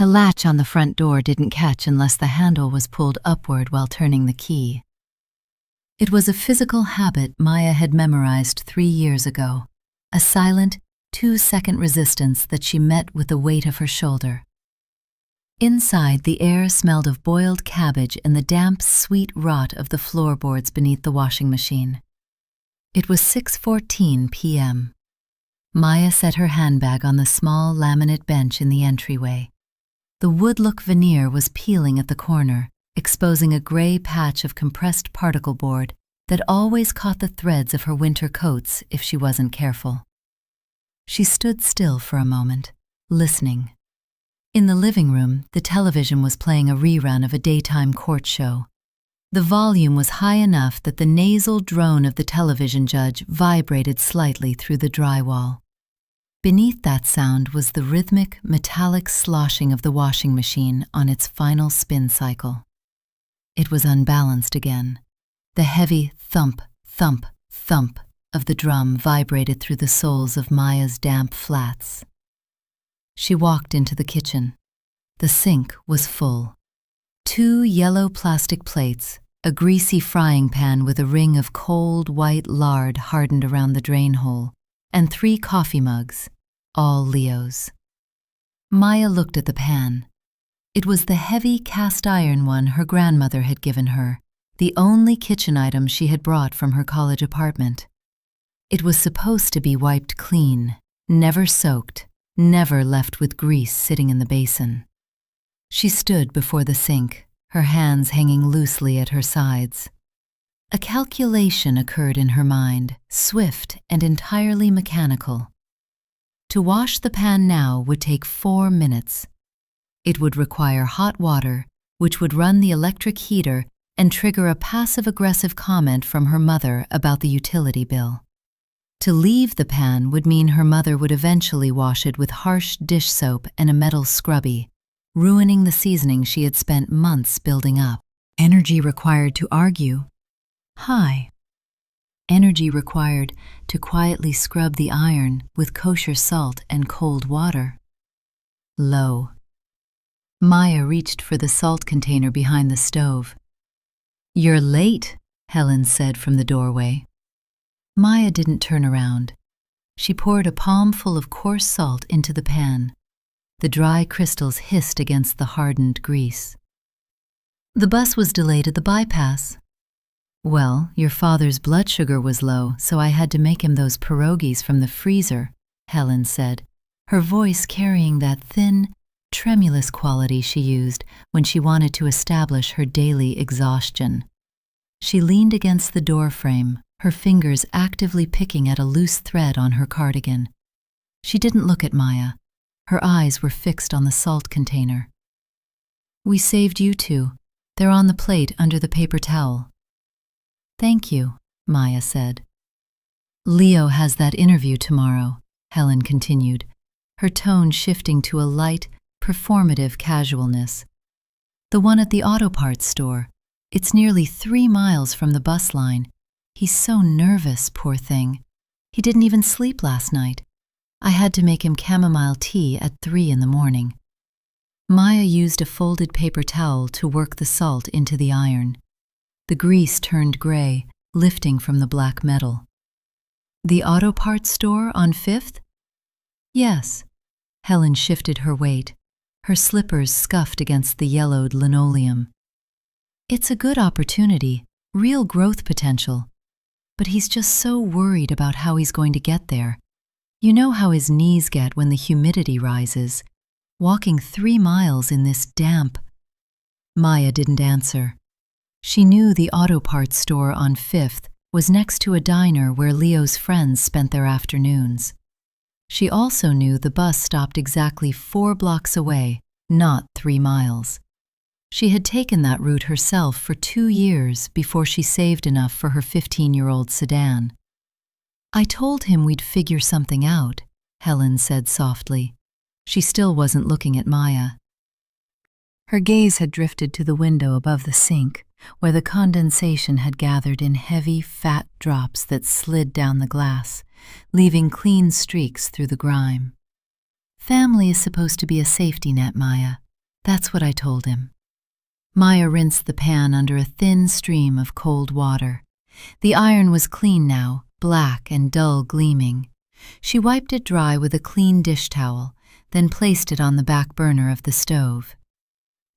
The latch on the front door didn't catch unless the handle was pulled upward while turning the key. It was a physical habit Maya had memorized 3 years ago, a silent, 2-second resistance that she met with the weight of her shoulder. Inside, the air smelled of boiled cabbage and the damp, sweet rot of the floorboards beneath the washing machine. It was 6:14 p.m. Maya set her handbag on the small laminate bench in the entryway. The wood-look veneer was peeling at the corner, exposing a gray patch of compressed particle board that always caught the threads of her winter coats if she wasn't careful. She stood still for a moment, listening. In the living room, the television was playing a rerun of a daytime court show. The volume was high enough that the nasal drone of the television judge vibrated slightly through the drywall. Beneath that sound was the rhythmic, metallic sloshing of the washing machine on its final spin cycle. It was unbalanced again. The heavy thump, thump, thump of the drum vibrated through the soles of Maya's damp flats. She walked into the kitchen. The sink was full. 2 yellow plastic plates, a greasy frying pan with a ring of cold white lard hardened around the drain hole, and 3 coffee mugs, all Leo's. Maya looked at the pan. It was the heavy cast-iron one her grandmother had given her, the only kitchen item she had brought from her college apartment. It was supposed to be wiped clean, never soaked, never left with grease sitting in the basin. She stood before the sink, her hands hanging loosely at her sides. A calculation occurred in her mind, swift and entirely mechanical. To wash the pan now would take 4 minutes. It would require hot water, which would run the electric heater and trigger a passive-aggressive comment from her mother about the utility bill. To leave the pan would mean her mother would eventually wash it with harsh dish soap and a metal scrubby, ruining the seasoning she had spent months building up. Energy required to argue. High. Energy required to quietly scrub the iron with kosher salt and cold water. Low. Maya reached for the salt container behind the stove. "You're late," Helen said from the doorway. Maya didn't turn around. She poured a palmful of coarse salt into the pan. The dry crystals hissed against the hardened grease. "The bus was delayed at the bypass." "Well, your father's blood sugar was low, so I had to make him those pierogies from the freezer," Helen said, her voice carrying that thin, tremulous quality she used when she wanted to establish her daily exhaustion. She leaned against the door frame, her fingers actively picking at a loose thread on her cardigan. She didn't look at Maya. Her eyes were fixed on the salt container. "We saved you 2. They're on the plate under the paper towel." "Thank you," Maya said. "Leo has that interview tomorrow," Helen continued, her tone shifting to a light, performative casualness. "The one at the auto parts store. It's nearly 3 miles from the bus line. He's so nervous, poor thing. He didn't even sleep last night. I had to make him chamomile tea at 3 in the morning." Maya used a folded paper towel to work the salt into the iron. The grease turned gray, lifting from the black metal. "The auto parts store on 5th? "Yes." Helen shifted her weight. Her slippers scuffed against the yellowed linoleum. "It's a good opportunity, real growth potential. But he's just so worried about how he's going to get there. You know how his knees get when the humidity rises. Walking 3 miles in this damp." Maya didn't answer. She knew the auto parts store on 5th was next to a diner where Leo's friends spent their afternoons. She also knew the bus stopped exactly 4 blocks away, not 3 miles. She had taken that route herself for 2 years before she saved enough for her 15-year-old sedan. "I told him we'd figure something out," Helen said softly. She still wasn't looking at Maya. Her gaze had drifted to the window above the sink, where the condensation had gathered in heavy, fat drops that slid down the glass, leaving clean streaks through the grime. "Family is supposed to be a safety net, Maya. That's what I told him. Maya rinsed the pan under a thin stream of cold water. The iron was clean now, black and dull gleaming. She wiped it dry with a clean dish towel, then placed it on the back burner of the stove.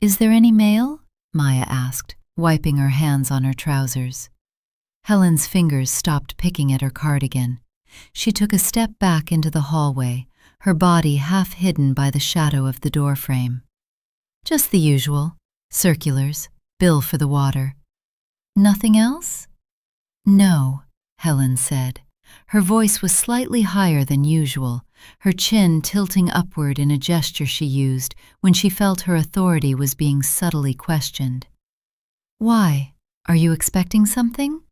"Is there any mail?" Maya asked, wiping her hands on her trousers. Helen's fingers stopped picking at her cardigan. She took a step back into the hallway, her body half hidden by the shadow of the doorframe. "Just the usual. Circulars, bill for the water." "Nothing else?" "No," Helen said. Her voice was slightly higher than usual, her chin tilting upward in a gesture she used when she felt her authority was being subtly questioned. "Why? Are you expecting something?"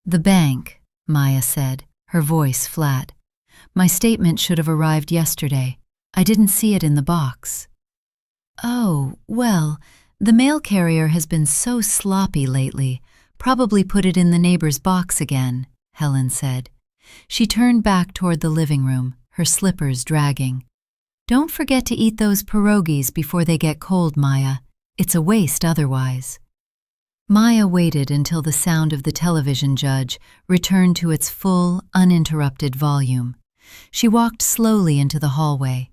"The bank," Maya said, her voice flat. "My statement should have arrived yesterday. I didn't see it in the box." "Oh, well, the mail carrier has been so sloppy lately. Probably put it in the neighbor's box again," Helen said. She turned back toward the living room, her slippers dragging. "Don't forget to eat those pierogies before they get cold, Maya. It's a waste otherwise." Maya waited until the sound of the television judge returned to its full, uninterrupted volume. She walked slowly into the hallway.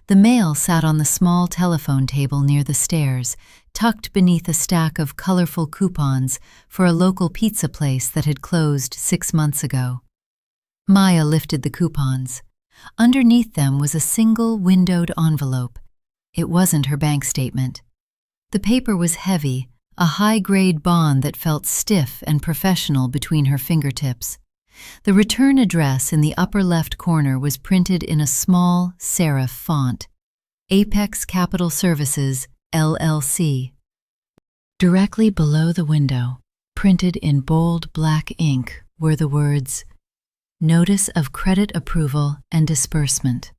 The mail sat on the small telephone table near the stairs, tucked beneath a stack of colorful coupons for a local pizza place that had closed 6 months ago. Maya lifted the coupons. Underneath them was a single windowed envelope. It wasn't her bank statement. The paper was heavy, a high-grade bond that felt stiff and professional between her fingertips. The return address in the upper left corner was printed in a small serif font, Apex Capital Services, LLC. Directly below the window, printed in bold black ink, were the words, "Notice of Credit Approval and Disbursement."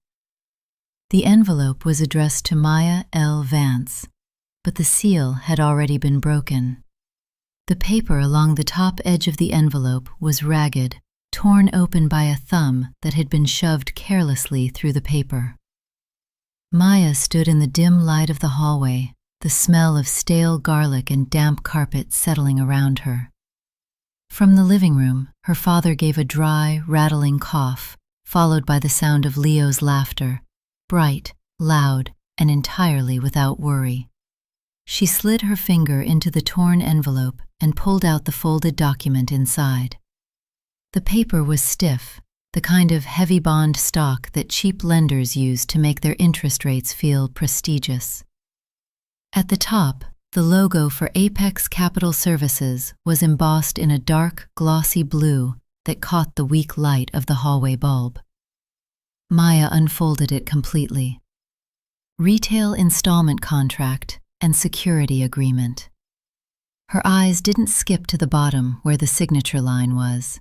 The envelope was addressed to Maya L. Vance, but the seal had already been broken. The paper along the top edge of the envelope was ragged, torn open by a thumb that had been shoved carelessly through the paper. Maya stood in the dim light of the hallway, the smell of stale garlic and damp carpet settling around her. From the living room, her father gave a dry, rattling cough, followed by the sound of Leo's laughter, bright, loud, and entirely without worry. She slid her finger into the torn envelope and pulled out the folded document inside. The paper was stiff, the kind of heavy bond stock that cheap lenders use to make their interest rates feel prestigious. At the top, the logo for Apex Capital Services was embossed in a dark, glossy blue that caught the weak light of the hallway bulb. Maya unfolded it completely. Retail installment contract and security agreement. Her eyes didn't skip to the bottom where the signature line was.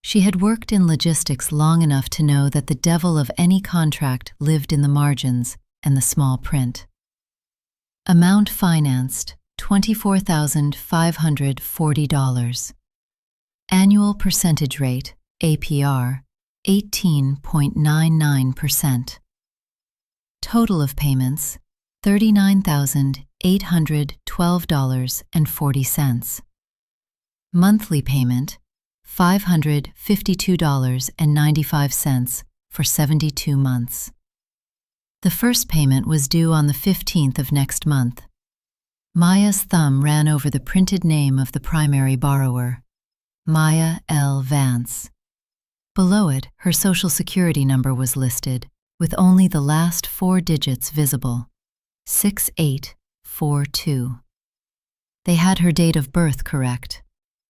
She had worked in logistics long enough to know that the devil of any contract lived in the margins and the small print. Amount financed, $24,540. Annual percentage rate, APR, 18.99%. Total of payments, $39,812.40. Monthly payment, $552.95 for 72 months. The first payment was due on the 15th of next month. Maya's thumb ran over the printed name of the primary borrower, Maya L. Vance. Below it, her Social Security number was listed, with only the last 4 digits visible, 6842. They had her date of birth correct.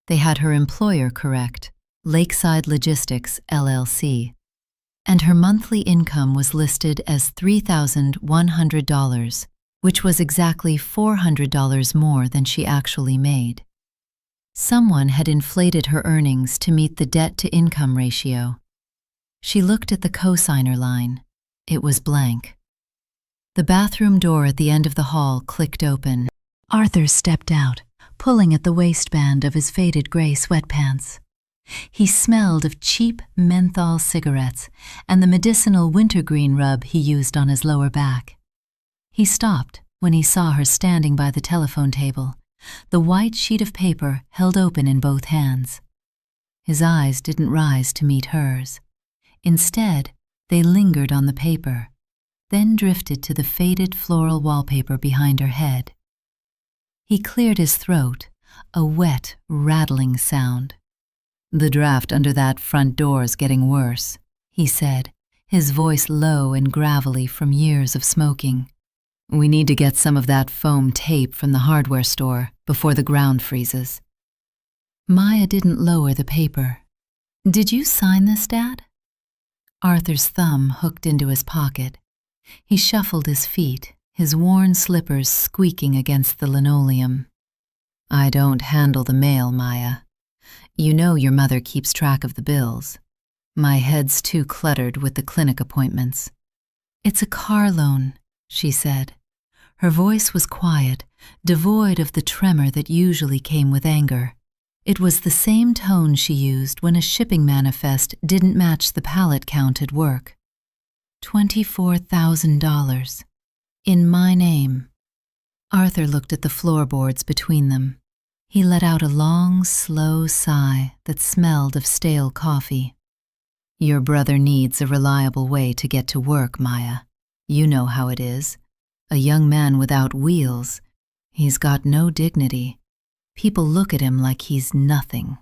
They had her employer correct, Lakeside Logistics, LLC. And her monthly income was listed as $3,100, which was exactly $400 more than she actually made. Someone had inflated her earnings to meet the debt-to-income ratio. She looked at the cosigner line. It was blank. The bathroom door at the end of the hall clicked open. Arthur stepped out, pulling at the waistband of his faded gray sweatpants. He smelled of cheap menthol cigarettes and the medicinal wintergreen rub he used on his lower back. He stopped, when he saw her standing by the telephone table, the white sheet of paper held open in both hands. His eyes didn't rise to meet hers. Instead, they lingered on the paper, then drifted to the faded floral wallpaper behind her head. He cleared his throat, a wet, rattling sound. "The draft under that front door's getting worse," he said, his voice low and gravelly from years of smoking. "We need to get some of that foam tape from the hardware store before the ground freezes." Maya didn't lower the paper. "Did you sign this, Dad?" Arthur's thumb hooked into his pocket. He shuffled his feet, his worn slippers squeaking against the linoleum. "I don't handle the mail, Maya. You know your mother keeps track of the bills. My head's too cluttered with the clinic appointments." "It's a car loan," she said. Her voice was quiet, devoid of the tremor that usually came with anger. It was the same tone she used when a shipping manifest didn't match the pallet count at work. $24,000. In my name. Arthur looked at the floorboards between them. He let out a long, slow sigh that smelled of stale coffee. "Your brother needs a reliable way to get to work, Maya. You know how it is. A young man without wheels. He's got no dignity. People look at him like he's nothing."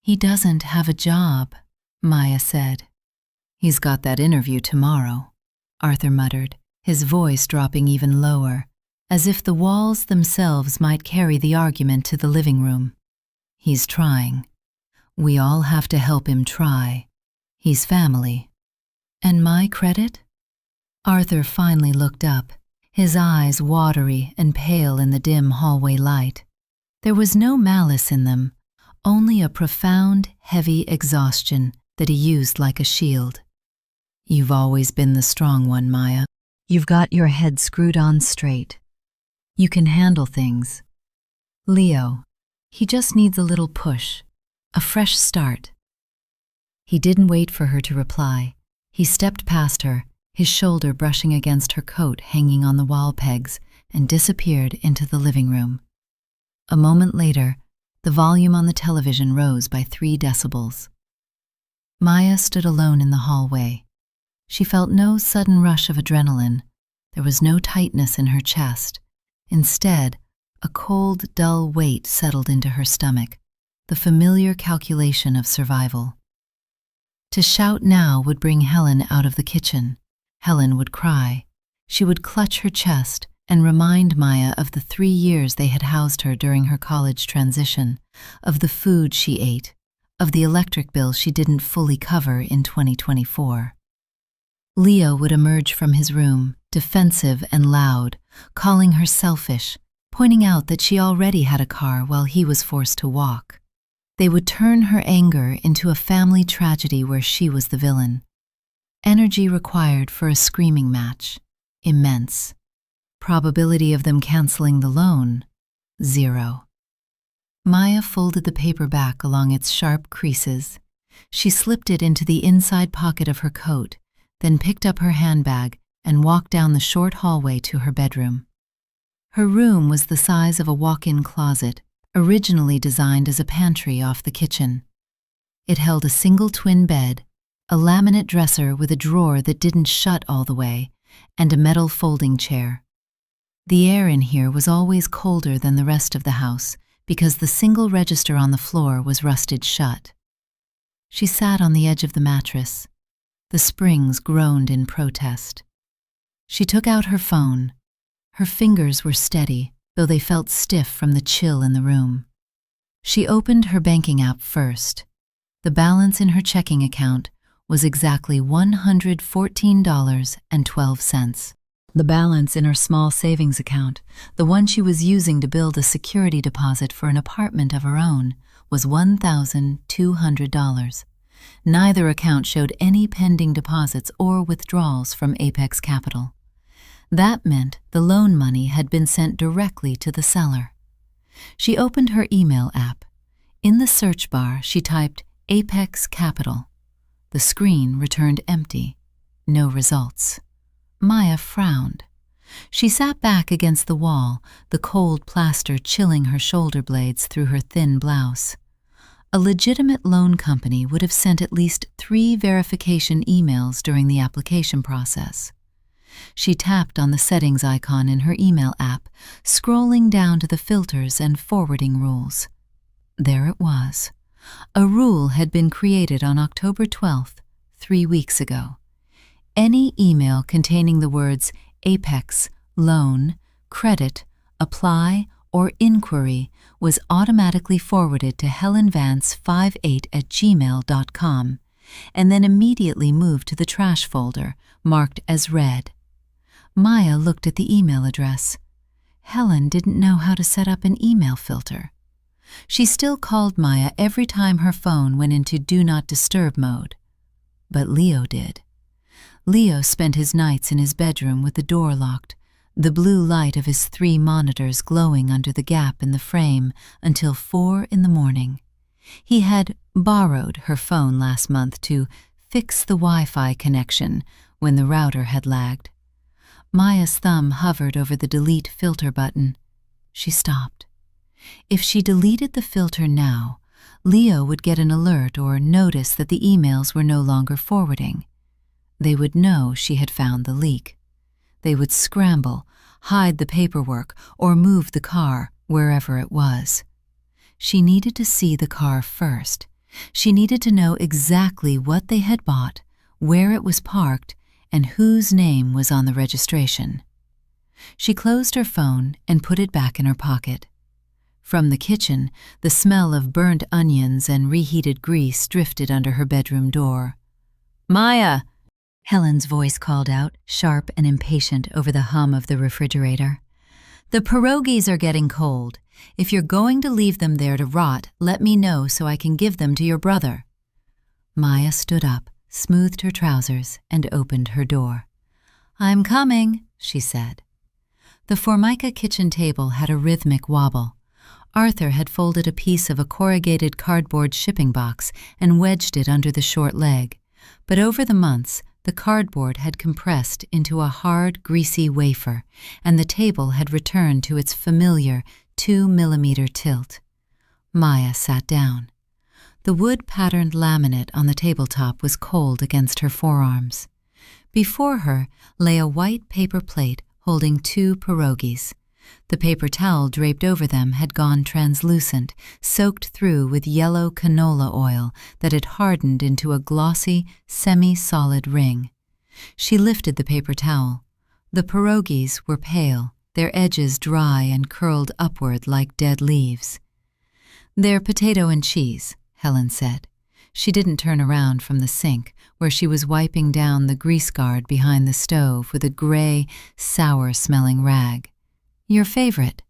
"He doesn't have a job," Maya said. "He's got that interview tomorrow," Arthur muttered, his voice dropping even lower, as if the walls themselves might carry the argument to the living room. "He's trying. We all have to help him try. He's family." "And my credit?" Arthur finally looked up, his eyes watery and pale in the dim hallway light. There was no malice in them, only a profound, heavy exhaustion that he used like a shield. "You've always been the strong one, Maya. You've got your head screwed on straight. You can handle things. Leo, he just needs a little push, a fresh start." He didn't wait for her to reply. He stepped past her, his shoulder brushing against her coat hanging on the wall pegs, and disappeared into the living room. A moment later, the volume on the television rose by 3 decibels. Maya stood alone in the hallway. She felt no sudden rush of adrenaline. There was no tightness in her chest. Instead, a cold, dull weight settled into her stomach, the familiar calculation of survival. To shout now would bring Helen out of the kitchen. Helen would cry. She would clutch her chest and remind Maya of the 3 years they had housed her during her college transition, of the food she ate, of the electric bill she didn't fully cover in 2024. Leo would emerge from his room, defensive and loud, calling her selfish, pointing out that she already had a car while he was forced to walk. They would turn her anger into a family tragedy where she was the villain. Energy required for a screaming match, immense. Probability of them canceling the loan, 0. Maya folded the paper back along its sharp creases. She slipped it into the inside pocket of her coat, then picked up her handbag and walked down the short hallway to her bedroom. Her room was the size of a walk-in closet, originally designed as a pantry off the kitchen. It held a single twin bed, a laminate dresser with a drawer that didn't shut all the way, and a metal folding chair. The air in here was always colder than the rest of the house because the single register on the floor was rusted shut. She sat on the edge of the mattress. The springs groaned in protest. She took out her phone. Her fingers were steady, though they felt stiff from the chill in the room. She opened her banking app first. The balance in her checking account was exactly $114.12. The balance in her small savings account, the one she was using to build a security deposit for an apartment of her own, was $1,200. Neither account showed any pending deposits or withdrawals from Apex Capital. That meant the loan money had been sent directly to the seller. She opened her email app. In the search bar, she typed Apex Capital. The screen returned empty. No results. Maya frowned. She sat back against the wall, the cold plaster chilling her shoulder blades through her thin blouse. A legitimate loan company would have sent at least 3 verification emails during the application process. She tapped on the settings icon in her email app, scrolling down to the filters and forwarding rules. There it was. A rule had been created on October 12th, 3 weeks ago. Any email containing the words Apex, loan, credit, apply, or inquiry was automatically forwarded to helenvance58@gmail.com and then immediately moved to the trash folder, marked as read. Maya looked at the email address. Helen didn't know how to set up an email filter. She still called Maya every time her phone went into Do Not Disturb mode. But Leo did. Leo spent his nights in his bedroom with the door locked, the blue light of his 3 monitors glowing under the gap in the frame until 4 in the morning. He had borrowed her phone last month to fix the Wi-Fi connection when the router had lagged. Maya's thumb hovered over the delete filter button. She stopped. If she deleted the filter now, Leo would get an alert or notice that the emails were no longer forwarding. They would know she had found the leak. They would scramble, hide the paperwork, or move the car wherever it was. She needed to see the car first. She needed to know exactly what they had bought, where it was parked, and whose name was on the registration. She closed her phone and put it back in her pocket. From the kitchen, the smell of burnt onions and reheated grease drifted under her bedroom door. "Maya!" Helen's voice called out, sharp and impatient over the hum of the refrigerator. "The pierogies are getting cold. If you're going to leave them there to rot, let me know so I can give them to your brother." Maya stood up, smoothed her trousers, and opened her door. "I'm coming," she said. The Formica kitchen table had a rhythmic wobble. Arthur had folded a piece of a corrugated cardboard shipping box and wedged it under the short leg, but over the months, the cardboard had compressed into a hard, greasy wafer, and the table had returned to its familiar 2-millimeter tilt. Maya sat down. The wood-patterned laminate on the tabletop was cold against her forearms. Before her lay a white paper plate holding 2 pierogies. The paper towel draped over them had gone translucent, soaked through with yellow canola oil that had hardened into a glossy, semi-solid ring. She lifted the paper towel. The pierogies were pale, their edges dry and curled upward like dead leaves. "They're potato and cheese," Helen said. She didn't turn around from the sink, where she was wiping down the grease guard behind the stove with a gray, sour-smelling rag. "Your favorite."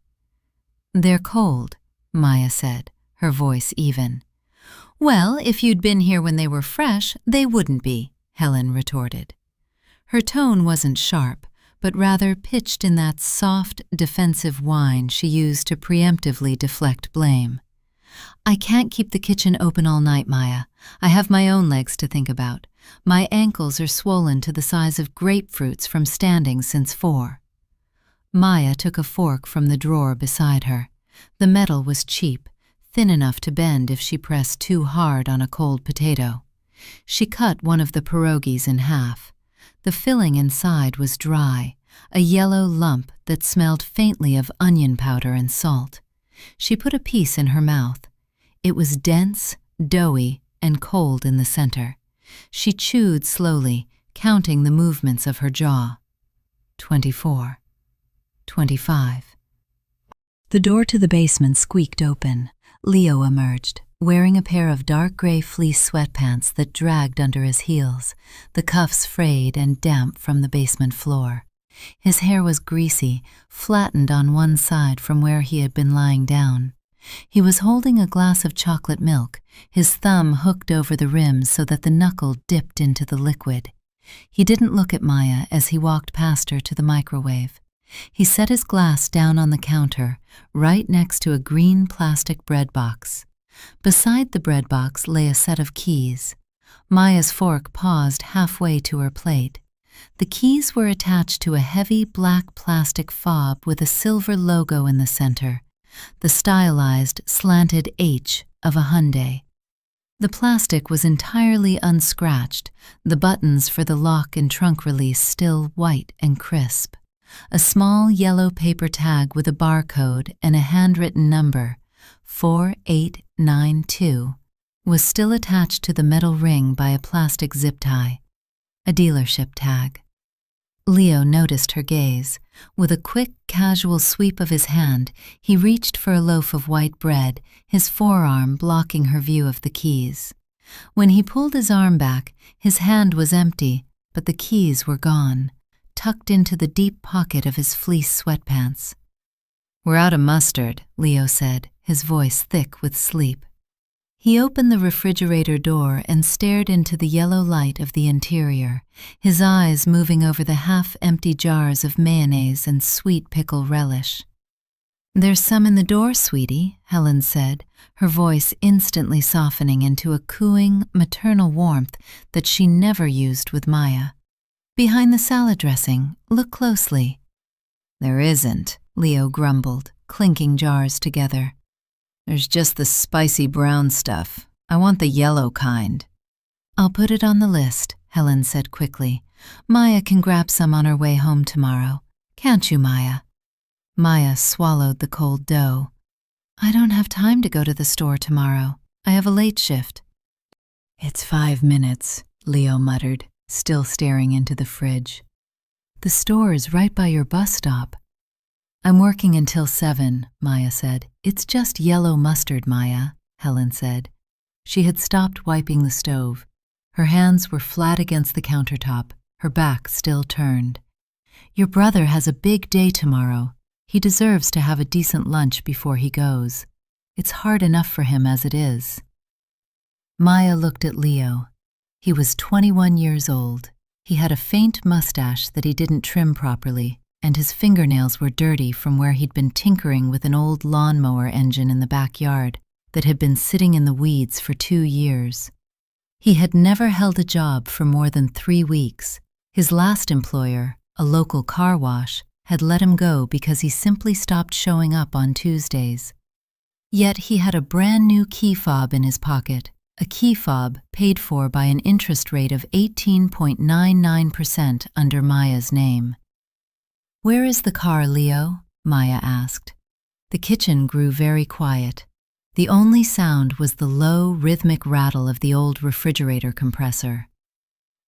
"They're cold," Maya said, her voice even. "Well, if you'd been here when they were fresh, they wouldn't be," Helen retorted. Her tone wasn't sharp, but rather pitched in that soft, defensive whine she used to preemptively deflect blame. "I can't keep the kitchen open all night, Maya. I have my own legs to think about. My ankles are swollen to the size of grapefruits from standing since 4. Maya took a fork from the drawer beside her. The metal was cheap, thin enough to bend if she pressed too hard on a cold potato. She cut one of the pierogies in half. The filling inside was dry, a yellow lump that smelled faintly of onion powder and salt. She put a piece in her mouth. It was dense, doughy, and cold in the center. She chewed slowly, counting the movements of her jaw. 24. 25. The door to the basement squeaked open. Leo emerged, wearing a pair of dark gray fleece sweatpants that dragged under his heels, the cuffs frayed and damp from the basement floor. His hair was greasy, flattened on one side from where he had been lying down. He was holding a glass of chocolate milk, his thumb hooked over the rim so that the knuckle dipped into the liquid. He didn't look at Maya as he walked past her to the microwave. He set his glass down on the counter, right next to a green plastic bread box. Beside the bread box lay a set of keys. Maya's fork paused halfway to her plate. The keys were attached to a heavy black plastic fob with a silver logo in the center, the stylized, slanted H of a Hyundai. The plastic was entirely unscratched, the buttons for the lock and trunk release still white and crisp. A small yellow paper tag with a barcode and a handwritten number, 4892, was still attached to the metal ring by a plastic zip tie, a dealership tag. Leo noticed her gaze. With a quick, casual sweep of his hand, he reached for a loaf of white bread, his forearm blocking her view of the keys. When he pulled his arm back, his hand was empty, but the keys were gone, tucked into the deep pocket of his fleece sweatpants. "We're out of mustard," Leo said, his voice thick with sleep. He opened the refrigerator door and stared into the yellow light of the interior, his eyes moving over the half-empty jars of mayonnaise and sweet pickle relish. "There's some in the door, sweetie," Helen said, her voice instantly softening into a cooing, maternal warmth that she never used with Maya. "Behind the salad dressing, look closely." "There isn't," Leo grumbled, clinking jars together. "There's just the spicy brown stuff. I want the yellow kind." "I'll put it on the list," Helen said quickly. "Maya can grab some on her way home tomorrow. Can't you, Maya?" Maya swallowed the cold dough. "I don't have time to go to the store tomorrow. I have a late shift." "It's 5 minutes," Leo muttered, still staring into the fridge. "The store is right by your bus stop." "I'm working until 7, Maya said. "It's just yellow mustard, Maya," Helen said. She had stopped wiping the stove. Her hands were flat against the countertop, her back still turned. "Your brother has a big day tomorrow. He deserves to have a decent lunch before he goes. It's hard enough for him as it is." Maya looked at Leo. He was 21 years old. He had a faint mustache that he didn't trim properly, and his fingernails were dirty from where he'd been tinkering with an old lawnmower engine in the backyard that had been sitting in the weeds for 2 years. He had never held a job for more than 3 weeks. His last employer, a local car wash, had let him go because he simply stopped showing up on Tuesdays. Yet he had a brand new key fob in his pocket, a key fob paid for by an interest rate of 18.99% under Maya's name. "Where is the car, Leo?" Maya asked. The kitchen grew very quiet. The only sound was the low, rhythmic rattle of the old refrigerator compressor.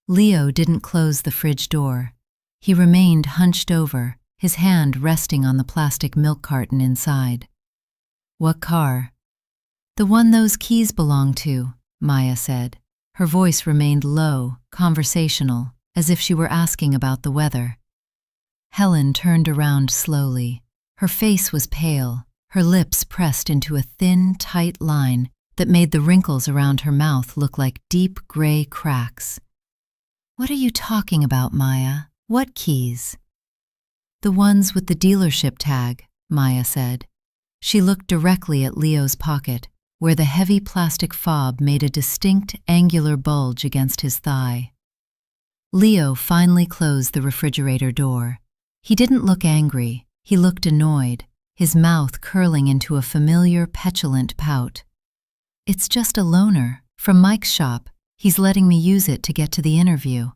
Leo didn't close the fridge door. He remained hunched over, his hand resting on the plastic milk carton inside. "What car?" "The one those keys belong to," Maya said. Her voice remained low, conversational, as if she were asking about the weather. Helen turned around slowly. Her face was pale, her lips pressed into a thin, tight line that made the wrinkles around her mouth look like deep gray cracks. "What are you talking about, Maya? What keys?" "The ones with the dealership tag," Maya said. She looked directly at Leo's pocket, where the heavy plastic fob made a distinct, angular bulge against his thigh. Leo finally closed the refrigerator door. He didn't look angry, he looked annoyed, his mouth curling into a familiar, petulant pout. "It's just a loaner, from Mike's shop. He's letting me use it to get to the interview."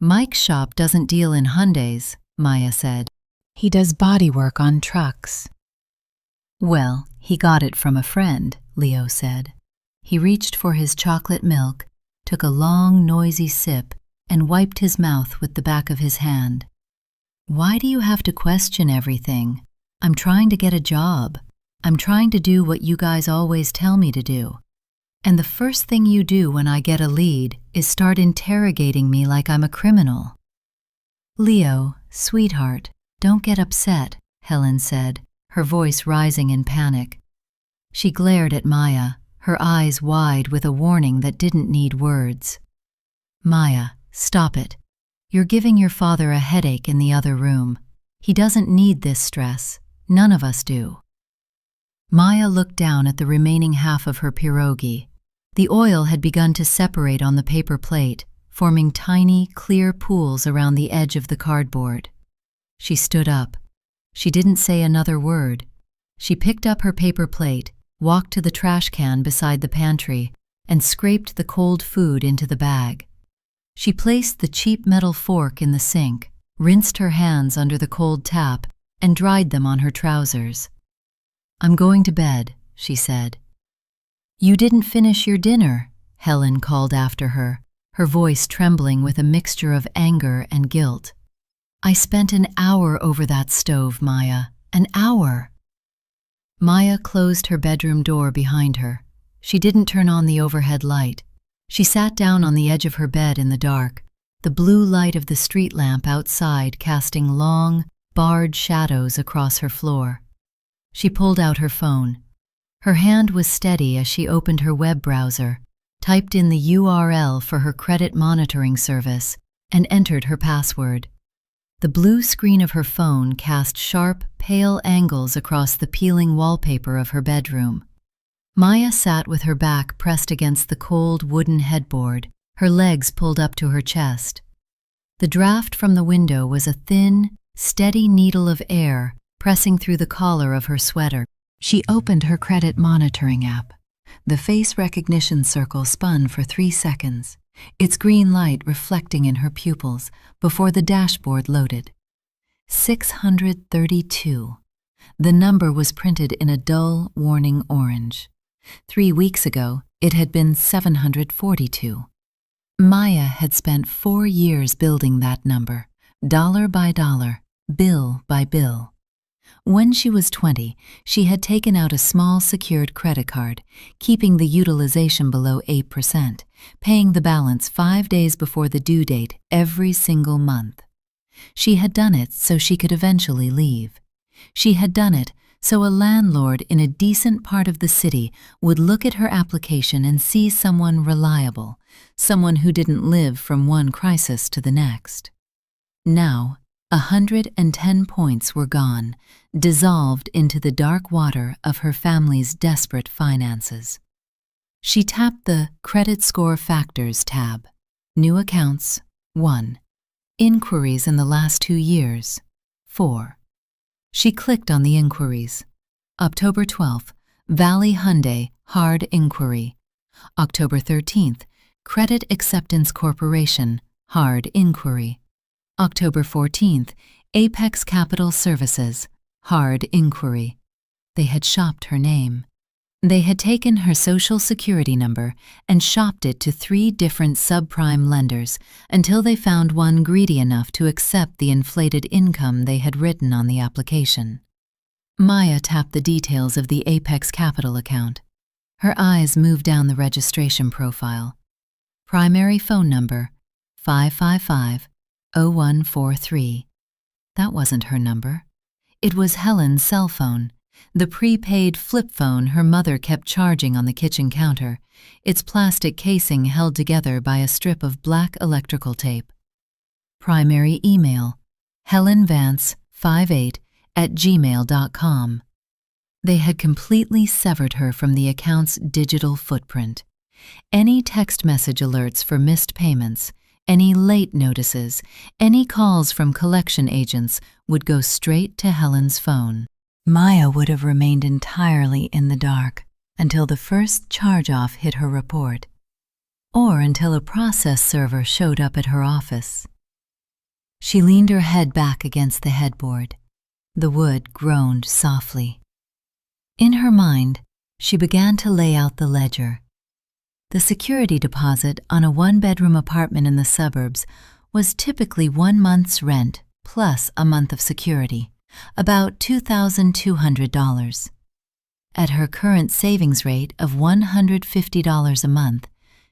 "Mike's shop doesn't deal in Hyundais," Maya said. "He does bodywork on trucks." "Well, he got it from a friend," Leo said. He reached for his chocolate milk, took a long, noisy sip, and wiped his mouth with the back of his hand. "Why do you have to question everything? I'm trying to get a job. I'm trying to do what you guys always tell me to do. And the first thing you do when I get a lead is start interrogating me like I'm a criminal." "Leo, sweetheart, don't get upset," Helen said, her voice rising in panic. She glared at Maya, her eyes wide with a warning that didn't need words. "Maya, stop it. You're giving your father a headache in the other room. He doesn't need this stress. None of us do." Maya looked down at the remaining half of her pierogi. The oil had begun to separate on the paper plate, forming tiny, clear pools around the edge of the cardboard. She stood up. She didn't say another word. She picked up her paper plate, walked to the trash can beside the pantry, and scraped the cold food into the bag. She placed the cheap metal fork in the sink, rinsed her hands under the cold tap, and dried them on her trousers. "I'm going to bed," she said. "You didn't finish your dinner," Helen called after her, her voice trembling with a mixture of anger and guilt. "I spent an hour over that stove, Maya. An hour." Maya closed her bedroom door behind her. She didn't turn on the overhead light. She sat down on the edge of her bed in the dark, the blue light of the street lamp outside casting long, barred shadows across her floor. She pulled out her phone. Her hand was steady as she opened her web browser, typed in the URL for her credit monitoring service, and entered her password. The blue screen of her phone cast sharp, pale angles across the peeling wallpaper of her bedroom. Maya sat with her back pressed against the cold wooden headboard, her legs pulled up to her chest. The draft from the window was a thin, steady needle of air pressing through the collar of her sweater. She opened her credit monitoring app. The face recognition circle spun for 3 seconds, its green light reflecting in her pupils before the dashboard loaded. 632. The number was printed in a dull, warning orange. 3 weeks ago, it had been 742. Maya had spent 4 years building that number, dollar by dollar, bill by bill. When she was 20, she had taken out a small secured credit card, keeping the utilization below 8%, paying the balance 5 days before the due date every single month. She had done it so she could eventually leave. She had done it so a landlord in a decent part of the city would look at her application and see someone reliable, someone who didn't live from one crisis to the next. Now, 110 points were gone, dissolved into the dark water of her family's desperate finances. She tapped the Credit Score Factors tab. New accounts, 1. Inquiries in the last 2 years, 4. She clicked on the inquiries. October 12th, Valley Hyundai, hard inquiry. October 13th, Credit Acceptance Corporation, hard inquiry. October 14th, Apex Capital Services, hard inquiry. They had shopped her name. They had taken her social security number and shopped it to 3 different subprime lenders until they found one greedy enough to accept the inflated income they had written on the application. Maya tapped the details of the Apex Capital account. Her eyes moved down the registration profile. Primary phone number, 555-0143. That wasn't her number. It was Helen's cell phone, the prepaid flip phone her mother kept charging on the kitchen counter, its plastic casing held together by a strip of black electrical tape. Primary email, helenvance58@gmail.com. They had completely severed her from the account's digital footprint. Any text message alerts for missed payments, any late notices, any calls from collection agents would go straight to Helen's phone. Maya would have remained entirely in the dark until the first charge-off hit her report, or until a process server showed up at her office. She leaned her head back against the headboard. The wood groaned softly. In her mind, she began to lay out the ledger. The security deposit on a 1-bedroom apartment in the suburbs was typically 1 month's rent plus a month of security, about $2,200. At her current savings rate of $150 a month,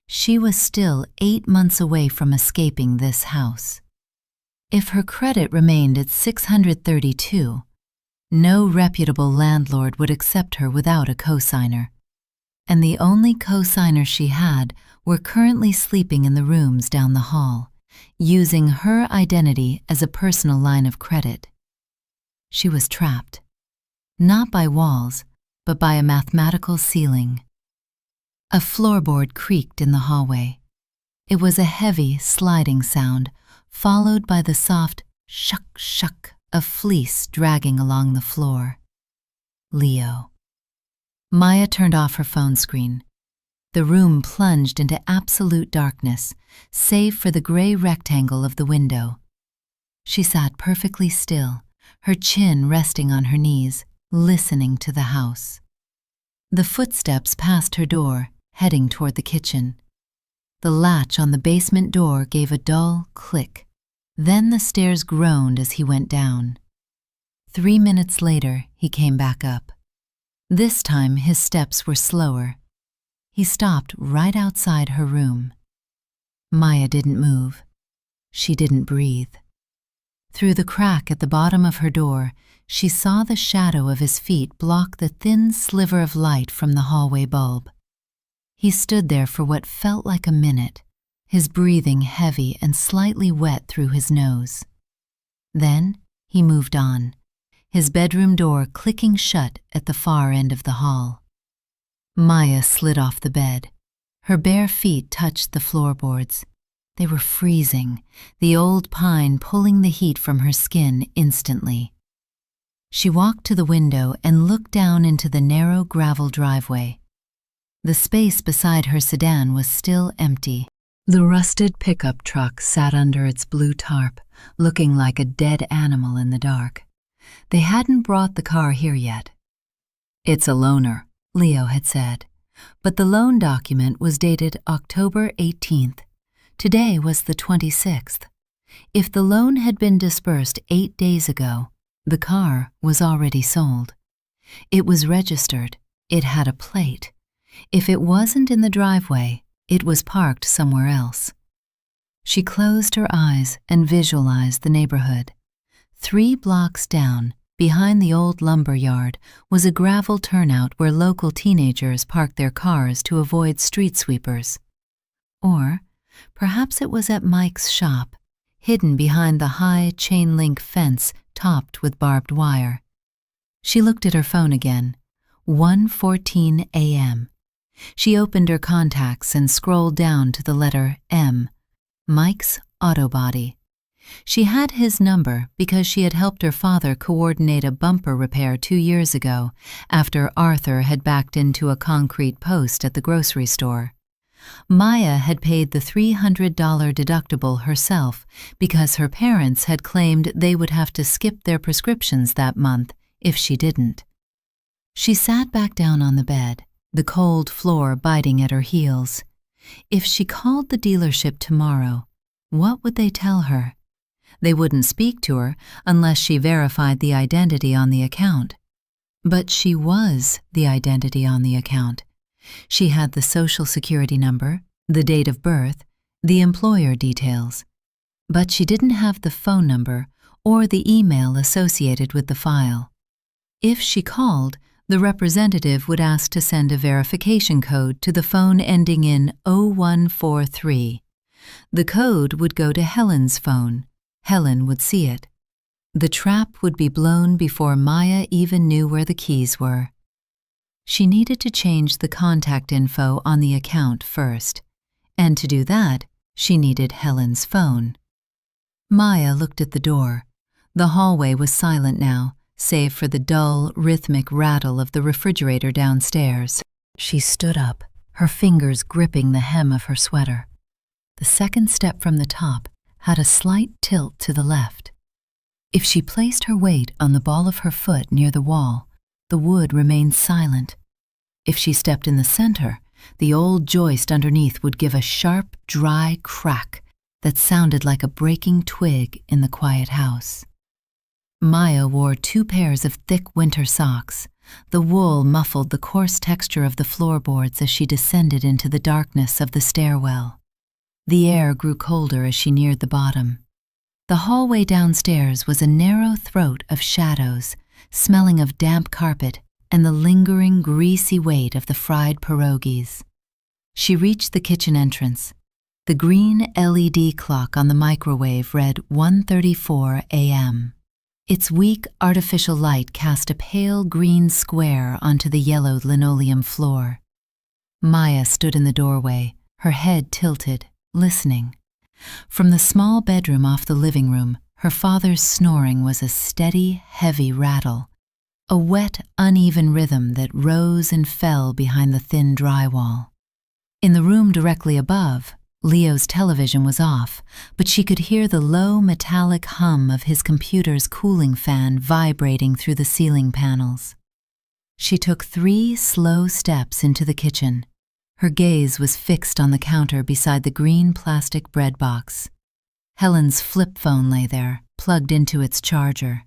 she was still 8 months away from escaping this house. If her credit remained at 632, no reputable landlord would accept her without a cosigner. And the only co-signers she had were currently sleeping in the rooms down the hall, using her identity as a personal line of credit. She was trapped, not by walls, but by a mathematical ceiling. A floorboard creaked in the hallway. It was a heavy, sliding sound, followed by the soft shuck shuck of fleece dragging along the floor. Leo. Maya turned off her phone screen. The room plunged into absolute darkness, save for the gray rectangle of the window. She sat perfectly still, her chin resting on her knees, listening to the house. The footsteps passed her door, heading toward the kitchen. The latch on the basement door gave a dull click. Then the stairs groaned as he went down. 3 minutes later, he came back up. This time, his steps were slower. He stopped right outside her room. Maya didn't move. She didn't breathe. Through the crack at the bottom of her door, she saw the shadow of his feet block the thin sliver of light from the hallway bulb. He stood there for what felt like a minute, his breathing heavy and slightly wet through his nose. Then he moved on, his bedroom door clicking shut at the far end of the hall. Maya slid off the bed. Her bare feet touched the floorboards. They were freezing, the old pine pulling the heat from her skin instantly. She walked to the window and looked down into the narrow gravel driveway. The space beside her sedan was still empty. The rusted pickup truck sat under its blue tarp, looking like a dead animal in the dark. They hadn't brought the car here yet. "It's a loaner," Leo had said, but the loan document was dated October 18th. Today was the 26th. If the loan had been disbursed 8 days ago, the car was already sold. It was registered. It had a plate. If it wasn't in the driveway, it was parked somewhere else. She closed her eyes and visualized the neighborhood. 3 blocks down, behind the old lumber yard, was a gravel turnout where local teenagers parked their cars to avoid street sweepers. Or perhaps it was at Mike's shop, hidden behind the high chain-link fence topped with barbed wire. She looked at her phone again. 1:14 a.m. She opened her contacts and scrolled down to the letter M, Mike's Auto Body. She had his number because she had helped her father coordinate a bumper repair 2 years ago after Arthur had backed into a concrete post at the grocery store. Maya had paid the $300 deductible herself because her parents had claimed they would have to skip their prescriptions that month if she didn't. She sat back down on the bed, the cold floor biting at her heels. If she called the dealership tomorrow, what would they tell her? They wouldn't speak to her unless she verified the identity on the account. But she was the identity on the account. She had the social security number, the date of birth, the employer details. But she didn't have the phone number or the email associated with the file. If she called, the representative would ask to send a verification code to the phone ending in 0143. The code would go to Helen's phone. Helen would see it. The trap would be blown before Maya even knew where the keys were. She needed to change the contact info on the account first, and to do that, she needed Helen's phone. Maya looked at the door. The hallway was silent now, save for the dull, rhythmic rattle of the refrigerator downstairs. She stood up, her fingers gripping the hem of her sweater. The second step from the top had a slight tilt to the left. If she placed her weight on the ball of her foot near the wall, the wood remained silent. If she stepped in the center, the old joist underneath would give a sharp, dry crack that sounded like a breaking twig in the quiet house. Maya wore 2 pairs of thick winter socks. The wool muffled the coarse texture of the floorboards as she descended into the darkness of the stairwell. The air grew colder as she neared the bottom. The hallway downstairs was a narrow throat of shadows, smelling of damp carpet and the lingering, greasy weight of the fried pierogies. She reached the kitchen entrance. The green LED clock on the microwave read 1:34 a.m. Its weak, artificial light cast a pale green square onto the yellowed linoleum floor. Maya stood in the doorway, her head tilted, listening. From the small bedroom off the living room, her father's snoring was a steady, heavy rattle, a wet, uneven rhythm that rose and fell behind the thin drywall. In the room directly above, Leo's television was off, but she could hear the low metallic hum of his computer's cooling fan vibrating through the ceiling panels. She took 3 slow steps into the kitchen. Her gaze was fixed on the counter beside the green plastic bread box. Helen's flip phone lay there, plugged into its charger.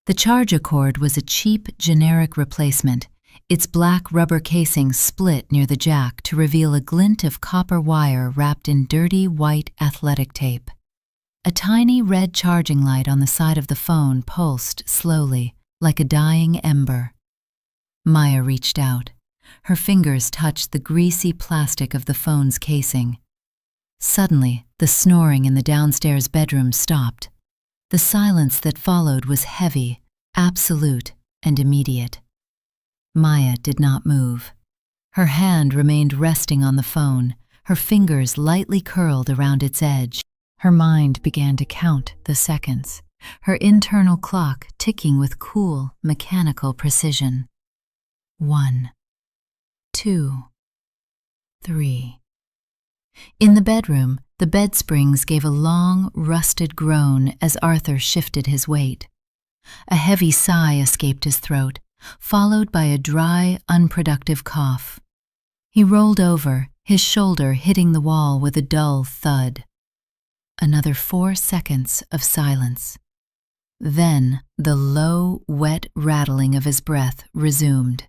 The charger cord was a cheap, generic replacement, its black rubber casing split near the jack to reveal a glint of copper wire wrapped in dirty white athletic tape. A tiny red charging light on the side of the phone pulsed slowly, like a dying ember. Maya reached out. Her fingers touched the greasy plastic of the phone's casing. Suddenly, the snoring in the downstairs bedroom stopped. The silence that followed was heavy, absolute, and immediate. Maya did not move. Her hand remained resting on the phone, her fingers lightly curled around its edge. Her mind began to count the seconds, her internal clock ticking with cool, mechanical precision. 1, 2, 3. In the bedroom, the bed springs gave a long, rusted groan as Arthur shifted his weight. A heavy sigh escaped his throat, followed by a dry, unproductive cough. He rolled over, his shoulder hitting the wall with a dull thud. Another 4 seconds of silence. Then the low, wet rattling of his breath resumed.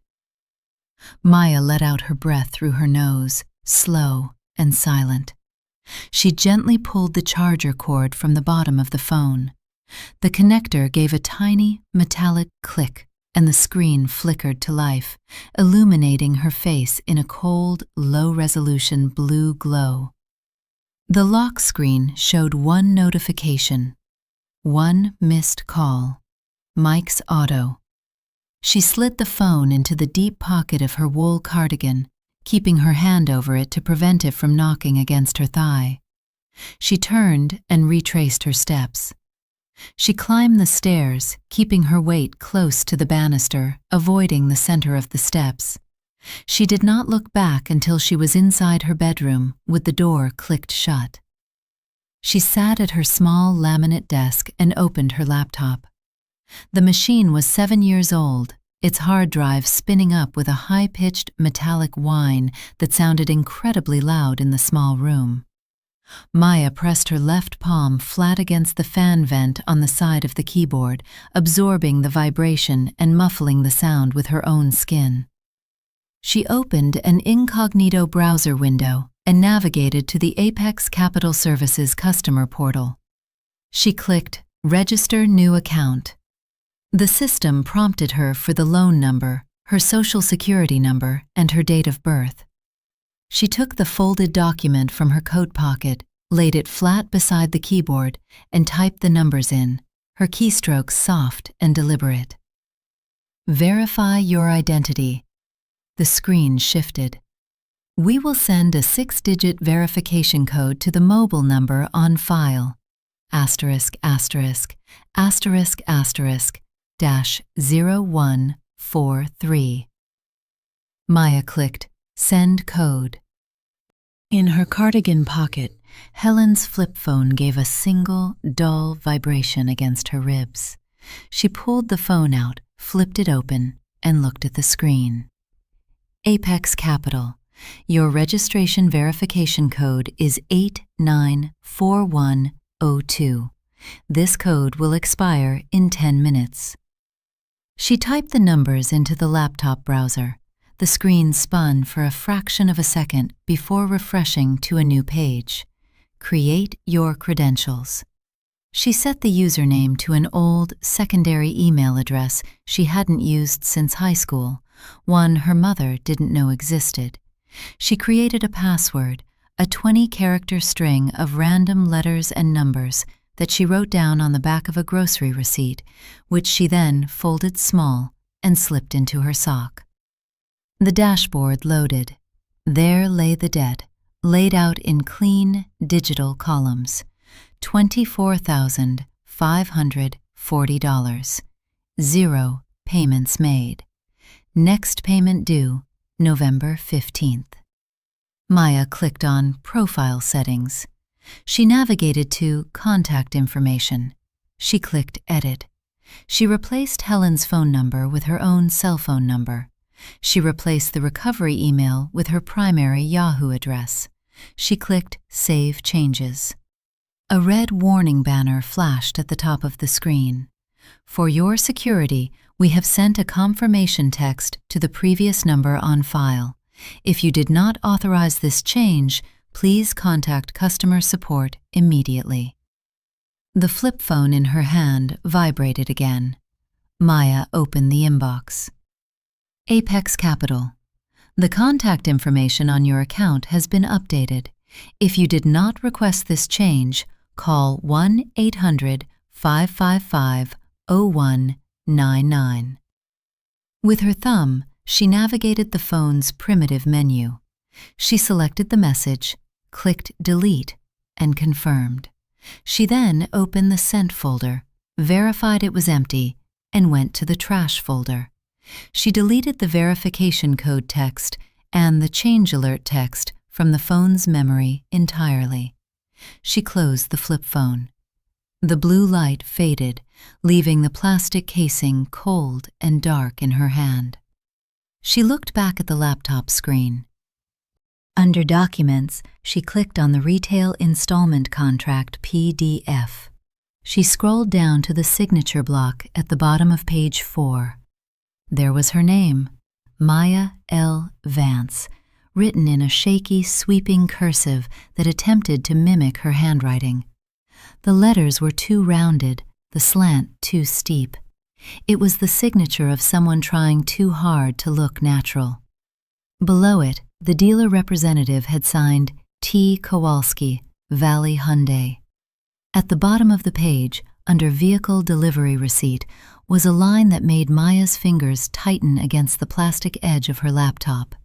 Maya let out her breath through her nose, slow and silent. She gently pulled the charger cord from the bottom of the phone. The connector gave a tiny, metallic click, and the screen flickered to life, illuminating her face in a cold, low-resolution blue glow. The lock screen showed 1 notification. 1 missed call. Mike's auto. She slid the phone into the deep pocket of her wool cardigan, keeping her hand over it to prevent it from knocking against her thigh. She turned and retraced her steps. She climbed the stairs, keeping her weight close to the banister, avoiding the center of the steps. She did not look back until she was inside her bedroom, with the door clicked shut. She sat at her small laminate desk and opened her laptop. The machine was 7 years old, its hard drive spinning up with a high-pitched metallic whine that sounded incredibly loud in the small room. Maya pressed her left palm flat against the fan vent on the side of the keyboard, absorbing the vibration and muffling the sound with her own skin. She opened an incognito browser window and navigated to the Apex Capital Services customer portal. She clicked Register New Account. The system prompted her for the loan number, her social security number, and her date of birth. She took the folded document from her coat pocket, laid it flat beside the keyboard, and typed the numbers in, her keystrokes soft and deliberate. Verify your identity. The screen shifted. We will send a 6-digit verification code to the mobile number on file. Asterisk, asterisk, asterisk, asterisk, -0143. Maya clicked Send Code. In her cardigan pocket, Helen's flip phone gave a single, dull vibration against her ribs. She pulled the phone out, flipped it open, and looked at the screen. Apex Capital. Your registration verification code is 894102. This code will expire in 10 minutes. She typed the numbers into the laptop browser. The screen spun for a fraction of a second before refreshing to a new page. Create your credentials. She set the username to an old, secondary email address she hadn't used since high school, one her mother didn't know existed. She created a password, a 20-character string of random letters and numbers that she wrote down on the back of a grocery receipt, which she then folded small and slipped into her sock. The dashboard loaded. There lay the debt, laid out in clean, digital columns. $24,540. 0 payments made. Next payment due November 15th. Maya clicked on Profile Settings. She navigated to Contact Information. She clicked Edit. She replaced Helen's phone number with her own cell phone number. She replaced the recovery email with her primary Yahoo address. She clicked Save Changes. A red warning banner flashed at the top of the screen. For your security, we have sent a confirmation text to the previous number on file. If you did not authorize this change, please contact customer support immediately. The flip phone in her hand vibrated again. Maya opened the inbox. Apex Capital. The contact information on your account has been updated. If you did not request this change, call 1-800-555-0199. With her thumb, she navigated the phone's primitive menu. She selected the message, clicked Delete, and confirmed. She then opened the Sent folder, verified it was empty, and went to the Trash folder. She deleted the verification code text and the change alert text from the phone's memory entirely. She closed the flip phone. The blue light faded, leaving the plastic casing cold and dark in her hand. She looked back at the laptop screen. Under Documents, she clicked on the Retail Installment Contract PDF. She scrolled down to the signature block at the bottom of page 4. There was her name, Maya L. Vance, written in a shaky, sweeping cursive that attempted to mimic her handwriting. The letters were too rounded, the slant too steep. It was the signature of someone trying too hard to look natural. Below it, the dealer representative had signed T. Kowalski, Valley Hyundai. At the bottom of the page, under Vehicle Delivery Receipt, was a line that made Maya's fingers tighten against the plastic edge of her laptop.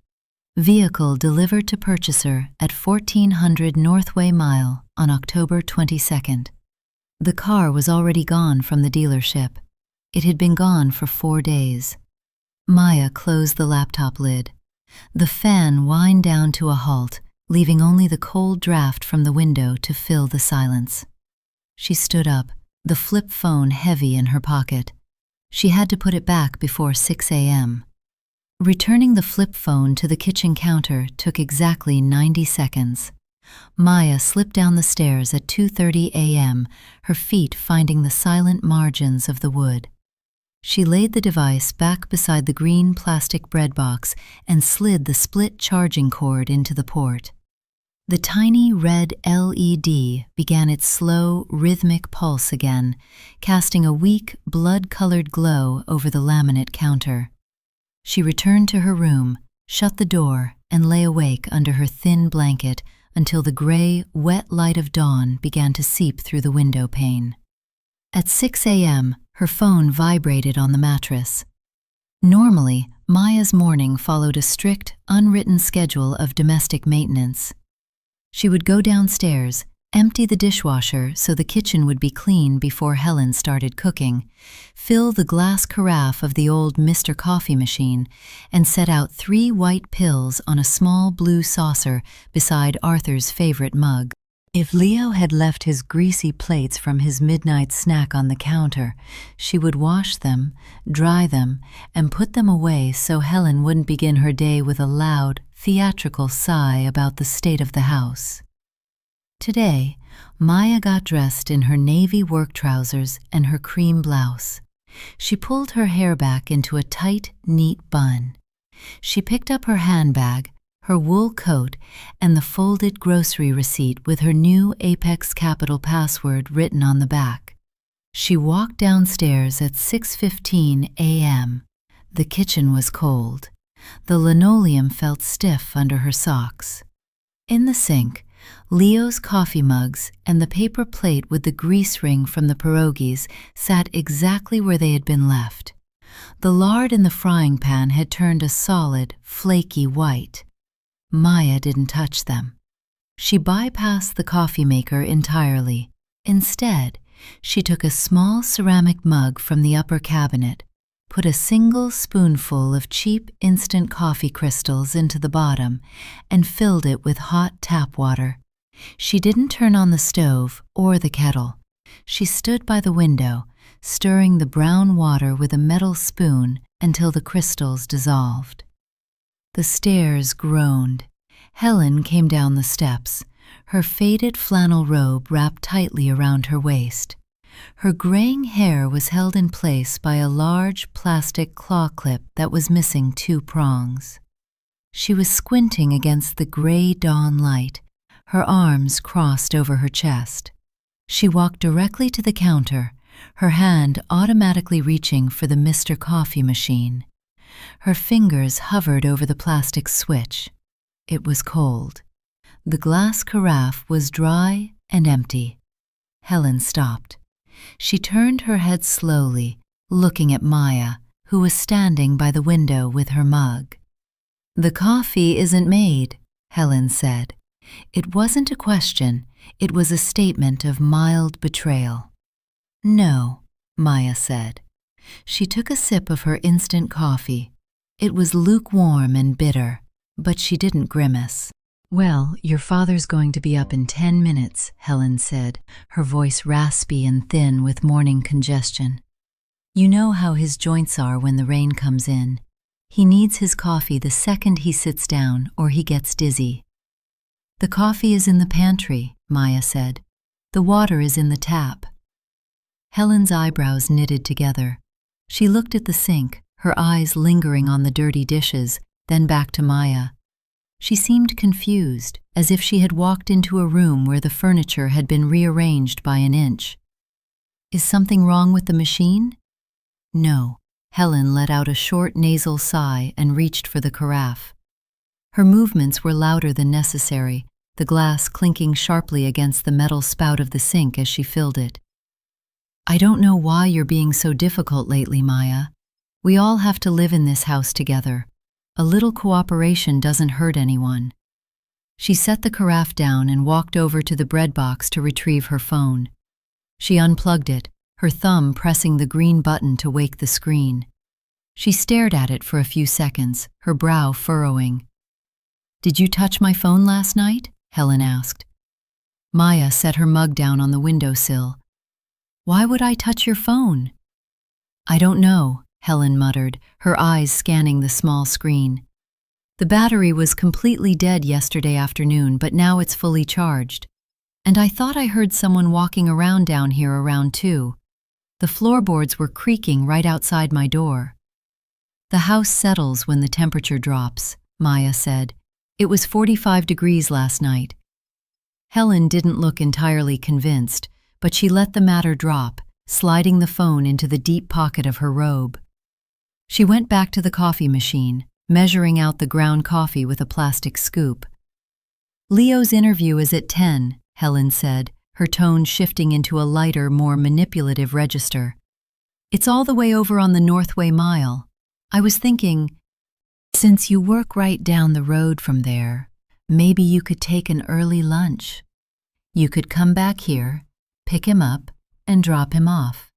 Vehicle delivered to purchaser at 1400 Northway Mile on October 22nd. The car was already gone from the dealership. It had been gone for 4 days. Maya closed the laptop lid. The fan whined down to a halt, leaving only the cold draft from the window to fill the silence. She stood up, the flip phone heavy in her pocket. She had to put it back before 6 a.m. Returning the flip phone to the kitchen counter took exactly 90 seconds. Maya slipped down the stairs at 2:30 a.m., her feet finding the silent margins of the wood. She laid the device back beside the green plastic bread box and slid the split charging cord into the port. The tiny red LED began its slow, rhythmic pulse again, casting a weak, blood-colored glow over the laminate counter. She returned to her room, shut the door, and lay awake under her thin blanket until the gray, wet light of dawn began to seep through the window pane. At 6 a.m., her phone vibrated on the mattress. Normally, Maya's morning followed a strict, unwritten schedule of domestic maintenance. She would go downstairs, empty the dishwasher so the kitchen would be clean before Helen started cooking, fill the glass carafe of the old Mr. Coffee machine, and set out 3 white pills on a small blue saucer beside Arthur's favorite mug. If Leo had left his greasy plates from his midnight snack on the counter, she would wash them, dry them, and put them away so Helen wouldn't begin her day with a loud, theatrical sigh about the state of the house. Today, Maya got dressed in her navy work trousers and her cream blouse. She pulled her hair back into a tight, neat bun. She picked up her handbag, her wool coat, and the folded grocery receipt with her new Apex Capital password written on the back. She walked downstairs at 6:15 a.m. The kitchen was cold. The linoleum felt stiff under her socks. In the sink, Leo's coffee mugs and the paper plate with the grease ring from the pierogies sat exactly where they had been left. The lard in the frying pan had turned a solid, flaky white. Maya didn't touch them. She bypassed the coffee maker entirely. Instead, she took a small ceramic mug from the upper cabinet, put a single spoonful of cheap instant coffee crystals into the bottom, and filled it with hot tap water. She didn't turn on the stove or the kettle. She stood by the window, stirring the brown water with a metal spoon until the crystals dissolved. The stairs groaned. Helen came down the steps, her faded flannel robe wrapped tightly around her waist. Her graying hair was held in place by a large plastic claw clip that was missing 2 prongs. She was squinting against the gray dawn light, her arms crossed over her chest. She walked directly to the counter, her hand automatically reaching for the Mr. Coffee machine. Her fingers hovered over the plastic switch. It was cold. The glass carafe was dry and empty. Helen stopped. She turned her head slowly, looking at Maya, who was standing by the window with her mug. "The coffee isn't made," Helen said. It wasn't a question, it was a statement of mild betrayal. "No," Maya said. She took a sip of her instant coffee. It was lukewarm and bitter, but she didn't grimace. "Well, your father's going to be up in 10 minutes, Helen said, her voice raspy and thin with morning congestion. "You know how his joints are when the rain comes in. He needs his coffee the second he sits down or he gets dizzy." "The coffee is in the pantry," Maya said. "The water is in the tap." Helen's eyebrows knitted together. She looked at the sink, her eyes lingering on the dirty dishes, then back to Maya. She seemed confused, as if she had walked into a room where the furniture had been rearranged by an inch. "Is something wrong with the machine?" "No." Helen let out a short nasal sigh and reached for the carafe. Her movements were louder than necessary, the glass clinking sharply against the metal spout of the sink as she filled it. "I don't know why you're being so difficult lately, Maya. We all have to live in this house together. A little cooperation doesn't hurt anyone." She set the carafe down and walked over to the bread box to retrieve her phone. She unplugged it, her thumb pressing the green button to wake the screen. She stared at it for a few seconds, her brow furrowing. "Did you touch my phone last night?" Helen asked. Maya set her mug down on the windowsill. "Why would I touch your phone?" "I don't know," Helen muttered, her eyes scanning the small screen. "The battery was completely dead yesterday afternoon, but now it's fully charged. And I thought I heard someone walking around down here around 2. The floorboards were creaking right outside my door." "The house settles when the temperature drops," Maya said. "It was 45 degrees last night." Helen didn't look entirely convinced, but she let the matter drop, sliding the phone into the deep pocket of her robe. She went back to the coffee machine, measuring out the ground coffee with a plastic scoop. "Leo's interview is at 10, Helen said, her tone shifting into a lighter, more manipulative register. "It's all the way over on the Northway Mile. I was thinking, since you work right down the road from there, maybe you could take an early lunch. You could come back here, pick him up, and drop him off.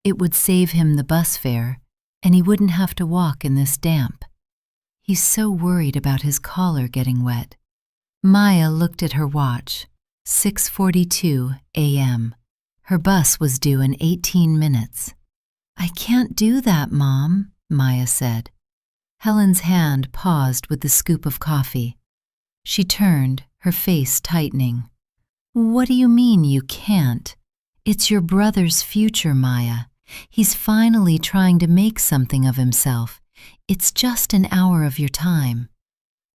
It would save him the bus fare, and he wouldn't have to walk in this damp. He's so worried about his collar getting wet." Maya looked at her watch. 6:42 a.m. Her bus was due in 18 minutes. "I can't do that, Mom," Maya said. Helen's hand paused with the scoop of coffee. She turned, her face tightening. "What do you mean you can't? It's your brother's future, Maya. He's finally trying to make something of himself. It's just an hour of your time."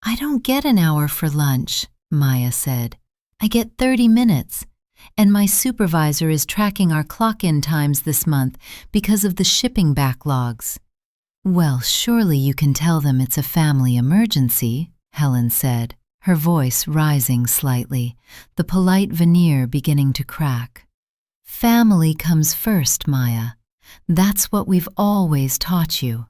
"I don't get an hour for lunch," Maya said. "I get 30 minutes, and my supervisor is tracking our clock-in times this month because of the shipping backlogs." "Well, surely you can tell them it's a family emergency," Helen said, her voice rising slightly, the polite veneer beginning to crack. "Family comes first, Maya. That's what we've always taught you.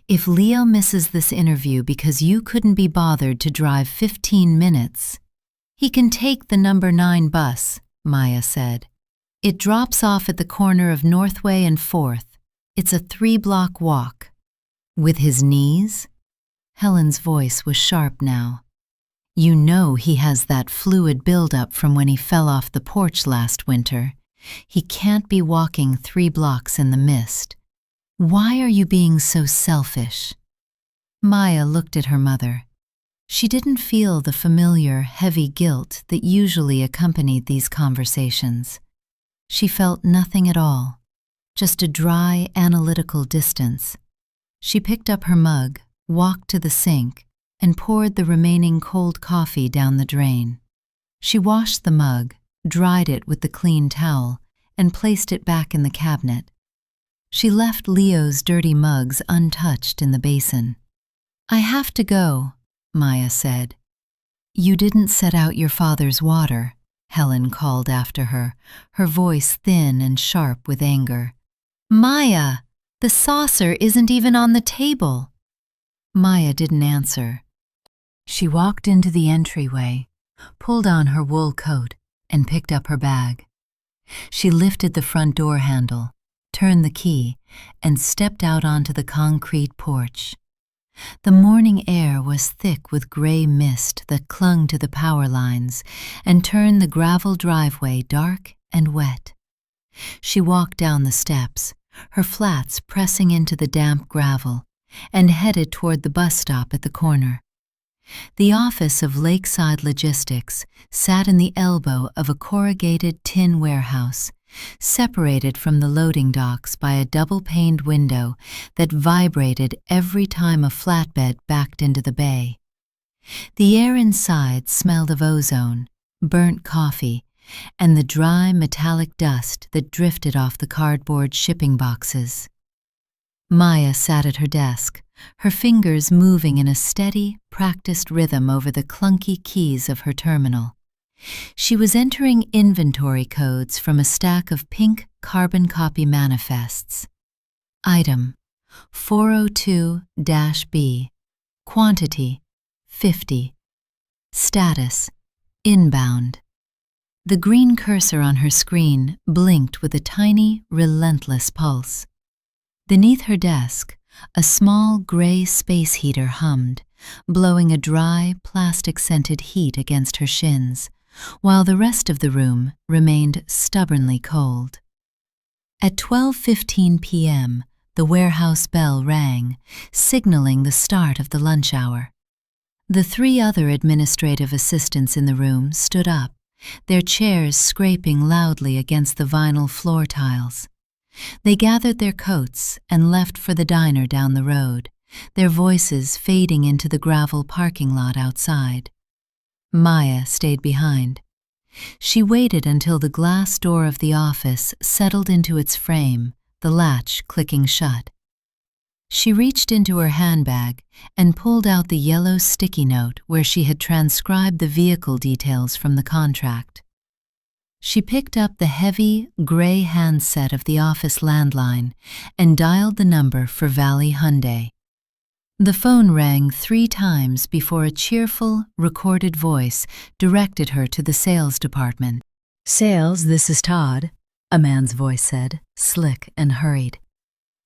If Leo misses this interview because you couldn't be bothered to drive 15 minutes, He can take the number 9 bus, Maya said. It drops off at the corner of Northway and 4th. It's a 3-block walk. With his knees? Helen's voice was sharp now. You know he has that fluid buildup from when he fell off the porch last winter. He can't be walking 3 blocks in the mist. Why are you being so selfish? Maya looked at her mother. She didn't feel the familiar, heavy guilt that usually accompanied these conversations. She felt nothing at all, just a dry, analytical distance. She picked up her mug, walked to the sink, and poured the remaining cold coffee down the drain. She washed the mug, dried it with the clean towel, and placed it back in the cabinet. She left Leo's dirty mugs untouched in the basin. I have to go, Maya said. You didn't set out your father's water, Helen called after her, her voice thin and sharp with anger. Maya, the saucer isn't even on the table. Maya didn't answer. She walked into the entryway, pulled on her wool coat, and picked up her bag. She lifted the front door handle, turned the key, and stepped out onto the concrete porch. The morning air was thick with gray mist that clung to the power lines and turned the gravel driveway dark and wet. She walked down the steps, her flats pressing into the damp gravel, and headed toward the bus stop at the corner. The office of Lakeside Logistics sat in the elbow of a corrugated tin warehouse, separated from the loading docks by a double-paned window that vibrated every time a flatbed backed into the bay. The air inside smelled of ozone, burnt coffee, and the dry metallic dust that drifted off the cardboard shipping boxes. Maya sat at her desk, her fingers moving in a steady, practiced rhythm over the clunky keys of her terminal. She was entering inventory codes from a stack of pink carbon copy manifests. Item 402-B. Quantity 50. Status inbound. The green cursor on her screen blinked with a tiny, relentless pulse. Beneath her desk, a small gray space heater hummed, blowing a dry, plastic-scented heat against her shins, while the rest of the room remained stubbornly cold. At 12:15 p.m., the warehouse bell rang, signaling the start of the lunch hour. The 3 other administrative assistants in the room stood up, their chairs scraping loudly against the vinyl floor tiles. They gathered their coats and left for the diner down the road, their voices fading into the gravel parking lot outside. Maya stayed behind. She waited until the glass door of the office settled into its frame, the latch clicking shut. She reached into her handbag and pulled out the yellow sticky note where she had transcribed the vehicle details from the contract. She picked up the heavy, gray handset of the office landline and dialed the number for Valley Hyundai. The phone rang 3 times before a cheerful, recorded voice directed her to the sales department. "Sales, this is Todd," a man's voice said, slick and hurried.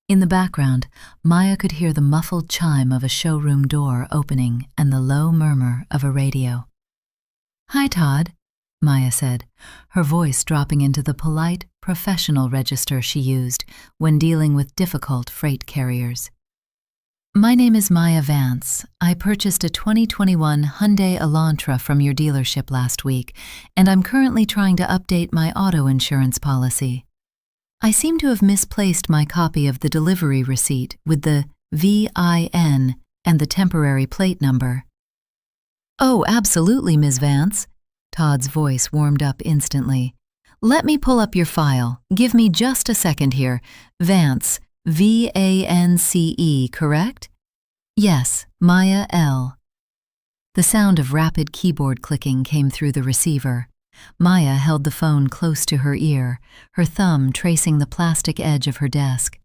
In the background, Maya could hear the muffled chime of a showroom door opening and the low murmur of a radio. "Hi, Todd," Maya said, her voice dropping into the polite, professional register she used when dealing with difficult freight carriers. "My name is Maya Vance. I purchased a 2021 Hyundai Elantra from your dealership last week, and I'm currently trying to update my auto insurance policy. I seem to have misplaced my copy of the delivery receipt with the VIN and the temporary plate number." "Oh, absolutely, Ms. Vance." Todd's voice warmed up instantly. "Let me pull up your file. Give me just a second here. Vance, VANCE, correct?" "Yes, Maya L." The sound of rapid keyboard clicking came through the receiver. Maya held the phone close to her ear, her thumb tracing the plastic edge of her desk.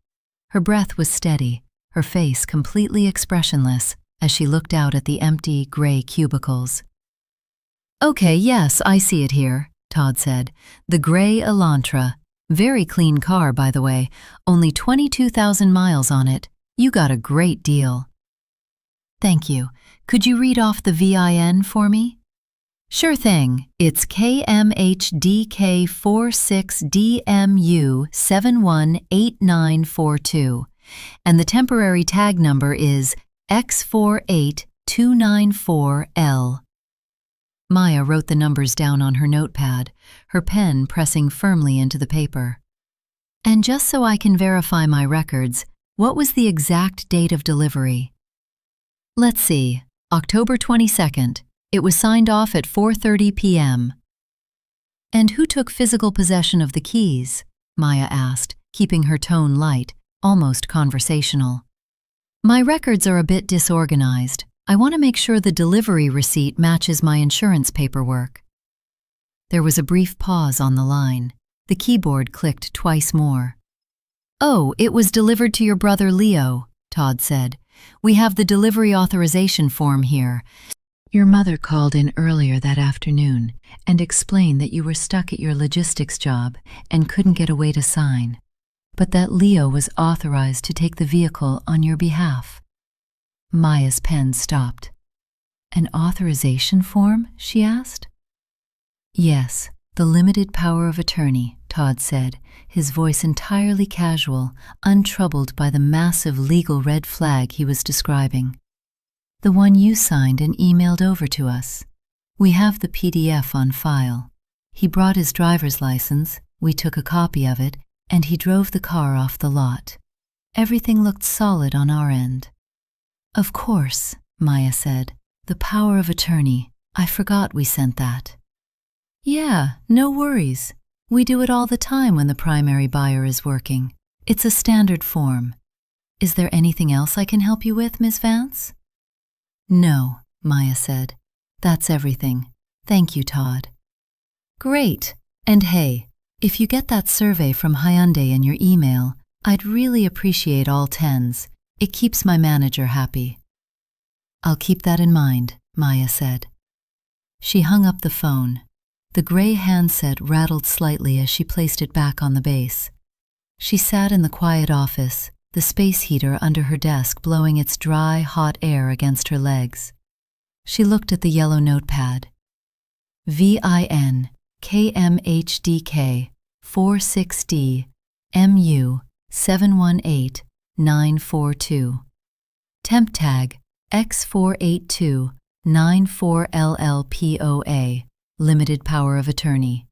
Her breath was steady, her face completely expressionless as she looked out at the empty, gray cubicles. Okay, yes, I see it here, Todd said. The gray Elantra. Very clean car, by the way. Only 22,000 miles on it. You got a great deal. Thank you. Could you read off the VIN for me? Sure thing. It's KMHDK46DMU718942. And the temporary tag number is X48294L. Maya wrote the numbers down on her notepad, her pen pressing firmly into the paper. And just so I can verify my records, what was the exact date of delivery? Let's see, October 22nd. It was signed off at 4:30 p.m. And who took physical possession of the keys? Maya asked, keeping her tone light, almost conversational. My records are a bit disorganized. I want to make sure the delivery receipt matches my insurance paperwork. There was a brief pause on the line. The keyboard clicked twice more. Oh, it was delivered to your brother Leo, Todd said. We have the delivery authorization form here. Your mother called in earlier that afternoon and explained that you were stuck at your logistics job and couldn't get away to sign, but that Leo was authorized to take the vehicle on your behalf. Maya's pen stopped. An authorization form? She asked. Yes, the limited power of attorney, Todd said, his voice entirely casual, untroubled by the massive legal red flag he was describing. The one you signed and emailed over to us. We have the PDF on file. He brought his driver's license, we took a copy of it, and he drove the car off the lot. Everything looked solid on our end. Of course, Maya said. The power of attorney. I forgot we sent that. Yeah, no worries. We do it all the time when the primary buyer is working. It's a standard form. Is there anything else I can help you with, Ms. Vance? No, Maya said. That's everything. Thank you, Todd. Great. And hey, if you get that survey from Hyundai in your email, I'd really appreciate all tens. It keeps my manager happy. I'll keep that in mind, Maya said. She hung up the phone. The gray handset rattled slightly as she placed it back on the base. She sat in the quiet office, the space heater under her desk blowing its dry, hot air against her legs. She looked at the yellow notepad. VIN KMHDK 46D MU 718942. Temp tag X48294LLPOA. Limited power of attorney.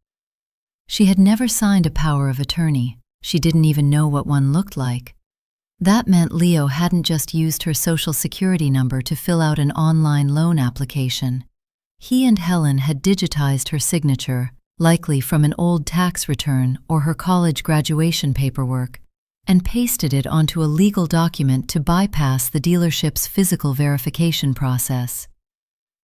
She had never signed a power of attorney. She didn't even know what one looked like. That meant Leo hadn't just used her social security number to fill out an online loan application. He and Helen had digitized her signature, likely from an old tax return or her college graduation paperwork, and pasted it onto a legal document to bypass the dealership's physical verification process.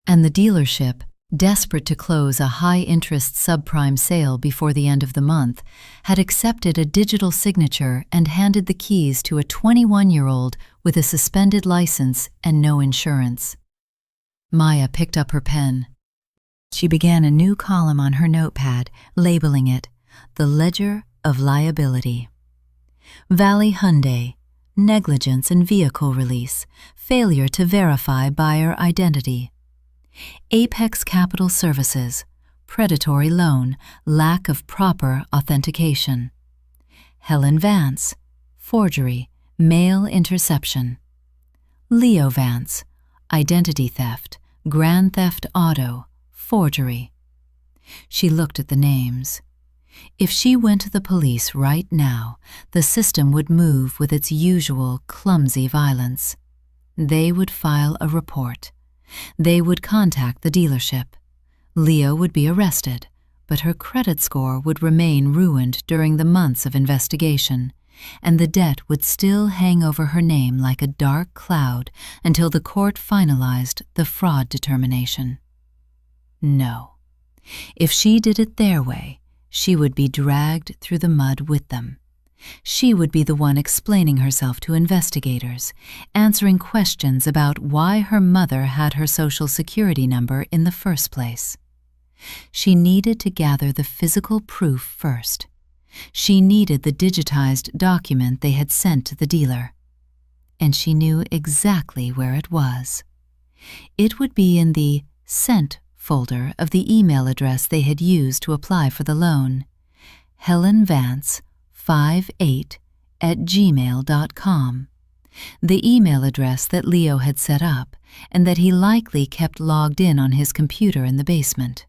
And the dealership, desperate to close a high-interest subprime sale before the end of the month, had accepted a digital signature and handed the keys to a 21-year-old with a suspended license and no insurance. Maya picked up her pen. She began a new column on her notepad, labeling it, The Ledger of Liability. Valley Hyundai, negligence in vehicle release, failure to verify buyer identity. Apex Capital Services, predatory loan, lack of proper authentication. Helen Vance, forgery, mail interception. Leo Vance, identity theft, grand theft auto, forgery. She looked at the names. If she went to the police right now, the system would move with its usual clumsy violence. They would file a report. They would contact the dealership. Leo would be arrested, but her credit score would remain ruined during the months of investigation, and the debt would still hang over her name like a dark cloud until the court finalized the fraud determination. No. If she did it their way, she would be dragged through the mud with them. She would be the one explaining herself to investigators, answering questions about why her mother had her social security number in the first place. She needed to gather the physical proof first. She needed the digitized document they had sent to the dealer. And she knew exactly where it was. It would be in the Sent folder of the email address they had used to apply for the loan. helenvance58@gmail.com. The email address that Leo had set up and that he likely kept logged in on his computer in the basement.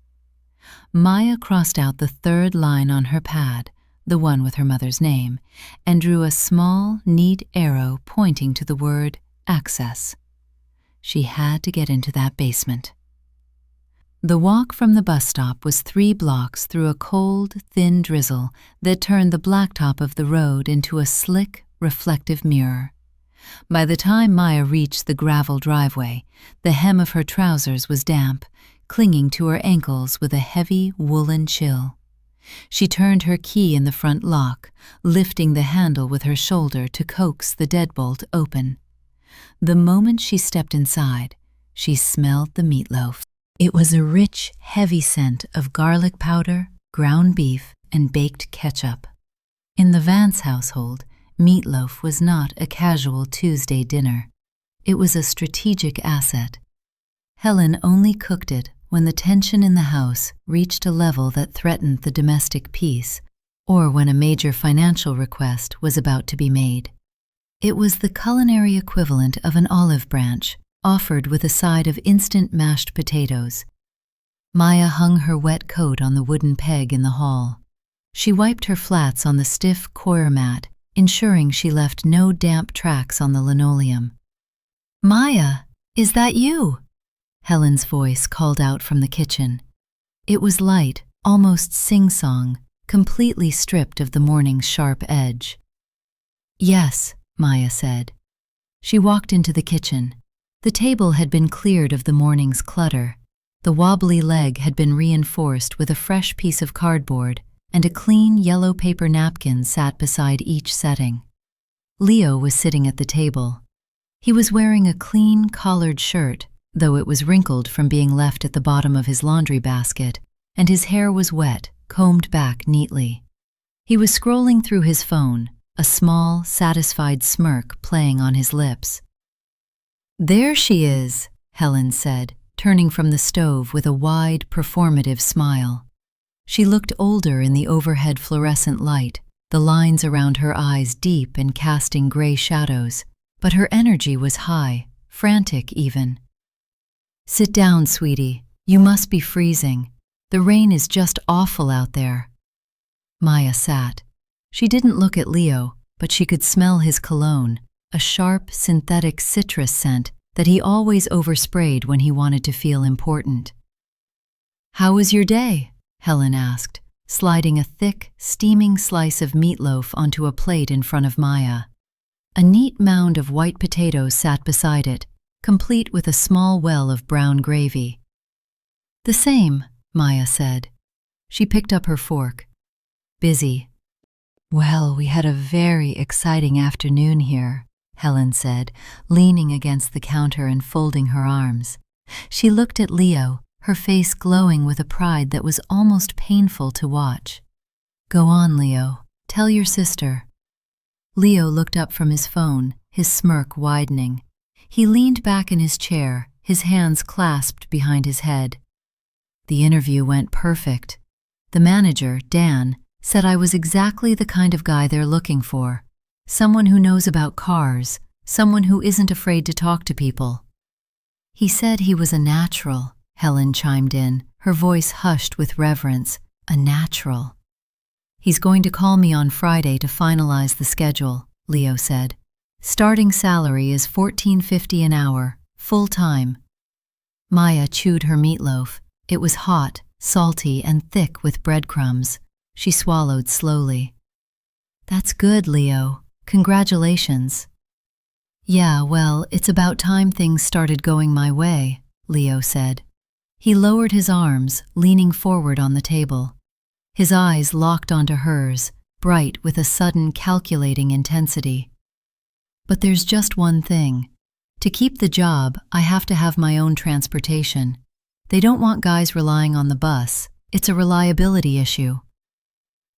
Maya crossed out the third line on her pad, the one with her mother's name, and drew a small, neat arrow pointing to the word access. She had to get into that basement. The walk from the bus stop was 3 blocks through a cold, thin drizzle that turned the blacktop of the road into a slick, reflective mirror. By the time Maya reached the gravel driveway, the hem of her trousers was damp, clinging to her ankles with a heavy woolen chill. She turned her key in the front lock, lifting the handle with her shoulder to coax the deadbolt open. The moment she stepped inside, she smelled the meatloaf. It was a rich, heavy scent of garlic powder, ground beef, and baked ketchup. In the Vance household, meatloaf was not a casual Tuesday dinner. It was a strategic asset. Helen only cooked it when the tension in the house reached a level that threatened the domestic peace, or when a major financial request was about to be made. It was the culinary equivalent of an olive branch, offered with a side of instant mashed potatoes. Maya hung her wet coat on the wooden peg in the hall. She wiped her flats on the stiff coir mat, ensuring she left no damp tracks on the linoleum. "Maya, is that you?" Helen's voice called out from the kitchen. It was light, almost sing-song, completely stripped of the morning's sharp edge. "Yes," Maya said. She walked into the kitchen. The table had been cleared of the morning's clutter. The wobbly leg had been reinforced with a fresh piece of cardboard, and a clean yellow paper napkin sat beside each setting. Leo was sitting at the table. He was wearing a clean collared shirt, though it was wrinkled from being left at the bottom of his laundry basket, and his hair was wet, combed back neatly. He was scrolling through his phone, a small, satisfied smirk playing on his lips. "There she is," Helen said, turning from the stove with a wide, performative smile. She looked older in the overhead fluorescent light, the lines around her eyes deep and casting gray shadows, but her energy was high, frantic even. "Sit down, sweetie. You must be freezing. The rain is just awful out there." Maya sat. She didn't look at Leo, but she could smell his cologne, a sharp, synthetic citrus scent that he always oversprayed when he wanted to feel important. "How was your day?" Helen asked, sliding a thick, steaming slice of meatloaf onto a plate in front of Maya. A neat mound of white potatoes sat beside it, complete with a small well of brown gravy. "The same," Maya said. She picked up her fork. "Busy." "Well, we had a very exciting afternoon here," Helen said, leaning against the counter and folding her arms. She looked at Leo, her face glowing with a pride that was almost painful to watch. "Go on, Leo. Tell your sister." Leo looked up from his phone, his smirk widening. He leaned back in his chair, his hands clasped behind his head. "The interview went perfect. The manager, Dan, said I was exactly the kind of guy they're looking for. Someone who knows about cars, someone who isn't afraid to talk to people." "He said he was a natural," Helen chimed in, her voice hushed with reverence. "A natural." "He's going to call me on Friday to finalize the schedule," Leo said. "Starting salary is $14.50 an hour, full-time." Maya chewed her meatloaf. It was hot, salty, and thick with breadcrumbs. She swallowed slowly. "That's good, Leo. Congratulations." "Yeah, well, it's about time things started going my way," Leo said. He lowered his arms, leaning forward on the table. His eyes locked onto hers, bright with a sudden calculating intensity. "But there's just one thing. To keep the job, I have to have my own transportation. They don't want guys relying on the bus. It's a reliability issue.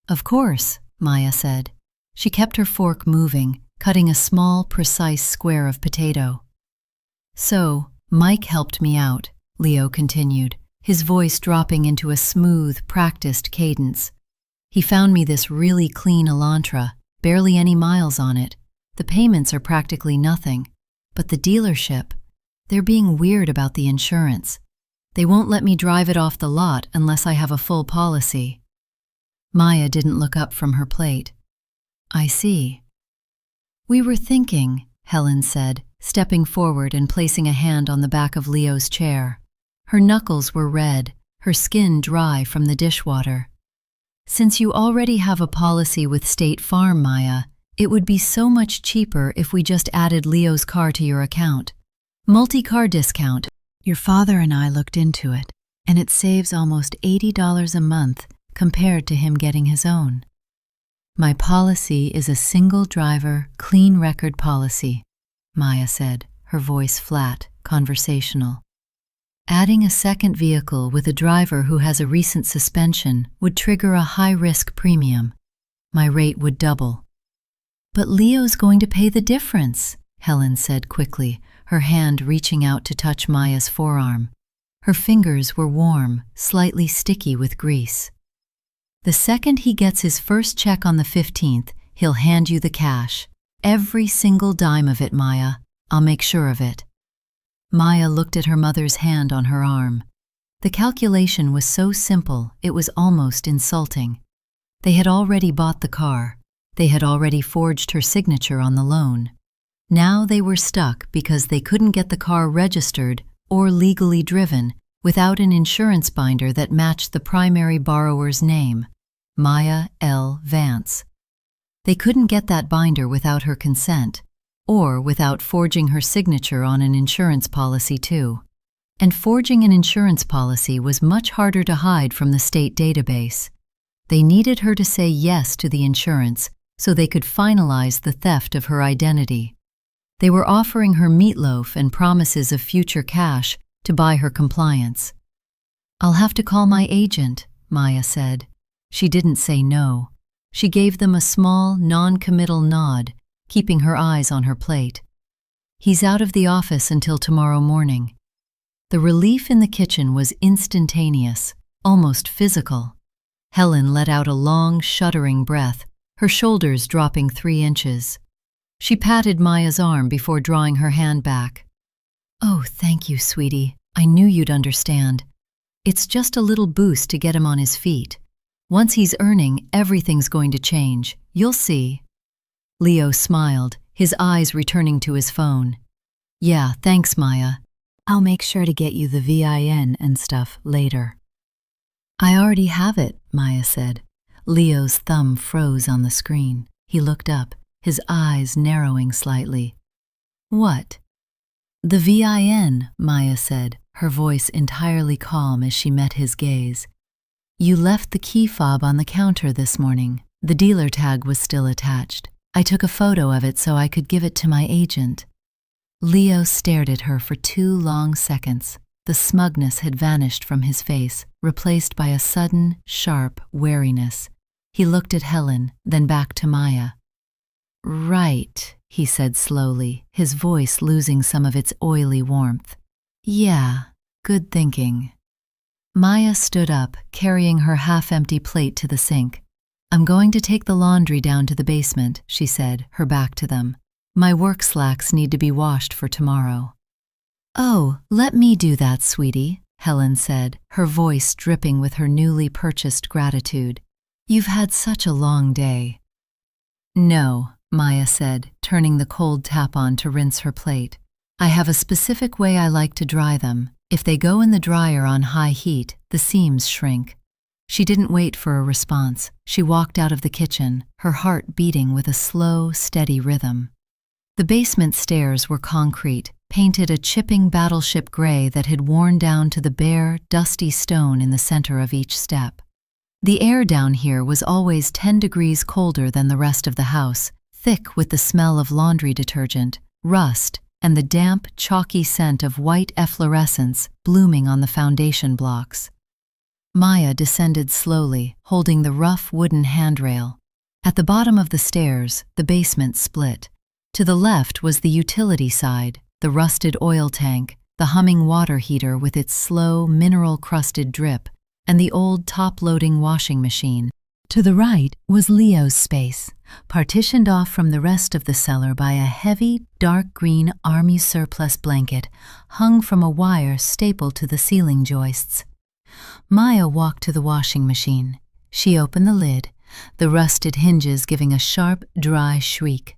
Of course, Maya said. She kept her fork moving, cutting a small, precise square of potato. So, Mike helped me out, Leo continued, his voice dropping into a smooth, practiced cadence. He found me this really clean Elantra, barely any miles on it. The payments are practically nothing. But the dealership, they're being weird about the insurance. They won't let me drive it off the lot unless I have a full policy. Maya didn't look up from her plate. I see. We were thinking, Helen said, stepping forward and placing a hand on the back of Leo's chair. Her knuckles were red, her skin dry from the dishwater. Since you already have a policy with State Farm, Maya, it would be so much cheaper if we just added Leo's car to your account. Multi-car discount. Your father and I looked into it, and it saves almost $80 a month compared to him getting his own. My policy is a single-driver, clean record policy, Maya said, her voice flat, conversational. Adding a second vehicle with a driver who has a recent suspension would trigger a high-risk premium. My rate would double. But Leo's going to pay the difference, Helen said quickly, her hand reaching out to touch Maya's forearm. Her fingers were warm, slightly sticky with grease. The second he gets his first check on the 15th, he'll hand you the cash. Every single dime of it, Maya. I'll make sure of it. Maya looked at her mother's hand on her arm. The calculation was so simple, it was almost insulting. They had already bought the car. They had already forged her signature on the loan. Now they were stuck because they couldn't get the car registered or legally driven without an insurance binder that matched the primary borrower's name, Maya L. Vance. They couldn't get that binder without her consent, or without forging her signature on an insurance policy too. And forging an insurance policy was much harder to hide from the state database. They needed her to say yes to the insurance so they could finalize the theft of her identity. They were offering her meatloaf and promises of future cash to buy her compliance. I'll have to call my agent, Maya said. She didn't say no. She gave them a small, non-committal nod, keeping her eyes on her plate. He's out of the office until tomorrow morning. The relief in the kitchen was instantaneous, almost physical. Helen let out a long, shuddering breath, her shoulders dropping 3 inches. She patted Maya's arm before drawing her hand back. Oh, thank you, sweetie. I knew you'd understand. It's just a little boost to get him on his feet. Once he's earning, everything's going to change. You'll see. Leo smiled, his eyes returning to his phone. Yeah, thanks, Maya. I'll make sure to get you the VIN and stuff later. I already have it, Maya said. Leo's thumb froze on the screen. He looked up, his eyes narrowing slightly. What? The VIN, Maya said, her voice entirely calm as she met his gaze. You left the key fob on the counter this morning. The dealer tag was still attached. I took a photo of it so I could give it to my agent. Leo stared at her for 2 long seconds. The smugness had vanished from his face, replaced by a sudden, sharp wariness. He looked at Helen, then back to Maya. Right, he said slowly, his voice losing some of its oily warmth. Yeah, good thinking. Maya stood up, carrying her half-empty plate to the sink. I'm going to take the laundry down to the basement, she said, her back to them. My work slacks need to be washed for tomorrow. Oh, let me do that, sweetie, Helen said, her voice dripping with her newly purchased gratitude. You've had such a long day. No, Maya said, turning the cold tap on to rinse her plate. I have a specific way I like to dry them. If they go in the dryer on high heat, the seams shrink. She didn't wait for a response. She walked out of the kitchen, her heart beating with a slow, steady rhythm. The basement stairs were concrete, painted a chipping battleship gray that had worn down to the bare, dusty stone in the center of each step. The air down here was always 10 degrees colder than the rest of the house, thick with the smell of laundry detergent, rust, and the damp, chalky scent of white efflorescence blooming on the foundation blocks. Maya descended slowly, holding the rough wooden handrail. At the bottom of the stairs, the basement split. To the left was the utility side, the rusted oil tank, the humming water heater with its slow, mineral-crusted drip, and the old top-loading washing machine. To the right was Leo's space, partitioned off from the rest of the cellar by a heavy, dark green army surplus blanket hung from a wire stapled to the ceiling joists. Maya walked to the washing machine. She opened the lid, the rusted hinges giving a sharp, dry shriek.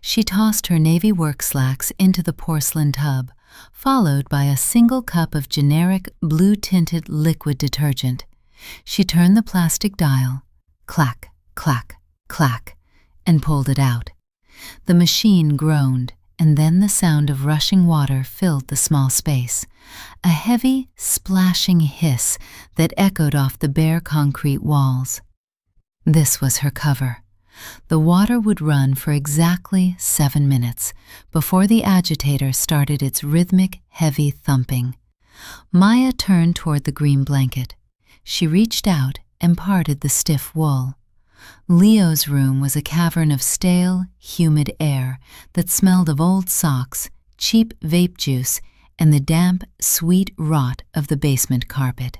She tossed her navy work slacks into the porcelain tub, followed by a single cup of generic blue-tinted liquid detergent. She turned the plastic dial, clack, clack, clack, and pulled it out. The machine groaned, and then the sound of rushing water filled the small space, a heavy, splashing hiss that echoed off the bare concrete walls. This was her cover. The water would run for exactly 7 minutes before the agitator started its rhythmic, heavy thumping. Maya turned toward the green blanket. She reached out and parted the stiff wool. Leo's room was a cavern of stale, humid air that smelled of old socks, cheap vape juice, and the damp, sweet rot of the basement carpet.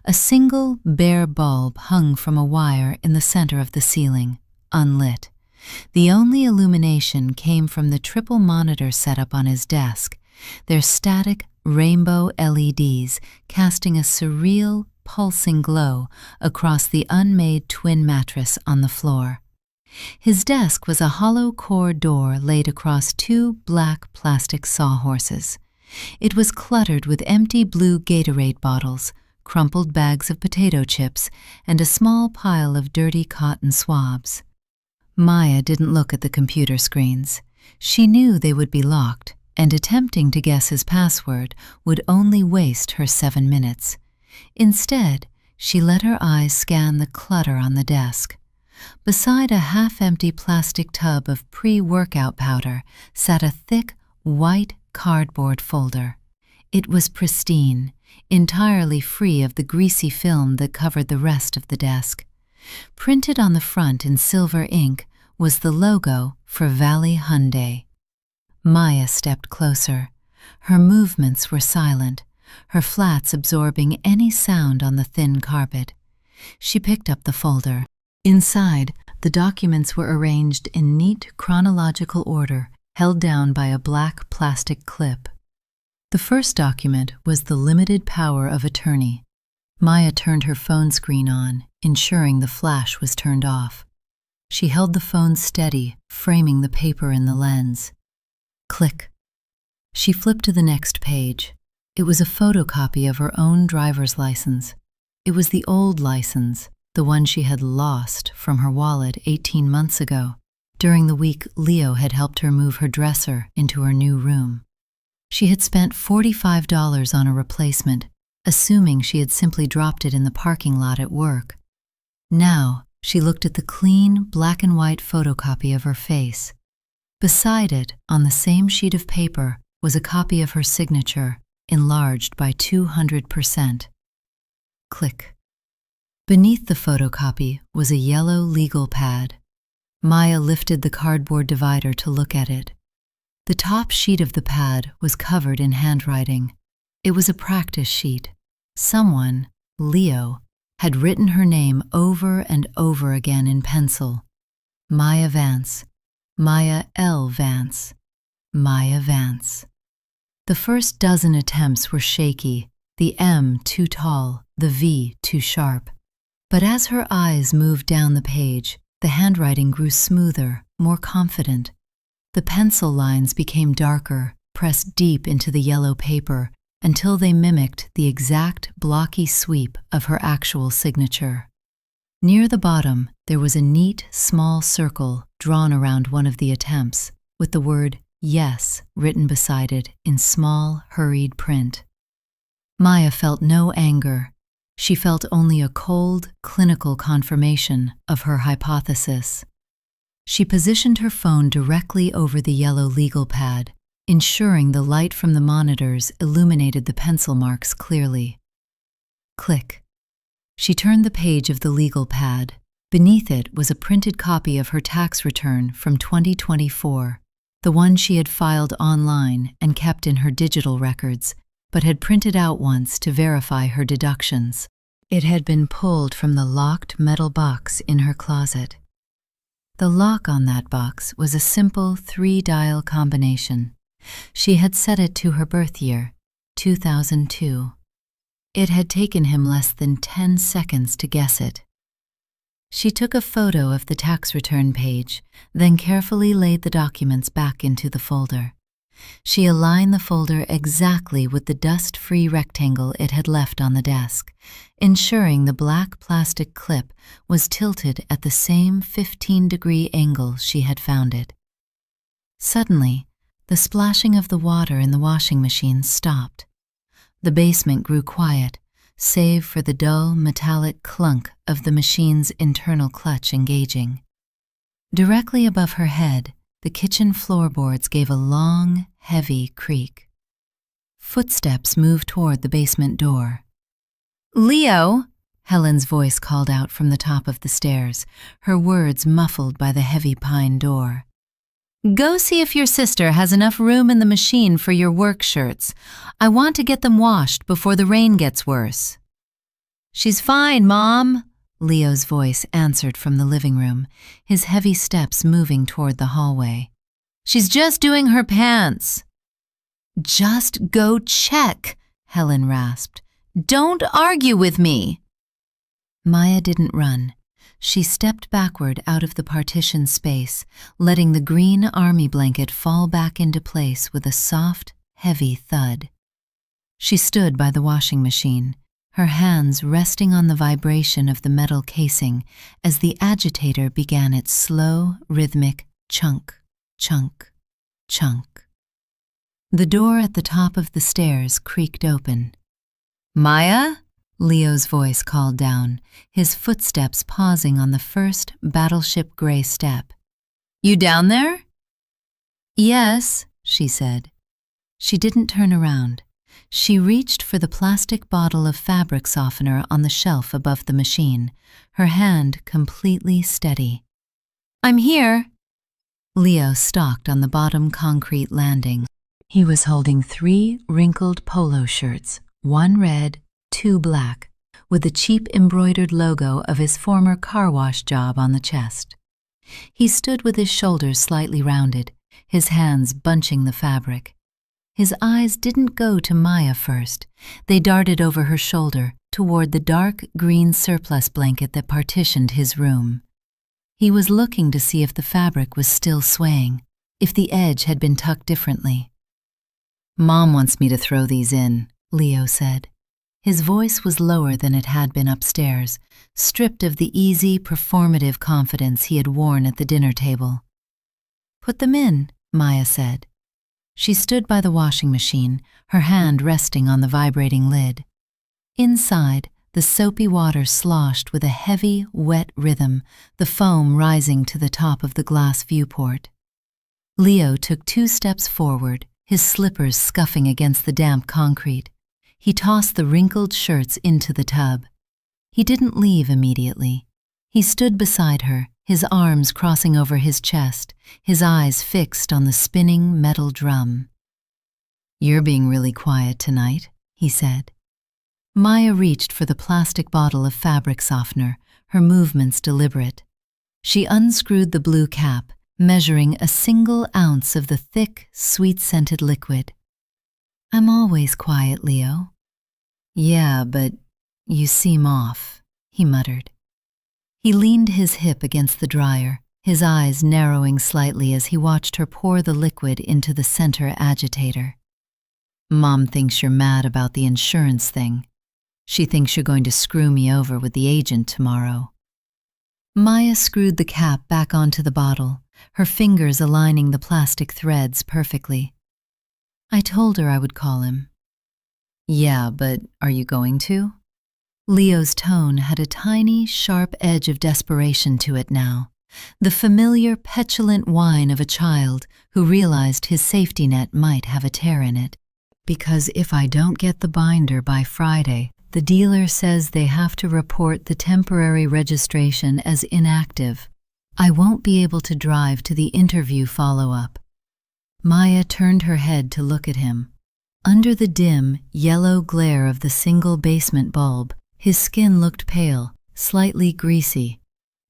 A single, bare bulb hung from a wire in the center of the ceiling, unlit. The only illumination came from the triple monitor setup on his desk, their static, rainbow LEDs casting a surreal, pulsing glow across the unmade twin mattress on the floor. His desk was a hollow core door laid across 2 black plastic sawhorses. It was cluttered with empty blue Gatorade bottles, crumpled bags of potato chips, and a small pile of dirty cotton swabs. Maya didn't look at the computer screens. She knew they would be locked, and attempting to guess his password would only waste her 7 minutes. Instead, she let her eyes scan the clutter on the desk. Beside a half-empty plastic tub of pre-workout powder sat a thick, white cardboard folder. It was pristine, entirely free of the greasy film that covered the rest of the desk. Printed on the front in silver ink was the logo for Valley Hyundai. Maya stepped closer. Her movements were silent, her flats absorbing any sound on the thin carpet. She picked up the folder. Inside, the documents were arranged in neat chronological order, held down by a black plastic clip. The first document was the limited power of attorney. Maya turned her phone screen on, ensuring the flash was turned off. She held the phone steady, framing the paper in the lens. Click. She flipped to the next page. It was a photocopy of her own driver's license. It was the old license, the one she had lost from her wallet 18 months ago, during the week Leo had helped her move her dresser into her new room. She had spent $45 on a replacement, assuming she had simply dropped it in the parking lot at work. Now, she looked at the clean, black and white photocopy of her face. Beside it, on the same sheet of paper, was a copy of her signature, enlarged by 200%. Click. Beneath the photocopy was a yellow legal pad. Maya lifted the cardboard divider to look at it. The top sheet of the pad was covered in handwriting. It was a practice sheet. Someone, Leo, had written her name over and over again in pencil. Maya Vance, Maya L. Vance, Maya Vance. The first dozen attempts were shaky, the M too tall, the V too sharp. But as her eyes moved down the page, the handwriting grew smoother, more confident. The pencil lines became darker, pressed deep into the yellow paper, until they mimicked the exact blocky sweep of her actual signature. Near the bottom, there was a neat, small circle drawn around one of the attempts, with the word "yes" written beside it in small, hurried print. Maya felt no anger. She felt only a cold, clinical confirmation of her hypothesis. She positioned her phone directly over the yellow legal pad, ensuring the light from the monitors illuminated the pencil marks clearly. Click. She turned the page of the legal pad. Beneath it was a printed copy of her tax return from 2024, the one she had filed online and kept in her digital records, but had printed out once to verify her deductions. It had been pulled from the locked metal box in her closet. The lock on that box was a simple 3-dial combination. She had set it to her birth year, 2002. It had taken him less than 10 seconds to guess it. She took a photo of the tax return page, then carefully laid the documents back into the folder. She aligned the folder exactly with the dust-free rectangle it had left on the desk, ensuring the black plastic clip was tilted at the same 15-degree angle she had found it. Suddenly, the splashing of the water in the washing machine stopped. The basement grew quiet, save for the dull metallic clunk of the machine's internal clutch engaging. Directly above her head, the kitchen floorboards gave a long, heavy creak. Footsteps moved toward the basement door. "Leo!" Helen's voice called out from the top of the stairs, her words muffled by the heavy pine door. "Go see if your sister has enough room in the machine for your work shirts. I want to get them washed before the rain gets worse." "She's fine, Mom," Leo's voice answered from the living room, his heavy steps moving toward the hallway. "She's just doing her pants." "Just go check," Helen rasped. "Don't argue with me." Maya didn't run. She stepped backward out of the partition space, letting the green army blanket fall back into place with a soft, heavy thud. She stood by the washing machine, her hands resting on the vibration of the metal casing as the agitator began its slow, rhythmic chunk, chunk, chunk. The door at the top of the stairs creaked open. "Maya?" Leo's voice called down, his footsteps pausing on the first battleship gray step. "You down there?" "Yes," she said. She didn't turn around. She reached for the plastic bottle of fabric softener on the shelf above the machine, her hand completely steady. "I'm here." Leo stalked on the bottom concrete landing. He was holding 3 wrinkled polo shirts, 1 red, 2 black, with the cheap embroidered logo of his former car wash job on the chest. He stood with his shoulders slightly rounded, his hands bunching the fabric. His eyes didn't go to Maya first. They darted over her shoulder toward the dark green surplus blanket that partitioned his room. He was looking to see if the fabric was still swaying, if the edge had been tucked differently. "Mom wants me to throw these in," Leo said. His voice was lower than it had been upstairs, stripped of the easy, performative confidence he had worn at the dinner table. "Put them in," Maya said. She stood by the washing machine, her hand resting on the vibrating lid. Inside, the soapy water sloshed with a heavy, wet rhythm, the foam rising to the top of the glass viewport. Leo took 2 steps forward, his slippers scuffing against the damp concrete. He tossed the wrinkled shirts into the tub. He didn't leave immediately. He stood beside her, his arms crossing over his chest, his eyes fixed on the spinning metal drum. "You're being really quiet tonight," he said. Maya reached for the plastic bottle of fabric softener, her movements deliberate. She unscrewed the blue cap, measuring a single ounce of the thick, sweet-scented liquid. "I'm always quiet, Leo." "Yeah, but you seem off," he muttered. He leaned his hip against the dryer, his eyes narrowing slightly as he watched her pour the liquid into the center agitator. "Mom thinks you're mad about the insurance thing. She thinks you're going to screw me over with the agent tomorrow." Maya screwed the cap back onto the bottle, her fingers aligning the plastic threads perfectly. "I told her I would call him." "Yeah, but are you going to?" Leo's tone had a tiny, sharp edge of desperation to it now, the familiar, petulant whine of a child who realized his safety net might have a tear in it. Because if I don't get the binder by Friday, the dealer says they have to report the temporary registration as inactive. I won't be able to drive to the interview follow-up. Maya turned her head to look at him. Under the dim, yellow glare of the single basement bulb, his skin looked pale, slightly greasy.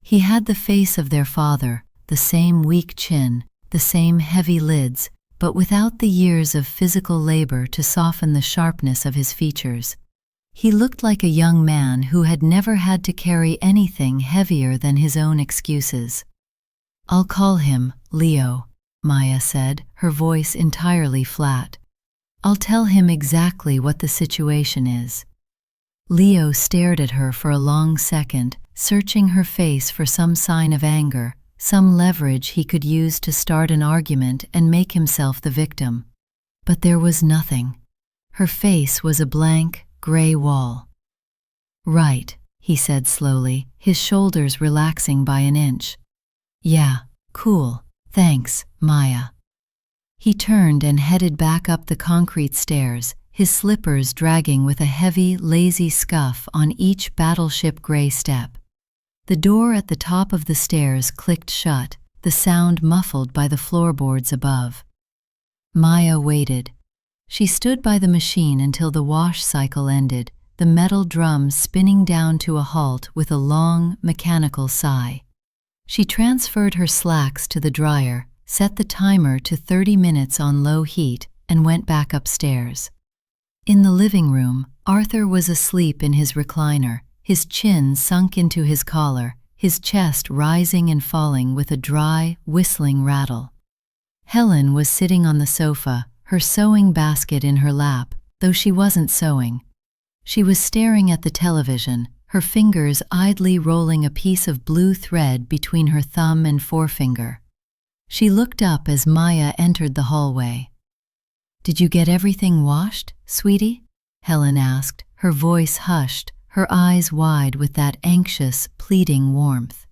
He had the face of their father, the same weak chin, the same heavy lids, but without the years of physical labor to soften the sharpness of his features. He looked like a young man who had never had to carry anything heavier than his own excuses. "I'll call him Leo," Maya said, her voice entirely flat. "I'll tell him exactly what the situation is." Leo stared at her for a long second, searching her face for some sign of anger, some leverage he could use to start an argument and make himself the victim. But there was nothing. Her face was a blank, gray wall. "Right," he said slowly, his shoulders relaxing by an inch. "Yeah, cool, thanks, Maya." He turned and headed back up the concrete stairs, his slippers dragging with a heavy, lazy scuff on each battleship gray step. The door at the top of the stairs clicked shut, the sound muffled by the floorboards above. Maya waited. She stood by the machine until the wash cycle ended, the metal drum spinning down to a halt with a long, mechanical sigh. She transferred her slacks to the dryer, set the timer to 30 minutes on low heat, and went back upstairs. In the living room, Arthur was asleep in his recliner, his chin sunk into his collar, his chest rising and falling with a dry, whistling rattle. Helen was sitting on the sofa, her sewing basket in her lap, though she wasn't sewing. She was staring at the television, her fingers idly rolling a piece of blue thread between her thumb and forefinger. She looked up as Maya entered the hallway. "Did you get everything washed, sweetie?" Helen asked, her voice hushed, her eyes wide with that anxious, pleading warmth.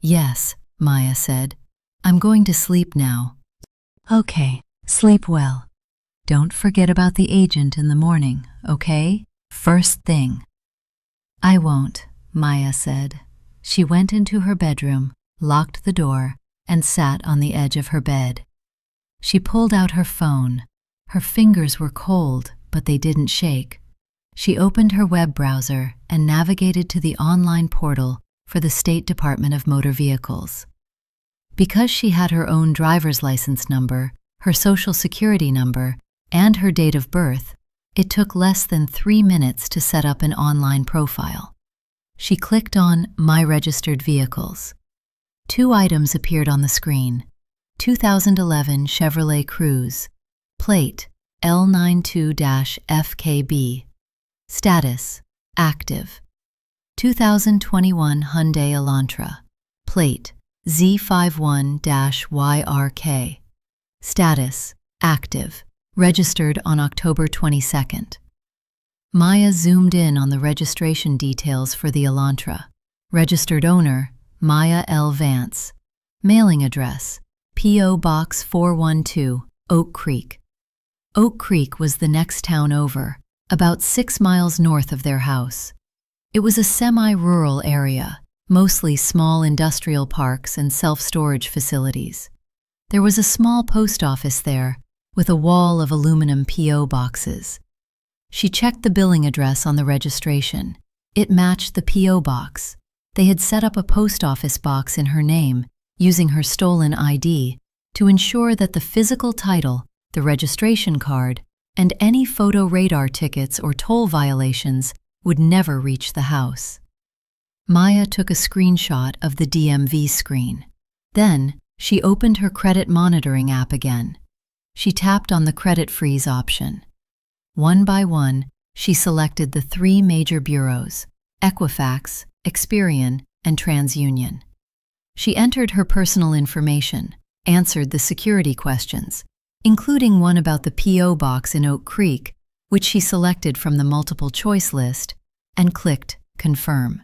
"Yes," Maya said. "I'm going to sleep now." "Okay, sleep well. Don't forget about the agent in the morning, okay? First thing." "I won't," Maya said. She went into her bedroom, locked the door, and sat on the edge of her bed. She pulled out her phone. Her fingers were cold, but they didn't shake. She opened her web browser and navigated to the online portal for the State Department of Motor Vehicles. Because she had her own driver's license number, her social security number, and her date of birth, it took less than 3 minutes to set up an online profile. She clicked on My Registered Vehicles. 2 items appeared on the screen. 2011 Chevrolet Cruze. Plate L92-FKB. Status: active. 2021 Hyundai Elantra. Plate Z51-YRK. Status: active. Registered on October 22nd. Maya zoomed in on the registration details for the Elantra. Registered owner: Maya L. Vance. Mailing address: P.O. Box 412, Oak Creek. Oak Creek was the next town over, about 6 miles north of their house. It was a semi-rural area, mostly small industrial parks and self-storage facilities. There was a small post office there, with a wall of aluminum P.O. boxes. She checked the billing address on the registration. It matched the P.O. box. They had set up a post office box in her name, using her stolen ID, to ensure that the physical title, the registration card, and any photo radar tickets or toll violations would never reach the house. Maya took a screenshot of the DMV screen. Then, she opened her credit monitoring app again. She tapped on the credit freeze option. One by one, she selected the 3 major bureaus: Equifax, Experian, and TransUnion. She entered her personal information, answered the security questions, including one about the P.O. box in Oak Creek, which she selected from the multiple choice list, and clicked Confirm.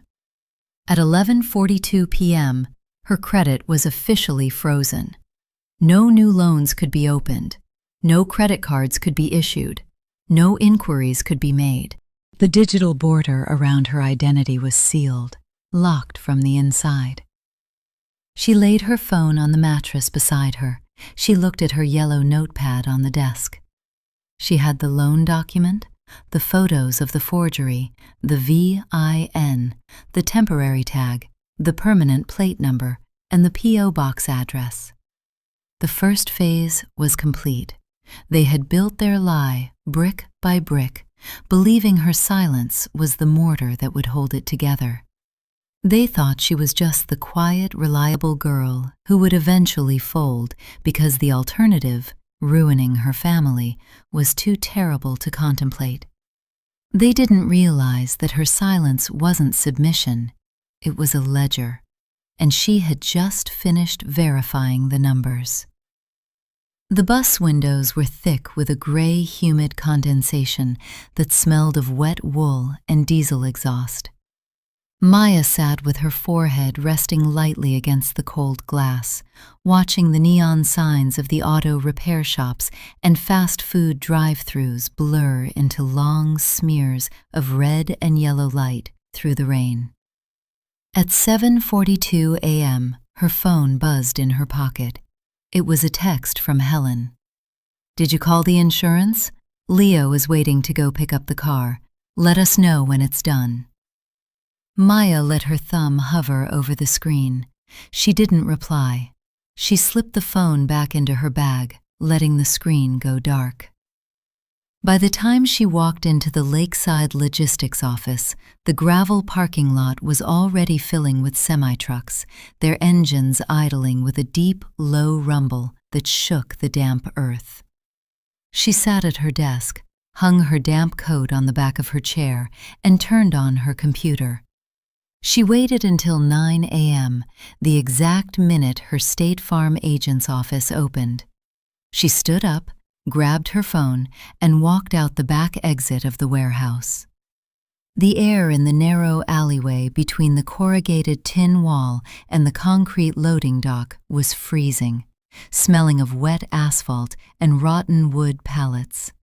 At 11:42 p.m., Her credit was officially frozen. No new loans could be opened. No credit cards could be issued. No inquiries could be made. The digital border around her identity was sealed, locked from the inside. She laid her phone on the mattress beside her. She looked at her yellow notepad on the desk. She had the loan document, the photos of the forgery, the VIN, the temporary tag, the permanent plate number, and the P.O. box address. The first phase was complete. They had built their lie, brick by brick, believing her silence was the mortar that would hold it together. They thought she was just the quiet, reliable girl who would eventually fold because the alternative, ruining her family, was too terrible to contemplate. They didn't realize that her silence wasn't submission, it was a ledger, and she had just finished verifying the numbers. The bus windows were thick with a gray, humid condensation that smelled of wet wool and diesel exhaust. Maya sat with her forehead resting lightly against the cold glass, watching the neon signs of the auto repair shops and fast food drive-thrus blur into long smears of red and yellow light through the rain. At 7:42 a.m., her phone buzzed in her pocket. It was a text from Helen. "Did you call the insurance? Leo is waiting to go pick up the car. Let us know when it's done." Maya let her thumb hover over the screen. She didn't reply. She slipped the phone back into her bag, letting the screen go dark. By the time she walked into the Lakeside Logistics office, the gravel parking lot was already filling with semi-trucks, their engines idling with a deep, low rumble that shook the damp earth. She sat at her desk, hung her damp coat on the back of her chair, and turned on her computer. She waited until 9 a.m., the exact minute her State Farm agent's office opened. She stood up, grabbed her phone, and walked out the back exit of the warehouse. The air in the narrow alleyway between the corrugated tin wall and the concrete loading dock was freezing, smelling of wet asphalt and rotten wood pallets.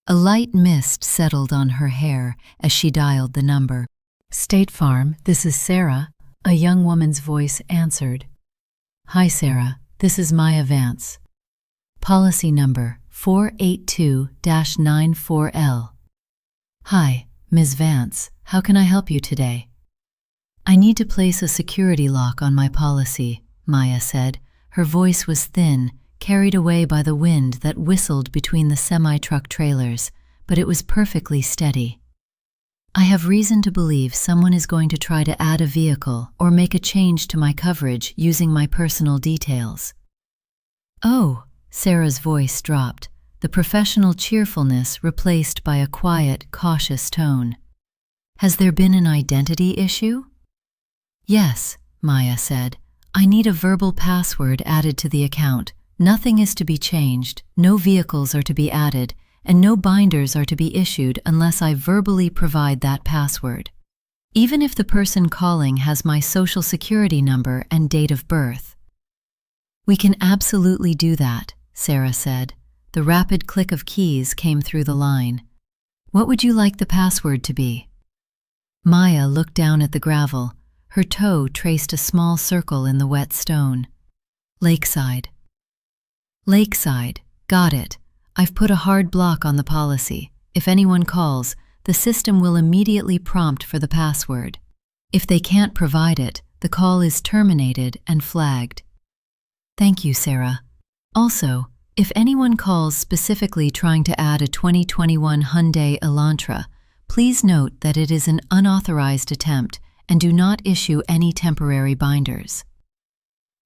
A light mist settled on her hair as she dialed the number. "State Farm, this is Sarah," a young woman's voice answered. "Hi, Sarah, this is Maya Vance. Policy number 482-94L. "Hi, Ms. Vance, how can I help you today?" "I need to place a security lock on my policy," Maya said. Her voice was thin, carried away by the wind that whistled between the semi-truck trailers, but it was perfectly steady. "I have reason to believe someone is going to try to add a vehicle or make a change to my coverage using my personal details." "Oh," Sarah's voice dropped, the professional cheerfulness replaced by a quiet, cautious tone. "Has there been an identity issue?" "Yes," Maya said. "I need a verbal password added to the account. Nothing is to be changed, no vehicles are to be added, and no binders are to be issued unless I verbally provide that password. Even if the person calling has my social security number and date of birth." "We can absolutely do that," Sarah said. The rapid click of keys came through the line. "What would you like the password to be?" Maya looked down at the gravel. Her toe traced a small circle in the wet stone. "Lakeside." "Lakeside, got it. I've put a hard block on the policy. If anyone calls, the system will immediately prompt for the password. If they can't provide it, the call is terminated and flagged." "Thank you, Sarah. Also, if anyone calls specifically trying to add a 2021 Hyundai Elantra, please note that it is an unauthorized attempt and do not issue any temporary binders."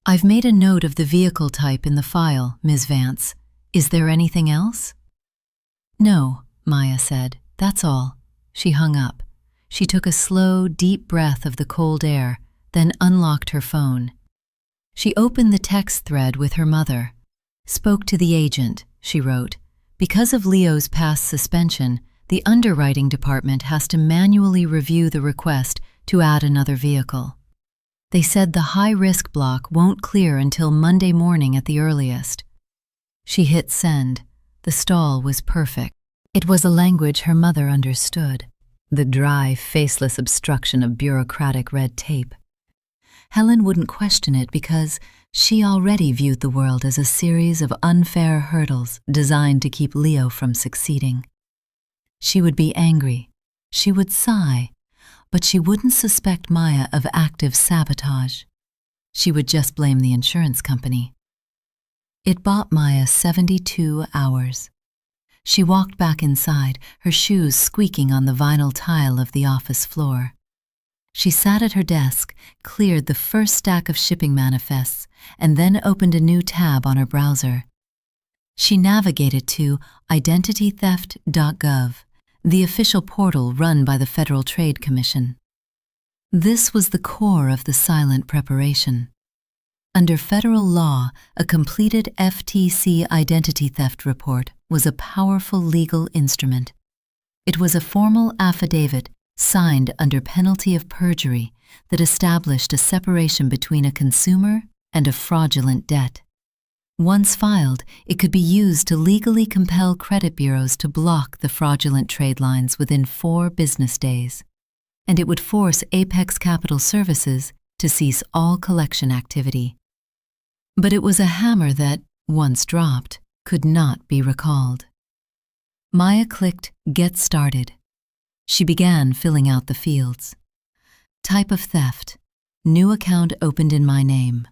"I've made a note of the vehicle type in the file, Ms. Vance. Is there anything else?" "No," Maya said. "That's all." She hung up. She took a slow, deep breath of the cold air, then unlocked her phone. She opened the text thread with her mother. "Spoke to the agent," she wrote. "Because of Leo's past suspension, the underwriting department has to manually review the request to add another vehicle." They said the high-risk block won't clear until Monday morning at the earliest. She hit send. The stall was perfect. It was a language her mother understood, the dry, faceless obstruction of bureaucratic red tape. Helen wouldn't question it because she already viewed the world as a series of unfair hurdles designed to keep Leo from succeeding. She would be angry. She would sigh. But she wouldn't suspect Maya of active sabotage. She would just blame the insurance company. It bought Maya 72 hours. She walked back inside, her shoes squeaking on the vinyl tile of the office floor. She sat at her desk, cleared the first stack of shipping manifests, and then opened a new tab on her browser. She navigated to identitytheft.gov, the official portal run by the Federal Trade Commission. This was the core of the silent preparation. Under federal law, a completed FTC identity theft report was a powerful legal instrument. It was a formal affidavit signed under penalty of perjury that established a separation between a consumer and a fraudulent debt. Once filed, it could be used to legally compel credit bureaus to block the fraudulent trade lines within 4 business days, and it would force Apex Capital Services to cease all collection activity. But it was a hammer that, once dropped, could not be recalled. Maya clicked Get Started. She began filling out the fields. Type of theft: new account opened in my name.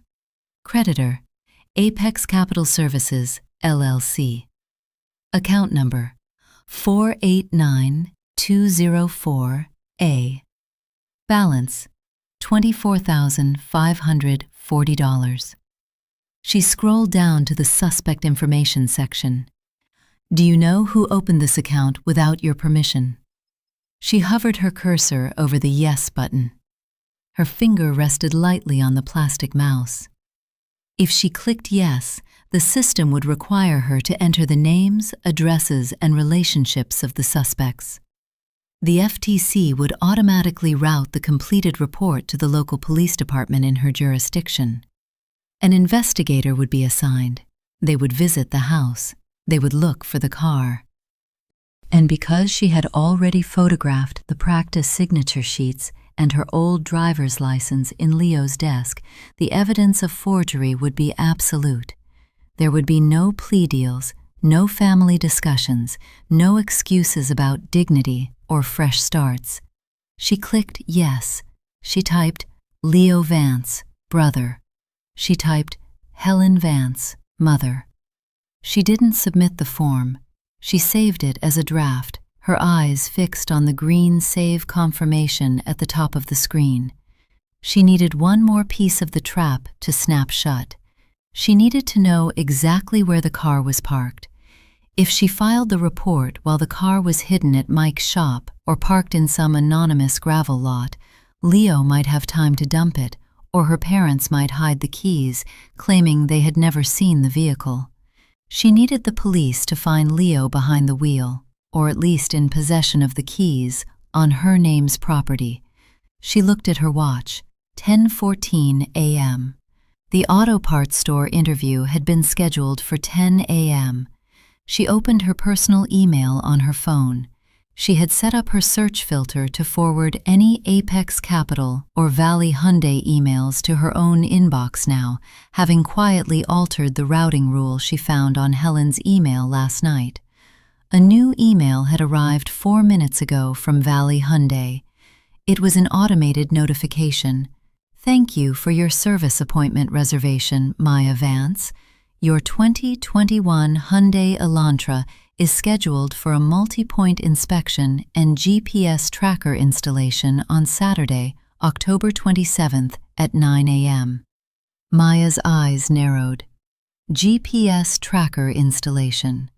Creditor: Apex Capital Services, LLC. Account number: 489204A. Balance: $24,540. She scrolled down to the suspect information section. Do you know who opened this account without your permission? She hovered her cursor over the Yes button. Her finger rested lightly on the plastic mouse. If she clicked Yes, the system would require her to enter the names, addresses, and relationships of the suspects. The FTC would automatically route the completed report to the local police department in her jurisdiction. An investigator would be assigned. They would visit the house. They would look for the car. And because she had already photographed the practice signature sheets and her old driver's license in Leo's desk, the evidence of forgery would be absolute. There would be no plea deals, no family discussions, no excuses about dignity or fresh starts. She clicked Yes. She typed Leo Vance, brother. She typed Helen Vance, mother. She didn't submit the form. She saved it as a draft, her eyes fixed on the green Save Confirmation at the top of the screen. She needed one more piece of the trap to snap shut. She needed to know exactly where the car was parked. If she filed the report while the car was hidden at Mike's shop or parked in some anonymous gravel lot, Leo might have time to dump it, or her parents might hide the keys, claiming they had never seen the vehicle. She needed the police to find Leo behind the wheel, or at least in possession of the keys, on her name's property. She looked at her watch, 10:14 a.m. The auto parts store interview had been scheduled for 10 a.m. She opened her personal email on her phone. She had set up her search filter to forward any Apex Capital or Valley Hyundai emails to her own inbox now, having quietly altered the routing rule she found on Helen's email last night. A new email had arrived 4 minutes ago from Valley Hyundai. It was an automated notification. Thank you for your service appointment reservation, Maya Vance. Your 2021 Hyundai Elantra is scheduled for a multi-point inspection and GPS tracker installation on Saturday, October 27th at 9 a.m. Maya's eyes narrowed. GPS tracker installation.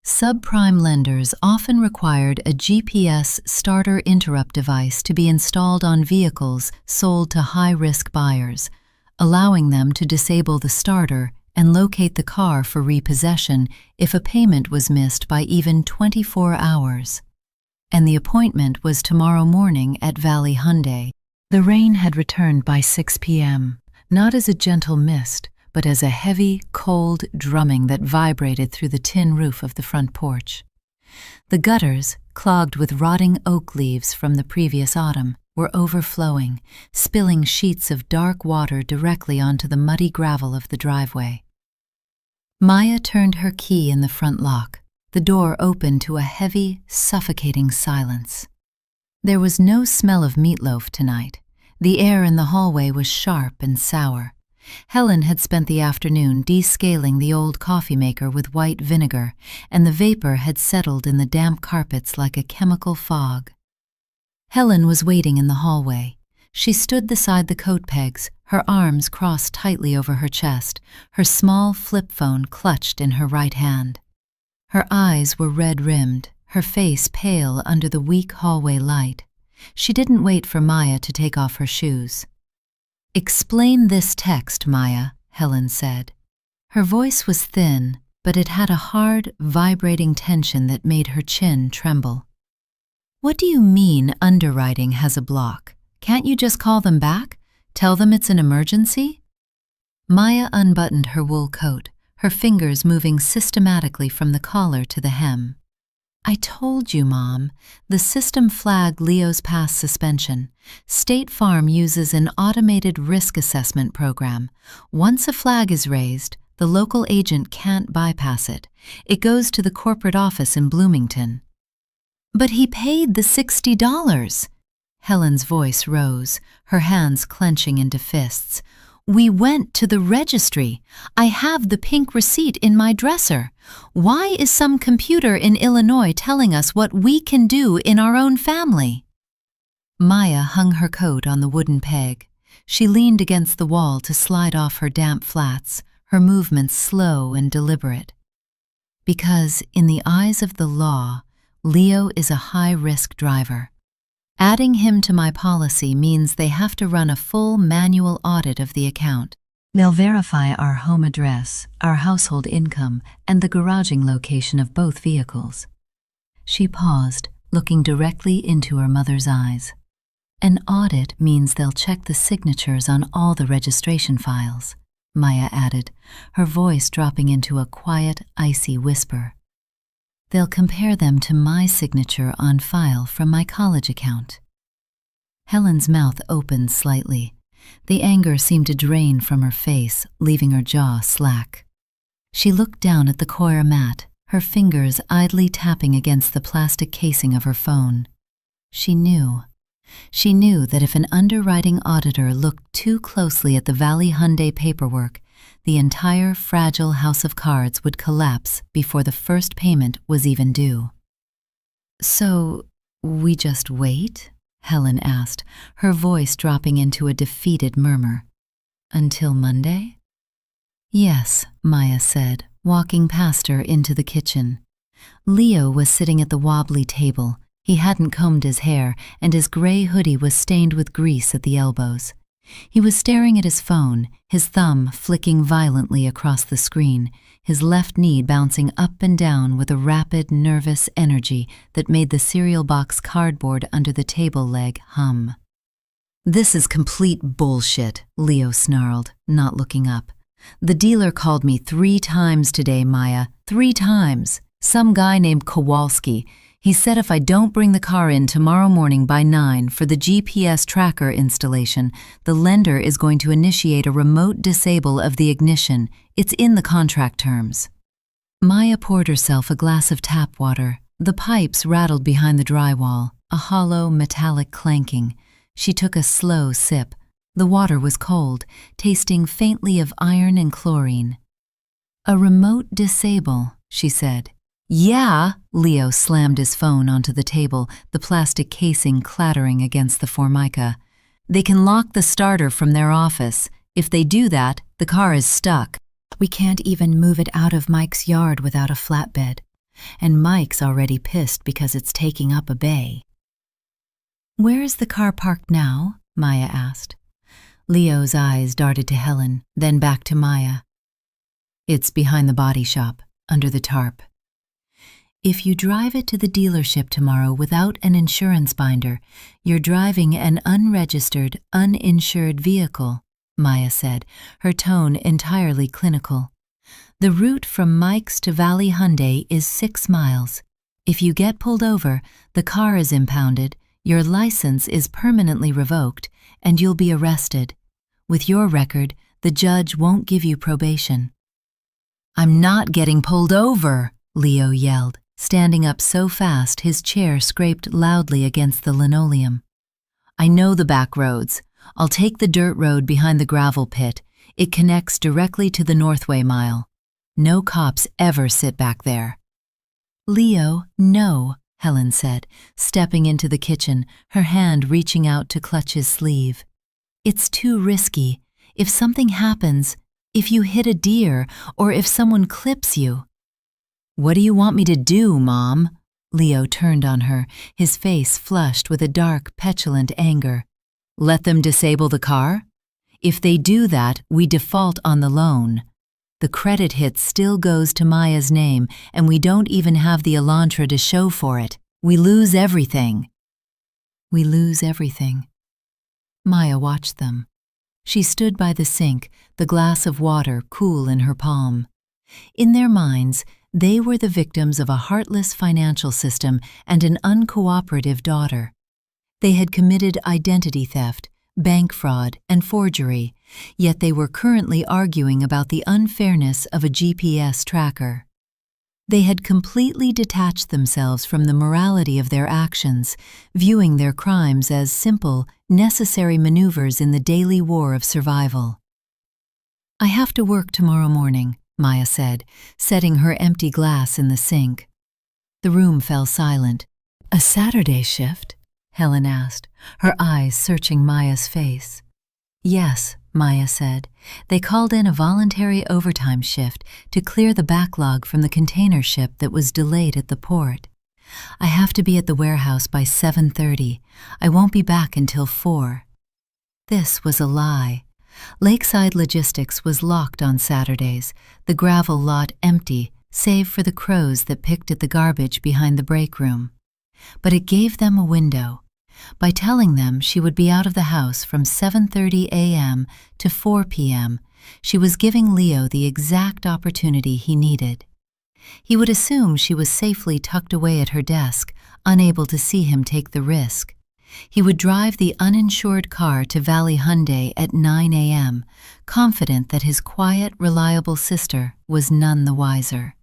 Subprime lenders often required a GPS starter interrupt device to be installed on vehicles sold to high-risk buyers, allowing them to disable the starter and locate the car for repossession if a payment was missed by even 24 hours. And the appointment was tomorrow morning at Valley Hyundai. The rain had returned by 6 p.m., not as a gentle mist, but as a heavy, cold drumming that vibrated through the tin roof of the front porch. The gutters, clogged with rotting oak leaves from the previous autumn, were overflowing, spilling sheets of dark water directly onto the muddy gravel of the driveway. Maya turned her key in the front lock. The door opened to a heavy, suffocating silence. There was no smell of meatloaf tonight. The air in the hallway was sharp and sour. Helen had spent the afternoon descaling the old coffee maker with white vinegar, and the vapor had settled in the damp carpets like a chemical fog. Helen was waiting in the hallway. She stood beside the coat pegs, her arms crossed tightly over her chest, her small flip phone clutched in her right hand. Her eyes were red-rimmed, her face pale under the weak hallway light. She didn't wait for Maya to take off her shoes. "Explain this text, Maya," Helen said. Her voice was thin, but it had a hard, vibrating tension that made her chin tremble. "What do you mean underwriting has a block? Can't you just call them back? Tell them it's an emergency?" Maya unbuttoned her wool coat, her fingers moving systematically from the collar to the hem. "I told you, Mom. The system flagged Leo's past suspension. State Farm uses an automated risk assessment program. Once a flag is raised, the local agent can't bypass it. It goes to the corporate office in Bloomington." "But he paid the $60. Helen's voice rose, her hands clenching into fists. "We went to the registry. I have the pink receipt in my dresser. Why is some computer in Illinois telling us what we can do in our own family?" Maya hung her coat on the wooden peg. She leaned against the wall to slide off her damp flats, her movements slow and deliberate. "Because in the eyes of the law, Leo is a high-risk driver. Adding him to my policy means they have to run a full manual audit of the account. They'll verify our home address, our household income, and the garaging location of both vehicles." She paused, looking directly into her mother's eyes. "An audit means they'll check the signatures on all the registration files," Maya added, her voice dropping into a quiet, icy whisper. "They'll compare them to my signature on file from my college account." Helen's mouth opened slightly. The anger seemed to drain from her face, leaving her jaw slack. She looked down at the coir mat, her fingers idly tapping against the plastic casing of her phone. She knew that if an underwriting auditor looked too closely at the Valley Hyundai paperwork, the entire fragile house of cards would collapse before the first payment was even due. "So, we just wait?" Helen asked, her voice dropping into a defeated murmur. "Until Monday?" "Yes," Maya said, walking past her into the kitchen. Leo was sitting at the wobbly table. He hadn't combed his hair, and his gray hoodie was stained with grease at the elbows. He was staring at his phone, his thumb flicking violently across the screen, his left knee bouncing up and down with a rapid, nervous energy that made the cereal box cardboard under the table leg hum. "This is complete bullshit," Leo snarled, not looking up. "The dealer called me 3 times today, Maya. 3 times. Some guy named Kowalski. He said if I don't bring the car in tomorrow morning by 9 for the GPS tracker installation, the lender is going to initiate a remote disable of the ignition. It's in the contract terms." Maya poured herself a glass of tap water. The pipes rattled behind the drywall, a hollow, metallic clanking. She took a slow sip. The water was cold, tasting faintly of iron and chlorine. "A remote disable," she said. "Yeah," Leo slammed his phone onto the table, the plastic casing clattering against the formica. "They can lock the starter from their office. If they do that, the car is stuck. We can't even move it out of Mike's yard without a flatbed. And Mike's already pissed because it's taking up a bay." "Where is the car parked now?" Maya asked. Leo's eyes darted to Helen, then back to Maya. "It's behind the body shop, under the tarp." If you drive it to the dealership tomorrow without an insurance binder, you're driving an unregistered, uninsured vehicle, Maya said, her tone entirely clinical. The route from Mike's to Valley Hyundai is 6 miles. If you get pulled over, the car is impounded, your license is permanently revoked, and you'll be arrested. With your record, the judge won't give you probation. I'm not getting pulled over, Leo yelled, standing up so fast his chair scraped loudly against the linoleum. I know the back roads. I'll take the dirt road behind the gravel pit. It connects directly to the Northway Mile. No cops ever sit back there. Leo, no, Helen said, stepping into the kitchen, her hand reaching out to clutch his sleeve. It's too risky. If something happens, if you hit a deer, or if someone clips you. What do you want me to do, Mom? Leo turned on her, his face flushed with a dark, petulant anger. Let them disable the car? If they do that, we default on the loan. The credit hit still goes to Maya's name, and we don't even have the Elantra to show for it. We lose everything. We lose everything. Maya watched them. She stood by the sink, the glass of water cool in her palm. In their minds, they were the victims of a heartless financial system and an uncooperative daughter. They had committed identity theft, bank fraud, and forgery, yet they were currently arguing about the unfairness of a GPS tracker. They had completely detached themselves from the morality of their actions, viewing their crimes as simple, necessary maneuvers in the daily war of survival. I have to work tomorrow morning, Maya said, setting her empty glass in the sink. The room fell silent. A Saturday shift? Helen asked, her eyes searching Maya's face. Yes, Maya said. They called in a voluntary overtime shift to clear the backlog from the container ship that was delayed at the port. I have to be at the warehouse by 7:30. I won't be back until 4. This was a lie. Lakeside Logistics was locked on Saturdays, the gravel lot empty, save for the crows that picked at the garbage behind the break room. But it gave them a window. By telling them she would be out of the house from 7:30 a.m. to 4 p.m., she was giving Leo the exact opportunity he needed. He would assume she was safely tucked away at her desk, unable to see him take the risk. He would drive the uninsured car to Valley Hyundai at 9 a.m., confident that his quiet, reliable sister was none the wiser.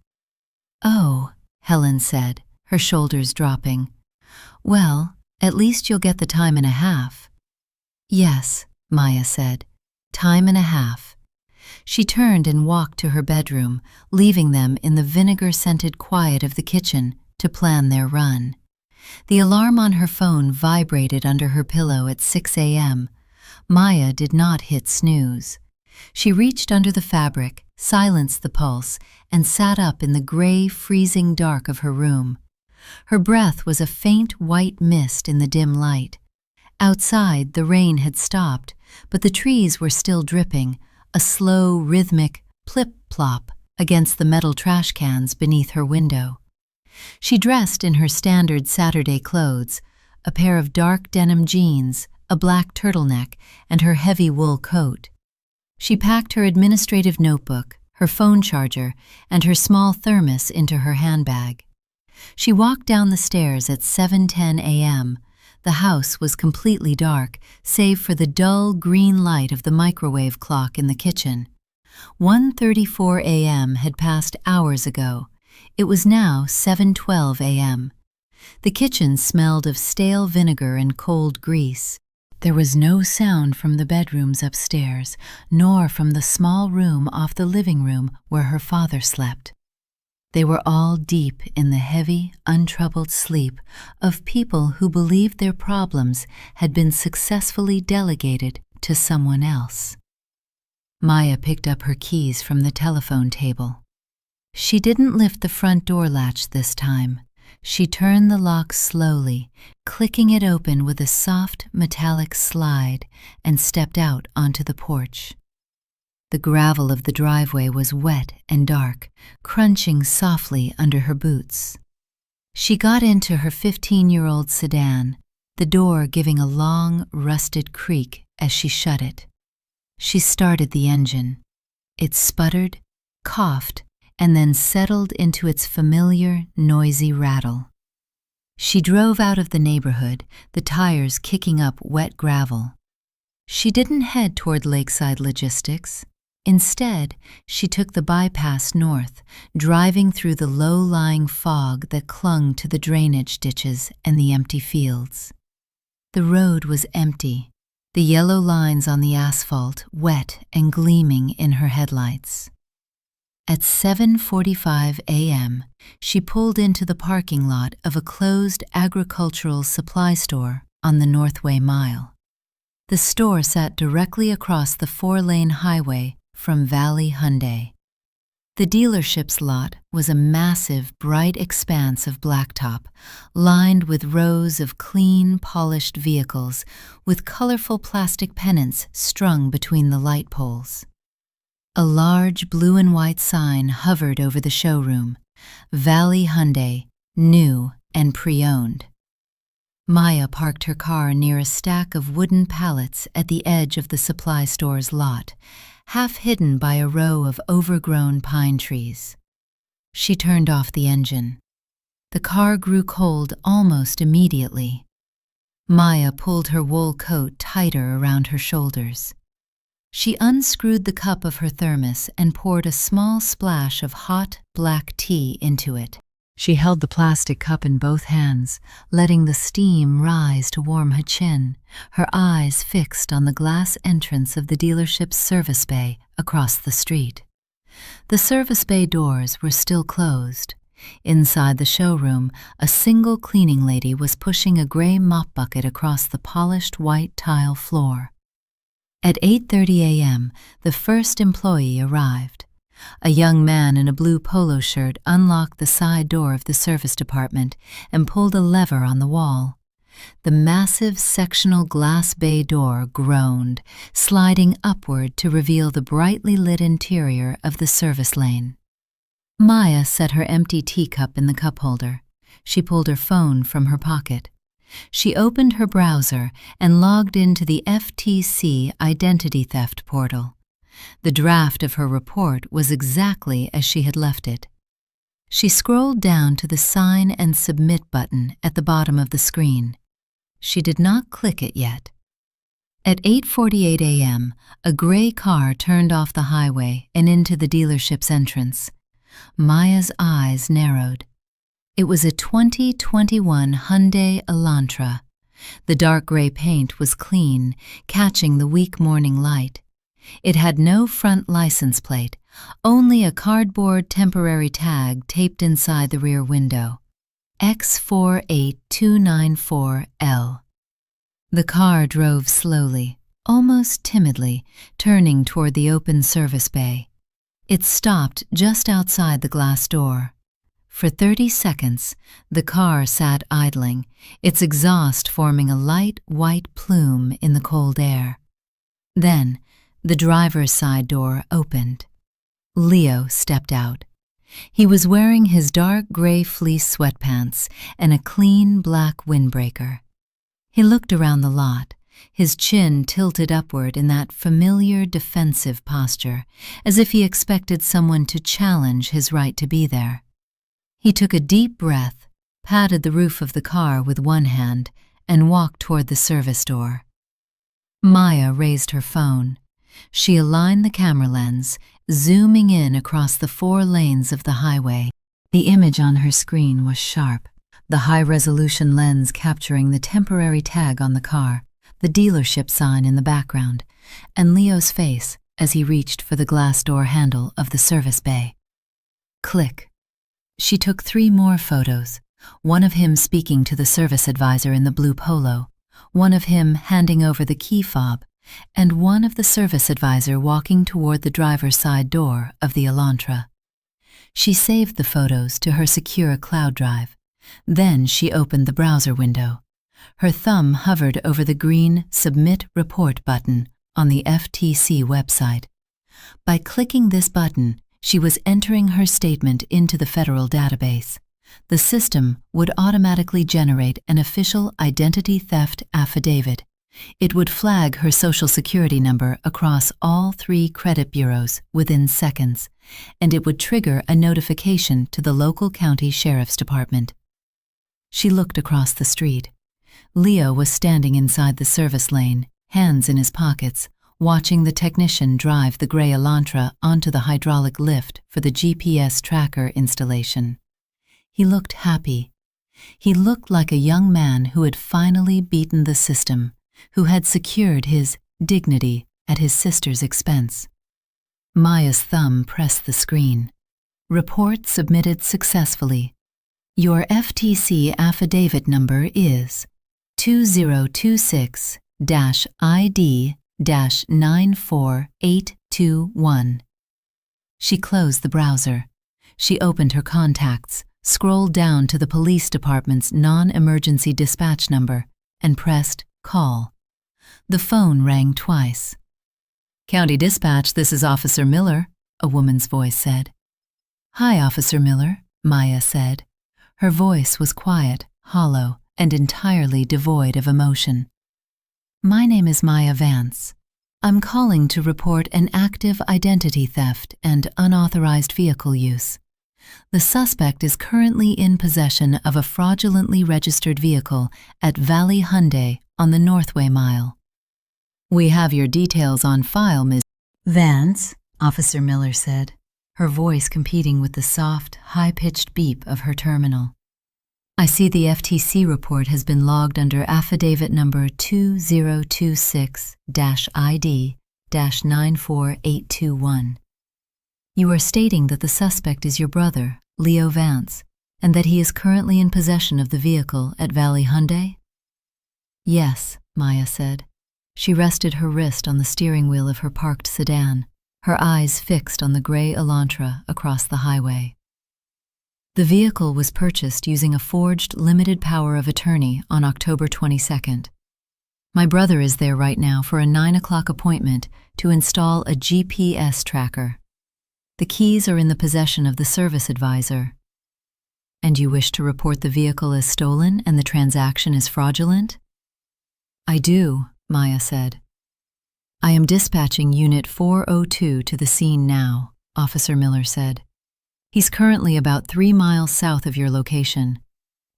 Oh, Helen said, her shoulders dropping. Well, at least you'll get the time and a half. Yes, Maya said, time and a half. She turned and walked to her bedroom, leaving them in the vinegar-scented quiet of the kitchen to plan their run. The alarm on her phone vibrated under her pillow at 6 a.m. Maya did not hit snooze. She reached under the fabric, silenced the pulse, and sat up in the gray, freezing dark of her room. Her breath was a faint white mist in the dim light. Outside, the rain had stopped, but the trees were still dripping, a slow, rhythmic plip-plop against the metal trash cans beneath her window. She dressed in her standard Saturday clothes, a pair of dark denim jeans, a black turtleneck, and her heavy wool coat. She packed her administrative notebook, her phone charger, and her small thermos into her handbag. She walked down the stairs at 7:10 a.m. The house was completely dark, save for the dull green light of the microwave clock in the kitchen. 1:34 a.m. had passed hours ago. It was now 7:12 a.m. The kitchen smelled of stale vinegar and cold grease. There was no sound from the bedrooms upstairs, nor from the small room off the living room where her father slept. They were all deep in the heavy, untroubled sleep of people who believed their problems had been successfully delegated to someone else. Maya picked up her keys from the telephone table. She didn't lift the front door latch this time. She turned the lock slowly, clicking it open with a soft, metallic slide, and stepped out onto the porch. The gravel of the driveway was wet and dark, crunching softly under her boots. She got into her 15-year-old sedan, the door giving a long, rusted creak as she shut it. She started the engine. It sputtered, coughed, and then settled into its familiar, noisy rattle. She drove out of the neighborhood, the tires kicking up wet gravel. She didn't head toward Lakeside Logistics. Instead, she took the bypass north, driving through the low-lying fog that clung to the drainage ditches and the empty fields. The road was empty, the yellow lines on the asphalt wet and gleaming in her headlights. At 7:45 a.m., she pulled into the parking lot of a closed agricultural supply store on the Northway Mile. The store sat directly across the 4-lane highway from Valley Hyundai. The dealership's lot was a massive, bright expanse of blacktop, lined with rows of clean, polished vehicles with colorful plastic pennants strung between the light poles. A large blue and white sign hovered over the showroom, Valley Hyundai, new and pre-owned. Maya parked her car near a stack of wooden pallets at the edge of the supply store's lot, half hidden by a row of overgrown pine trees. She turned off the engine. The car grew cold almost immediately. Maya pulled her wool coat tighter around her shoulders. She unscrewed the cup of her thermos and poured a small splash of hot, black tea into it. She held the plastic cup in both hands, letting the steam rise to warm her chin, her eyes fixed on the glass entrance of the dealership's service bay across the street. The service bay doors were still closed. Inside the showroom, a single cleaning lady was pushing a gray mop bucket across the polished white tile floor. At 8:30 a.m., the first employee arrived. A young man in a blue polo shirt unlocked the side door of the service department and pulled a lever on the wall. The massive sectional glass bay door groaned, sliding upward to reveal the brightly lit interior of the service lane. Maya set her empty teacup in the cup holder. She pulled her phone from her pocket. She opened her browser and logged into the FTC identity theft portal. The draft of her report was exactly as she had left it. She scrolled down to the Sign and Submit button at the bottom of the screen. She did not click it yet. At 8:48 a.m., a gray car turned off the highway and into the dealership's entrance. Maya's eyes narrowed. It was a 2021 Hyundai Elantra. The dark gray paint was clean, catching the weak morning light. It had no front license plate, only a cardboard temporary tag taped inside the rear window. X48294L. The car drove slowly, almost timidly, turning toward the open service bay. It stopped just outside the glass door. For 30 seconds, the car sat idling, its exhaust forming a light white plume in the cold air. Then, the driver's side door opened. Leo stepped out. He was wearing his dark gray fleece sweatpants and a clean black windbreaker. He looked around the lot, his chin tilted upward in that familiar defensive posture, as if he expected someone to challenge his right to be there. He took a deep breath, patted the roof of the car with one hand, and walked toward the service door. Maya raised her phone. She aligned the camera lens, zooming in across the 4 lanes of the highway. The image on her screen was sharp, the high-resolution lens capturing the temporary tag on the car, the dealership sign in the background, and Leo's face as he reached for the glass door handle of the service bay. Click. She took 3 more photos, one of him speaking to the service advisor in the blue polo, one of him handing over the key fob, and one of the service advisor walking toward the driver's side door of the Elantra. She saved the photos to her secure cloud drive. Then she opened the browser window. Her thumb hovered over the green Submit Report button on the FTC website. By clicking this button, she was entering her statement into the federal database. the system would automatically generate an official identity theft affidavit. It would flag her Social Security number across all 3 credit bureaus within seconds, and it would trigger a notification to the local county sheriff's department. She looked across the street. Leo was standing inside the service lane, hands in his pockets, watching the technician drive the gray Elantra onto the hydraulic lift for the GPS tracker installation. He looked happy. He looked like a young man who had finally beaten the system, who had secured his dignity at his sister's expense. Maya's thumb pressed the screen. Report submitted successfully. Your FTC affidavit number is 2026-ID-94821. She closed the browser. She opened her contacts, scrolled down to the police department's non-emergency dispatch number, and pressed call. The phone rang twice. "County Dispatch, this is Officer Miller," a woman's voice said. "Hi, Officer Miller," Maya said. Her voice was quiet, hollow, and entirely devoid of emotion. "My name is Maya Vance. I'm calling to report an active identity theft and unauthorized vehicle use. The suspect is currently in possession of a fraudulently registered vehicle at Valley Hyundai on the Northway Mile." "We have your details on file, Ms. Vance," Officer Miller said, her voice competing with the soft, high-pitched beep of her terminal. "I see the FTC report has been logged under affidavit number 2026-ID-94821. You are stating that the suspect is your brother, Leo Vance, and that he is currently in possession of the vehicle at Valley Hyundai?" "Yes," Maya said. She rested her wrist on the steering wheel of her parked sedan, her eyes fixed on the gray Elantra across the highway. "The vehicle was purchased using a forged limited power of attorney on October 22nd. My brother is there right now for a 9 o'clock appointment to install a GPS tracker. The keys are in the possession of the service advisor." "And you wish to report the vehicle as stolen and the transaction is fraudulent?" "I do," Maya said. "I am dispatching Unit 402 to the scene now," Officer Miller said. "He's currently about 3 miles south of your location.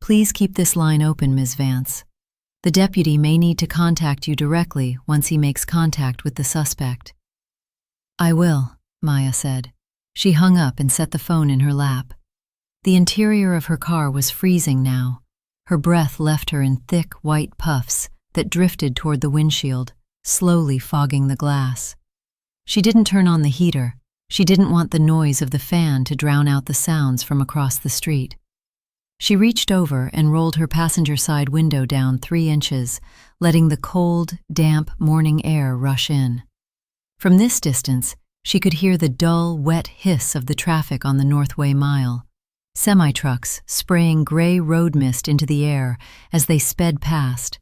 Please keep this line open, Ms. Vance. The deputy may need to contact you directly once he makes contact with the suspect." "I will," Maya said. She hung up and set the phone in her lap. The interior of her car was freezing now. Her breath left her in thick, white puffs that drifted toward the windshield, slowly fogging the glass. She didn't turn on the heater. She didn't want the noise of the fan to drown out the sounds from across the street. She reached over and rolled her passenger side window down 3 inches, letting the cold, damp morning air rush in. From this distance, she could hear the dull, wet hiss of the traffic on the Northway Mile, semi-trucks spraying gray road mist into the air as they sped past,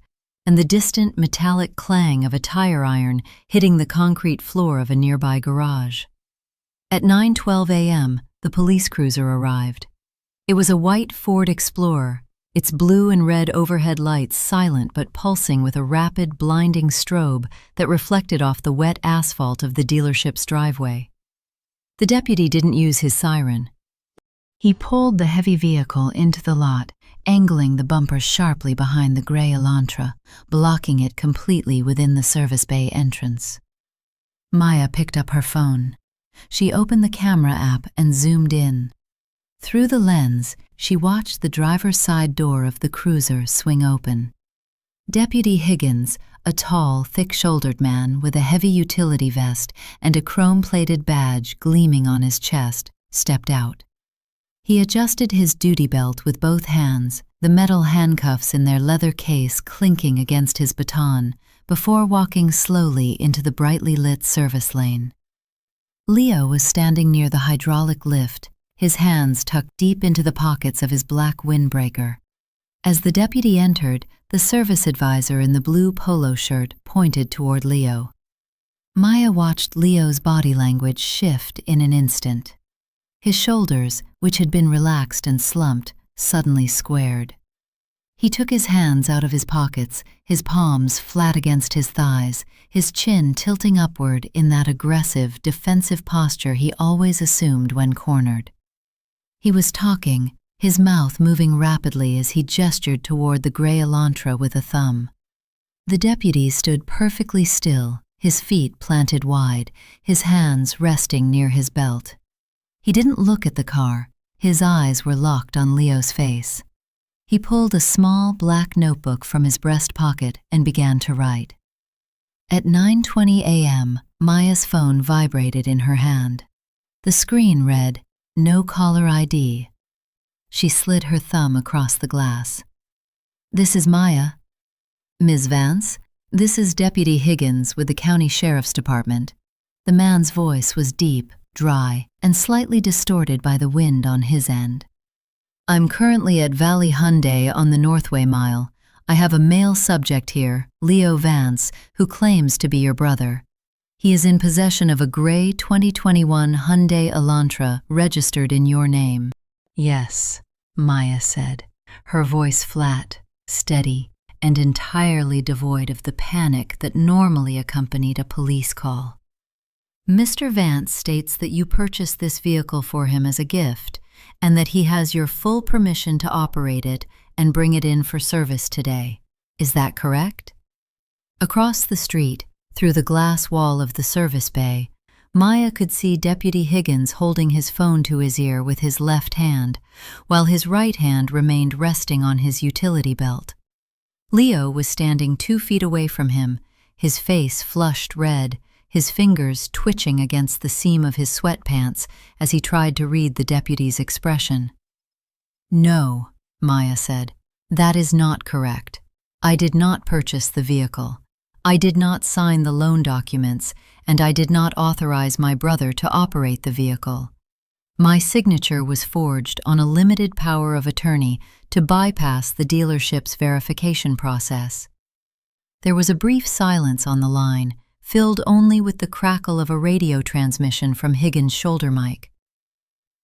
and the distant metallic clang of a tire iron hitting the concrete floor of a nearby garage. At 9:12 a.m., the police cruiser arrived. It was a white Ford Explorer, its blue and red overhead lights silent but pulsing with a rapid, blinding strobe that reflected off the wet asphalt of the dealership's driveway. The deputy didn't use his siren. He pulled the heavy vehicle into the lot, angling the bumper sharply behind the gray Elantra, blocking it completely within the service bay entrance. Maya picked up her phone. She opened the camera app and zoomed in. Through the lens, she watched the driver's side door of the cruiser swing open. Deputy Higgins, a tall, thick-shouldered man with a heavy utility vest and a chrome-plated badge gleaming on his chest, stepped out. He adjusted his duty belt with both hands, the metal handcuffs in their leather case clinking against his baton, before walking slowly into the brightly lit service lane. Leo was standing near the hydraulic lift, his hands tucked deep into the pockets of his black windbreaker. As the deputy entered, the service advisor in the blue polo shirt pointed toward Leo. Maya watched Leo's body language shift in an instant. His shoulders, which had been relaxed and slumped, suddenly squared. He took his hands out of his pockets, his palms flat against his thighs, his chin tilting upward in that aggressive, defensive posture he always assumed when cornered. He was talking, his mouth moving rapidly as he gestured toward the gray Elantra with a thumb. The deputy stood perfectly still, his feet planted wide, his hands resting near his belt. He didn't look at the car, his eyes were locked on Leo's face. He pulled a small black notebook from his breast pocket and began to write. At 9:20 a.m., Maya's phone vibrated in her hand. The screen read, "No caller ID." She slid her thumb across the glass. "This is Maya." "Ms. Vance, this is Deputy Higgins with the County Sheriff's Department." The man's voice was deep, dry, and slightly distorted by the wind on his end. "I'm currently at Valley Hyundai on the Northway Mile. I have a male subject here, Leo Vance, who claims to be your brother. He is in possession of a gray 2021 Hyundai Elantra registered in your name." "Yes," Maya said, her voice flat, steady, and entirely devoid of the panic that normally accompanied a police call. "Mr. Vance states that you purchased this vehicle for him as a gift, and that he has your full permission to operate it and bring it in for service today. Is that correct?" Across the street, through the glass wall of the service bay, Maya could see Deputy Higgins holding his phone to his ear with his left hand, while his right hand remained resting on his utility belt. Leo was standing 2 feet away from him, his face flushed red, his fingers twitching against the seam of his sweatpants as he tried to read the deputy's expression. "No," Maya said, "that is not correct. I did not purchase the vehicle. I did not sign the loan documents, and I did not authorize my brother to operate the vehicle. My signature was forged on a limited power of attorney to bypass the dealership's verification process." There was a brief silence on the line, filled only with the crackle of a radio transmission from Higgins' shoulder mic.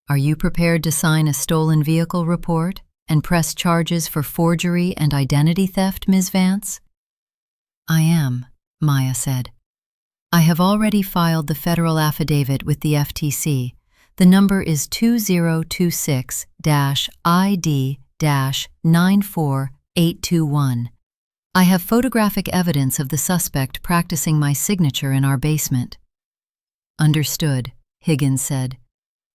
"Are you prepared to sign a stolen vehicle report and press charges for forgery and identity theft, Ms. Vance?" "I am," Maya said. "I have already filed the federal affidavit with the FTC. The number is 2026-ID-94821. I have photographic evidence of the suspect practicing my signature in our basement." "Understood," Higgins said.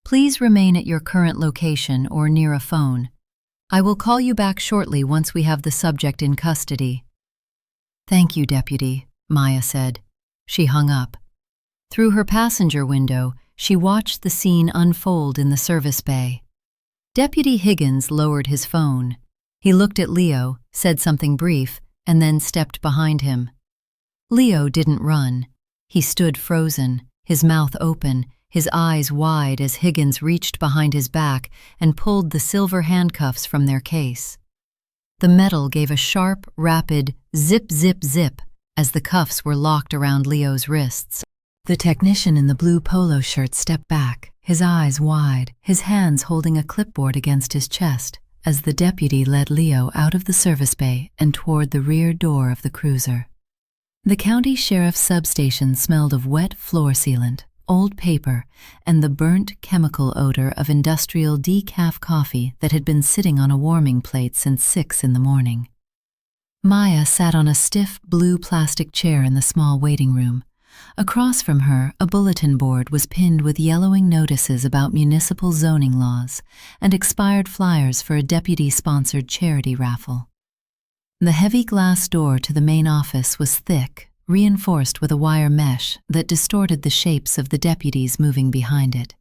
"Please remain at your current location or near a phone. I will call you back shortly once we have the subject in custody." "Thank you, Deputy," Maya said. She hung up. Through her passenger window, she watched the scene unfold in the service bay. Deputy Higgins lowered his phone. He looked at Leo, said something brief, and then stepped behind him. Leo didn't run. He stood frozen, his mouth open, his eyes wide as Higgins reached behind his back and pulled the silver handcuffs from their case. The metal gave a sharp, rapid zip, zip, zip as the cuffs were locked around Leo's wrists. The technician in the blue polo shirt stepped back, his eyes wide, his hands holding a clipboard against his chest, as the deputy led Leo out of the service bay and toward the rear door of the cruiser. The county sheriff's substation smelled of wet floor sealant, old paper, and the burnt chemical odor of industrial decaf coffee that had been sitting on a warming plate since 6 in the morning. Maya sat on a stiff blue plastic chair in the small waiting room. Across from her, a bulletin board was pinned with yellowing notices about municipal zoning laws and expired flyers for a deputy-sponsored charity raffle. The heavy glass door to the main office was thick, reinforced with a wire mesh that distorted the shapes of the deputies moving behind it.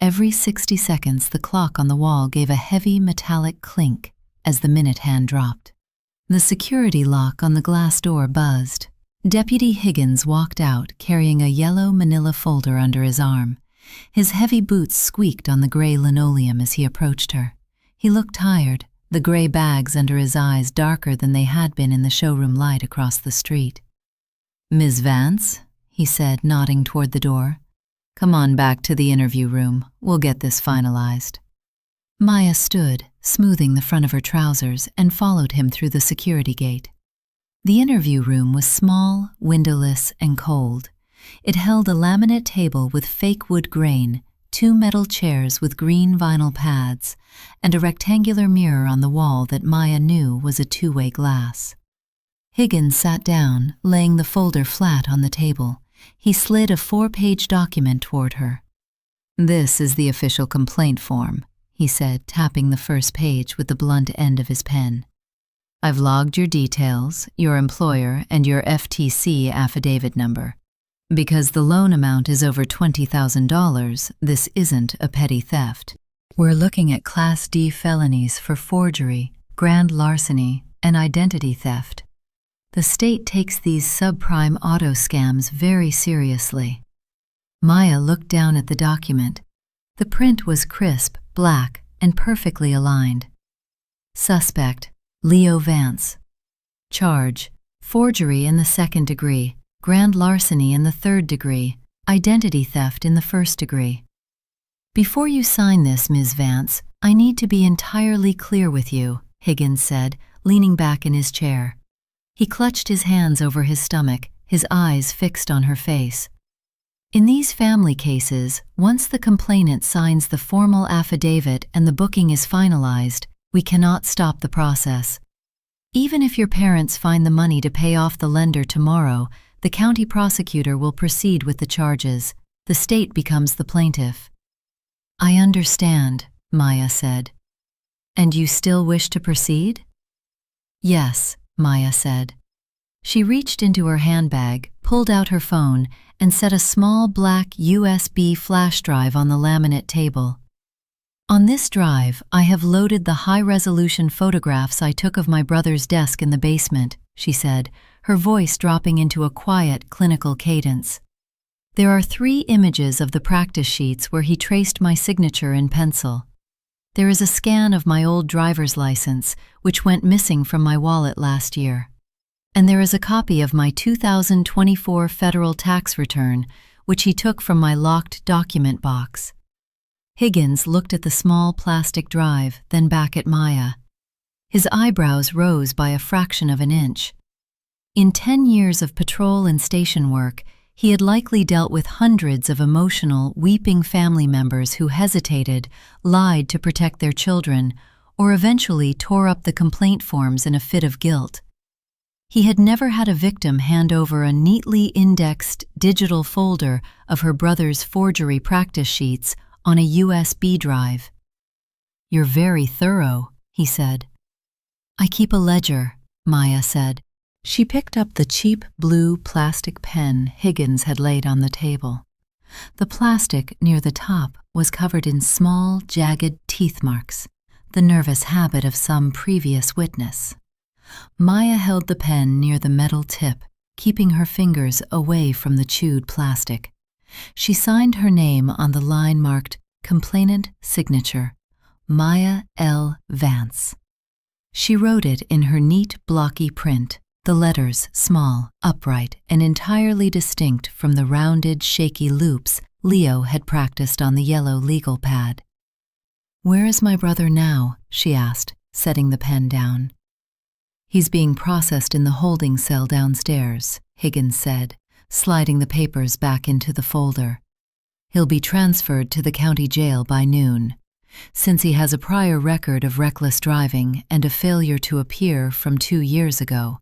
Every 60 seconds, the clock on the wall gave a heavy metallic clink as the minute hand dropped. The security lock on the glass door buzzed. Deputy Higgins walked out carrying a yellow manila folder under his arm. His heavy boots squeaked on the gray linoleum as he approached her. He looked tired, the gray bags under his eyes darker than they had been in the showroom light across the street. "Ms. Vance," he said, nodding toward the door. "Come on back to the interview room. We'll get this finalized." Maya stood, smoothing the front of her trousers, and followed him through the security gate. The interview room was small, windowless, and cold. It held a laminate table with fake wood grain, 2 metal chairs with green vinyl pads, and a rectangular mirror on the wall that Maya knew was a two-way glass. Higgins sat down, laying the folder flat on the table. He slid a 4-page document toward her. "This is the official complaint form," he said, tapping the first page with the blunt end of his pen. "I've logged your details, your employer, and your FTC affidavit number. Because the loan amount is over $20,000, this isn't a petty theft. We're looking at Class D felonies for forgery, grand larceny, and identity theft. The state takes these subprime auto scams very seriously." Maya looked down at the document. The print was crisp, black, and perfectly aligned. Suspect: Leo Vance. Charge: forgery in the 2nd degree, grand larceny in the 3rd degree, identity theft in the 1st degree. "Before you sign this, Ms. Vance, I need to be entirely clear with you," Higgins said, leaning back in his chair. He clutched his hands over his stomach, his eyes fixed on her face. "In these family cases, once the complainant signs the formal affidavit and the booking is finalized, we cannot stop the process. Even if your parents find the money to pay off the lender tomorrow, the county prosecutor will proceed with the charges. The state becomes the plaintiff." "I understand," Maya said. "And you still wish to proceed?" "Yes," Maya said. She reached into her handbag, pulled out her phone, and set a small black USB flash drive on the laminate table. "On this drive, I have loaded the high-resolution photographs I took of my brother's desk in the basement," she said, her voice dropping into a quiet, clinical cadence. "There are 3 images of the practice sheets where he traced my signature in pencil. There is a scan of my old driver's license, which went missing from my wallet last year. And there is a copy of my 2024 federal tax return, which he took from my locked document box." Higgins looked at the small plastic drive, then back at Maya. His eyebrows rose by a fraction of an inch. In 10 years of patrol and station work, he had likely dealt with hundreds of emotional, weeping family members who hesitated, lied to protect their children, or eventually tore up the complaint forms in a fit of guilt. He had never had a victim hand over a neatly indexed digital folder of her brother's forgery practice sheets on a USB drive. "You're very thorough," he said. "I keep a ledger," Maya said. She picked up the cheap blue plastic pen Higgins had laid on the table. The plastic near the top was covered in small, jagged teeth marks, the nervous habit of some previous witness. Maya held the pen near the metal tip, keeping her fingers away from the chewed plastic. She signed her name on the line marked "Complainant Signature, Maya L. Vance." She wrote it in her neat, blocky print, the letters small, upright, and entirely distinct from the rounded, shaky loops Leo had practiced on the yellow legal pad. "Where is my brother now?" she asked, setting the pen down. "He's being processed in the holding cell downstairs," Higgins said, sliding the papers back into the folder. "He'll be transferred to the county jail by noon. Since he has a prior record of reckless driving and a failure to appear from 2 years ago,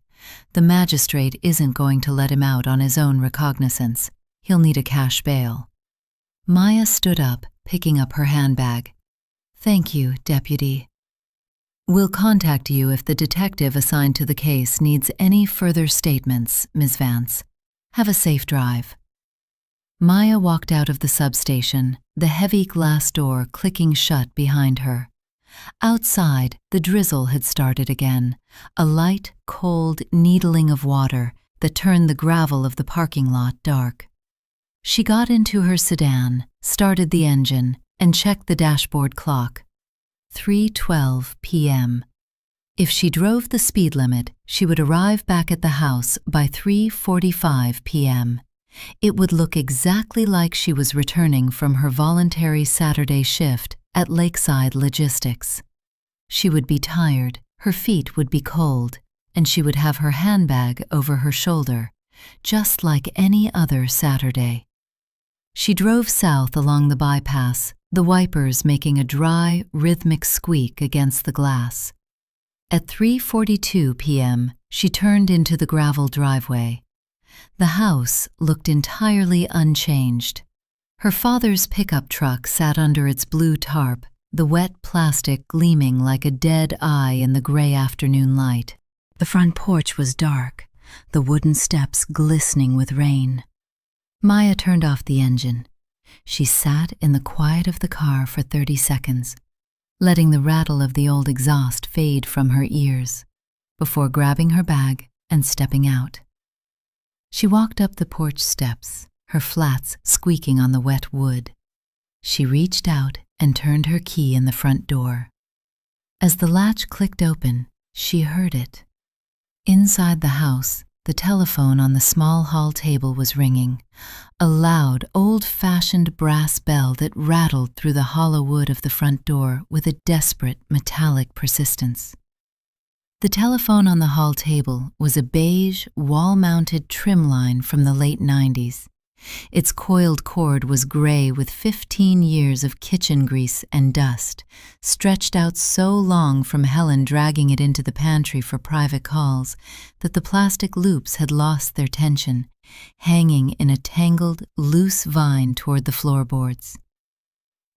the magistrate isn't going to let him out on his own recognizance. He'll need a cash bail." Maya stood up, picking up her handbag. "Thank you, Deputy. We'll contact you if the detective assigned to the case needs any further statements, Ms. Vance. Have a safe drive." Maya walked out of the substation, the heavy glass door clicking shut behind her. Outside, the drizzle had started again, a light, cold needling of water that turned the gravel of the parking lot dark. She got into her sedan, started the engine, and checked the dashboard clock. 3:12 p.m. If she drove the speed limit, she would arrive back at the house by 3:45 p.m. It would look exactly like she was returning from her voluntary Saturday shift at Lakeside Logistics. She would be tired, her feet would be cold, and she would have her handbag over her shoulder, just like any other Saturday. She drove south along the bypass, the wipers making a dry, rhythmic squeak against the glass. At 3:42 p.m., she turned into the gravel driveway. The house looked entirely unchanged. Her father's pickup truck sat under its blue tarp, the wet plastic gleaming like a dead eye in the gray afternoon light. The front porch was dark, the wooden steps glistening with rain. Maya turned off the engine. She sat in the quiet of the car for 30 seconds, letting the rattle of the old exhaust fade from her ears, before grabbing her bag and stepping out. She walked up the porch steps, her flats squeaking on the wet wood. She reached out and turned her key in the front door. As the latch clicked open, she heard it. Inside the house, the telephone on the small hall table was ringing, a loud, old-fashioned brass bell that rattled through the hollow wood of the front door with a desperate, metallic persistence. The telephone on the hall table was a beige, wall-mounted trim line from the late 90s. Its coiled cord was gray with 15 years of kitchen grease and dust, stretched out so long from Helen dragging it into the pantry for private calls that the plastic loops had lost their tension, hanging in a tangled, loose vine toward the floorboards.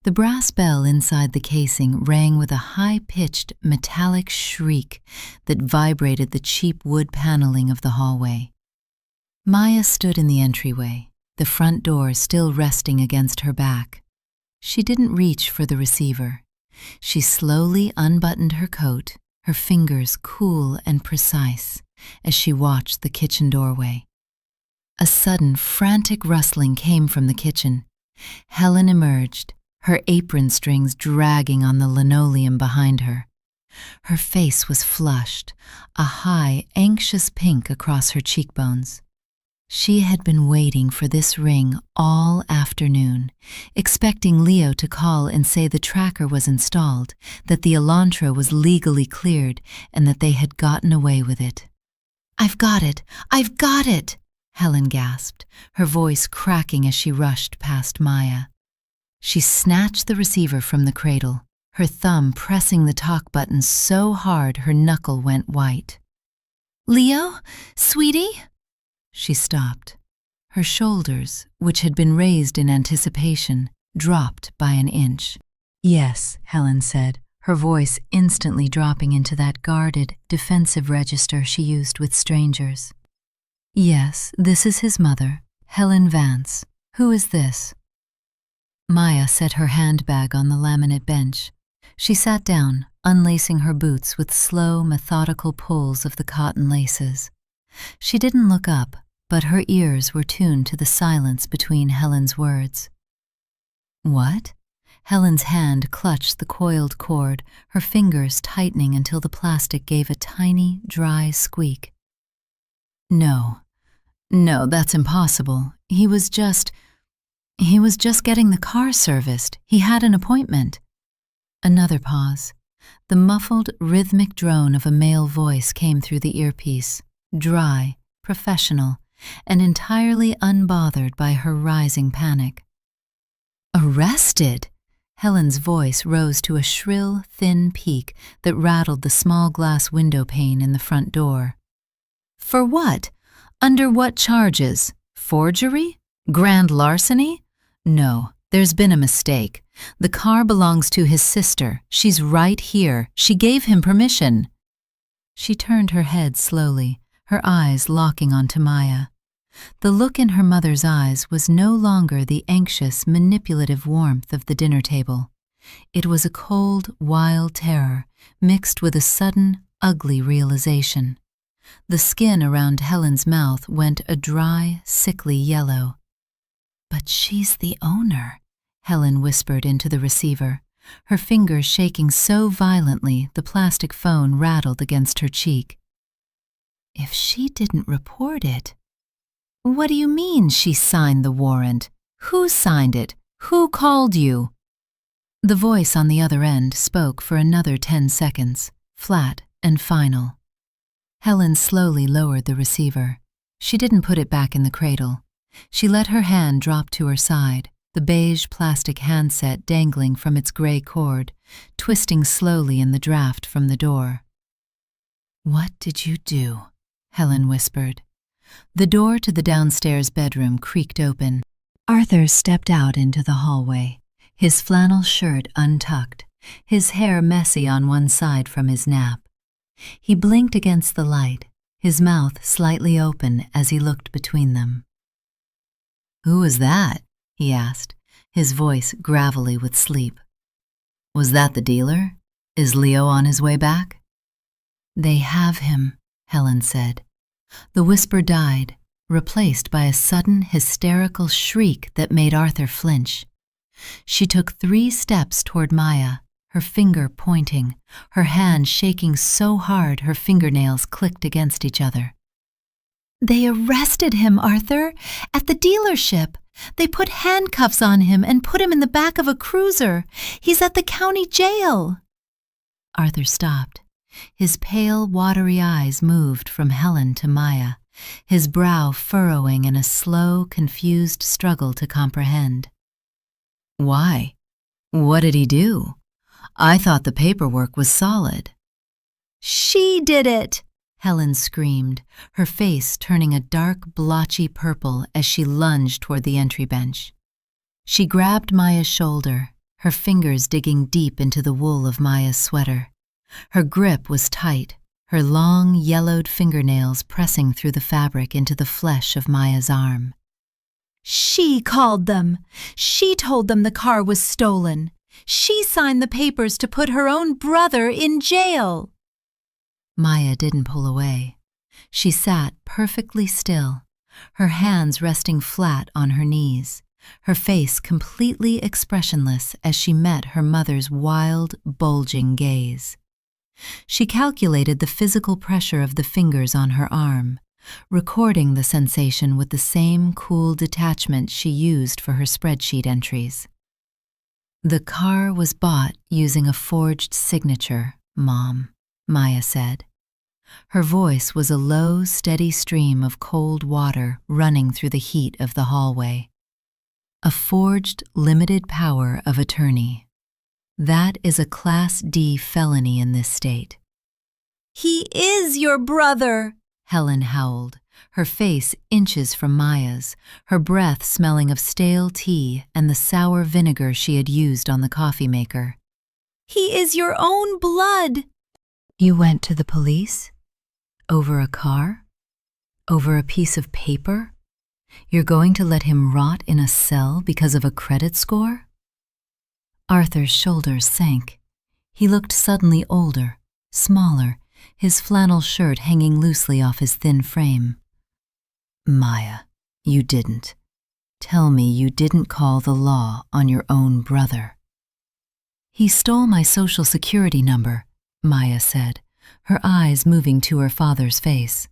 The brass bell inside the casing rang with a high-pitched, metallic shriek that vibrated the cheap wood paneling of the hallway. Maya stood in the entryway, the front door still resting against her back. She didn't reach for the receiver. She slowly unbuttoned her coat, her fingers cool and precise, as she watched the kitchen doorway. A sudden, frantic rustling came from the kitchen. Helen emerged, her apron strings dragging on the linoleum behind her. Her face was flushed, a high, anxious pink across her cheekbones. She had been waiting for this ring all afternoon, expecting Leo to call and say the tracker was installed, that the Elantra was legally cleared, and that they had gotten away with it. "I've got it! I've got it!" Helen gasped, her voice cracking as she rushed past Maya. She snatched the receiver from the cradle, her thumb pressing the talk button so hard her knuckle went white. "Leo? Sweetie?" She stopped. Her shoulders, which had been raised in anticipation, dropped by an inch. "Yes," Helen said, her voice instantly dropping into that guarded, defensive register she used with strangers. "Yes, this is his mother, Helen Vance. Who is this?" Maya set her handbag on the laminate bench. She sat down, unlacing her boots with slow, methodical pulls of the cotton laces. She didn't look up, but her ears were tuned to the silence between Helen's words. "What?" Helen's hand clutched the coiled cord, her fingers tightening until the plastic gave a tiny, dry squeak. No, that's impossible. He was just getting the car serviced. He had an appointment." Another pause. The muffled, rhythmic drone of a male voice came through the earpiece, dry, professional, and entirely unbothered by her rising panic. "Arrested?" Helen's voice rose to a shrill, thin peak that rattled the small glass window pane in the front door. "For what? Under what charges? Forgery? Grand larceny? No, there's been a mistake. The car belongs to his sister. She's right here. She gave him permission." She turned her head slowly, her eyes locking onto Maya. The look in her mother's eyes was no longer the anxious, manipulative warmth of the dinner table. It was a cold, wild terror mixed with a sudden, ugly realization. The skin around Helen's mouth went a dry, sickly yellow. "But she's the owner," Helen whispered into the receiver, her fingers shaking so violently the plastic phone rattled against her cheek. "If she didn't report it..." "What do you mean she signed the warrant? Who signed it? Who called you?" The voice on the other end spoke for another 10 seconds, flat and final. Helen slowly lowered the receiver. She didn't put it back in the cradle. She let her hand drop to her side, the beige plastic handset dangling from its gray cord, twisting slowly in the draft from the door. "What did you do?" Helen whispered. The door to the downstairs bedroom creaked open. Arthur stepped out into the hallway, his flannel shirt untucked, his hair messy on one side from his nap. He blinked against the light, his mouth slightly open as he looked between them. "Who was that?" he asked, his voice gravelly with sleep. "Was that the dealer? Is Leo on his way back?" "They have him," Helen said. The whisper died, replaced by a sudden hysterical shriek that made Arthur flinch. She took 3 steps toward Maya, her finger pointing, her hand shaking so hard her fingernails clicked against each other. "They arrested him, Arthur, at the dealership. They put handcuffs on him and put him in the back of a cruiser. He's at the county jail." Arthur stopped. His pale, watery eyes moved from Helen to Maya, his brow furrowing in a slow, confused struggle to comprehend. "Why? What did he do? I thought the paperwork was solid." "She did it!" Helen screamed, her face turning a dark, blotchy purple as she lunged toward the entry bench. She grabbed Maya's shoulder, her fingers digging deep into the wool of Maya's sweater. Her grip was tight, her long, yellowed fingernails pressing through the fabric into the flesh of Maya's arm. "She called them. She told them the car was stolen. She signed the papers to put her own brother in jail." Maya didn't pull away. She sat perfectly still, her hands resting flat on her knees, her face completely expressionless as she met her mother's wild, bulging gaze. She calculated the physical pressure of the fingers on her arm, recording the sensation with the same cool detachment she used for her spreadsheet entries. "The car was bought using a forged signature, Mom," Maya said. Her voice was a low, steady stream of cold water running through the heat of the hallway. "A forged limited power of attorney. That is a Class D felony in this state." "He is your brother!" Helen howled, her face inches from Maya's, her breath smelling of stale tea and the sour vinegar she had used on the coffee maker. "He is your own blood!" "You went to the police? Over a car? Over a piece of paper? You're going to let him rot in a cell because of a credit score?" Arthur's shoulders sank. He looked suddenly older, smaller, his flannel shirt hanging loosely off his thin frame. "Maya, you didn't. Tell me you didn't call the law on your own brother." "He stole my Social Security number," Maya said, her eyes moving to her father's face.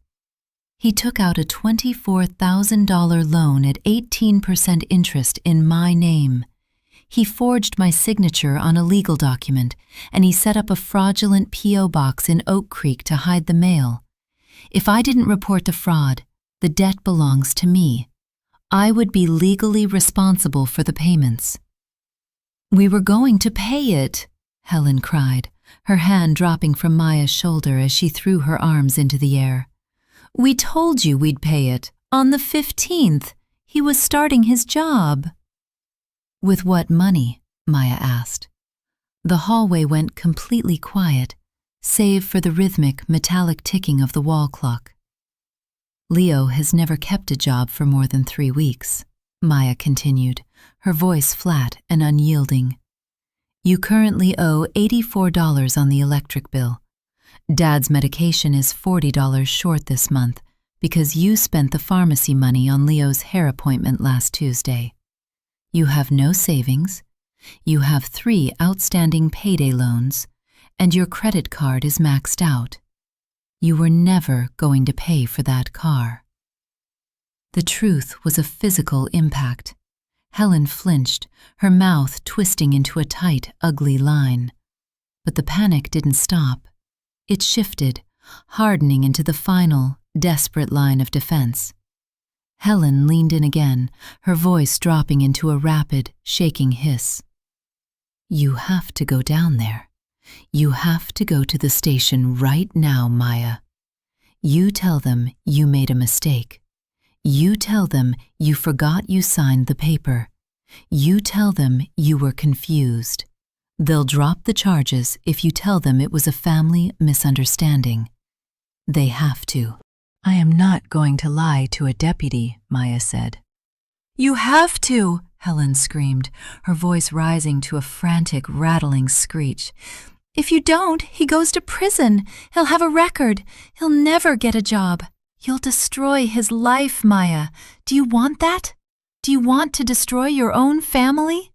"He took out a $24,000 loan at 18% interest in my name. He forged my signature on a legal document, and he set up a fraudulent P.O. box in Oak Creek to hide the mail. If I didn't report the fraud, the debt belongs to me. I would be legally responsible for the payments." "We were going to pay it," Helen cried, her hand dropping from Maya's shoulder as she threw her arms into the air. "We told you we'd pay it. On the 15th. He was starting his job." "With what money?" Maya asked. The hallway went completely quiet, save for the rhythmic, metallic ticking of the wall clock. "Leo has never kept a job for more than 3 weeks," Maya continued, her voice flat and unyielding. "You currently owe $84 on the electric bill. Dad's medication is $40 short this month because you spent the pharmacy money on Leo's hair appointment last Tuesday. You have no savings, you have 3 outstanding payday loans, and your credit card is maxed out. You were never going to pay for that car." The truth was a physical impact. Helen flinched, her mouth twisting into a tight, ugly line. But the panic didn't stop. It shifted, hardening into the final, desperate line of defense. Helen leaned in again, her voice dropping into a rapid, shaking hiss. "You have to go down there. You have to go to the station right now, Maya. You tell them you made a mistake. You tell them you forgot you signed the paper. You tell them you were confused. They'll drop the charges if you tell them it was a family misunderstanding. They have to." "I am not going to lie to a deputy," Maya said. "You have to," Helen screamed, her voice rising to a frantic, rattling screech. "If you don't, he goes to prison. He'll have a record. He'll never get a job. You'll destroy his life, Maya. Do you want that? Do you want to destroy your own family?"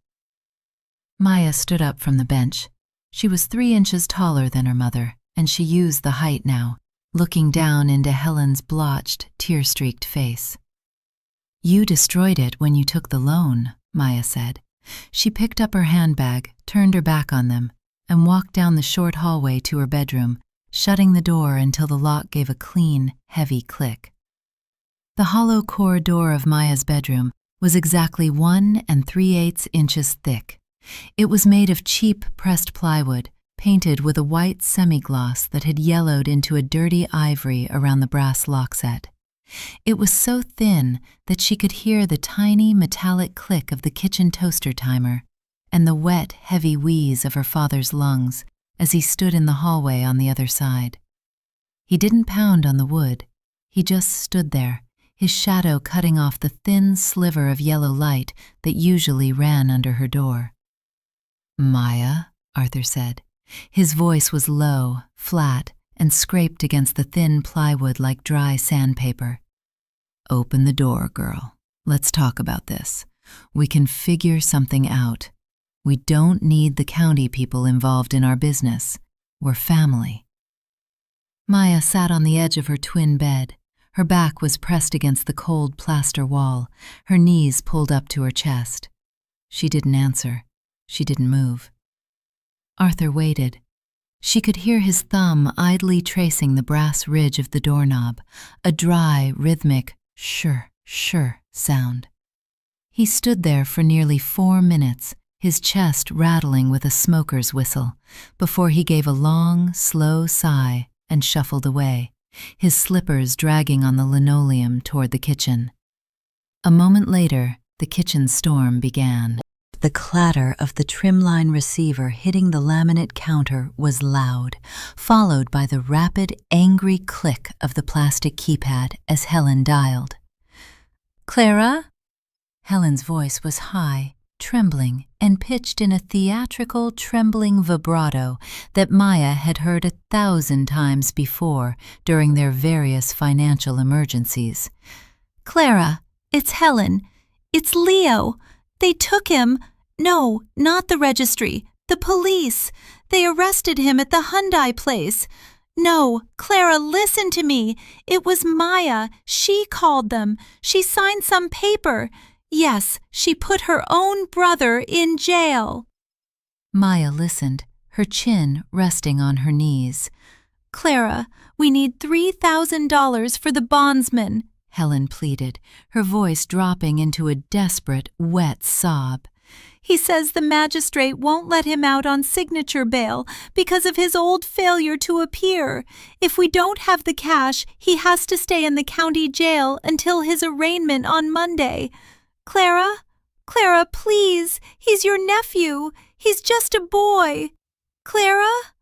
Maya stood up from the bench. She was 3 inches taller than her mother, and she used the height now, looking down into Helen's blotched, tear-streaked face. "You destroyed it when you took the loan," Maya said. She picked up her handbag, turned her back on them, and walked down the short hallway to her bedroom, shutting the door until the lock gave a clean, heavy click. The hollow core door of Maya's bedroom was exactly 1 3/8 inches thick. It was made of cheap pressed plywood, painted with a white semi-gloss that had yellowed into a dirty ivory around the brass lock set. It was so thin that she could hear the tiny metallic click of the kitchen toaster timer and the wet, heavy wheeze of her father's lungs as he stood in the hallway on the other side. He didn't pound on the wood. He just stood there, his shadow cutting off the thin sliver of yellow light that usually ran under her door. "Maya," Arthur said. His voice was low, flat, and scraped against the thin plywood like dry sandpaper. "Open the door, girl. Let's talk about this. We can figure something out. We don't need the county people involved in our business. We're family." Maya sat on the edge of her twin bed. Her back was pressed against the cold plaster wall, her knees pulled up to her chest. She didn't answer. She didn't move. Arthur waited. She could hear his thumb idly tracing the brass ridge of the doorknob, a dry, rhythmic shh, shh sound. He stood there for nearly 4 minutes, his chest rattling with a smoker's whistle, before he gave a long, slow sigh and shuffled away, his slippers dragging on the linoleum toward the kitchen. A moment later, the kitchen storm began. The clatter of the trimline receiver hitting the laminate counter was loud, followed by the rapid, angry click of the plastic keypad as Helen dialed. "Clara?" Helen's voice was high, trembling, and pitched in a theatrical, trembling vibrato that Maya had heard 1,000 times before during their various financial emergencies. "Clara, it's Helen. It's Leo. They took him. No, not the registry. The police. They arrested him at the Hyundai place. No, Clara, listen to me. It was Maya. She called them. She signed some paper. Yes, she put her own brother in jail." Maya listened, her chin resting on her knees. "Clara, we need $3,000 for the bondsman," Helen pleaded, her voice dropping into a desperate, wet sob. "He says the magistrate won't let him out on signature bail because of his old failure to appear. If we don't have the cash, he has to stay in the county jail until his arraignment on Monday. Clara? Clara, please. He's your nephew. He's just a boy. Clara?"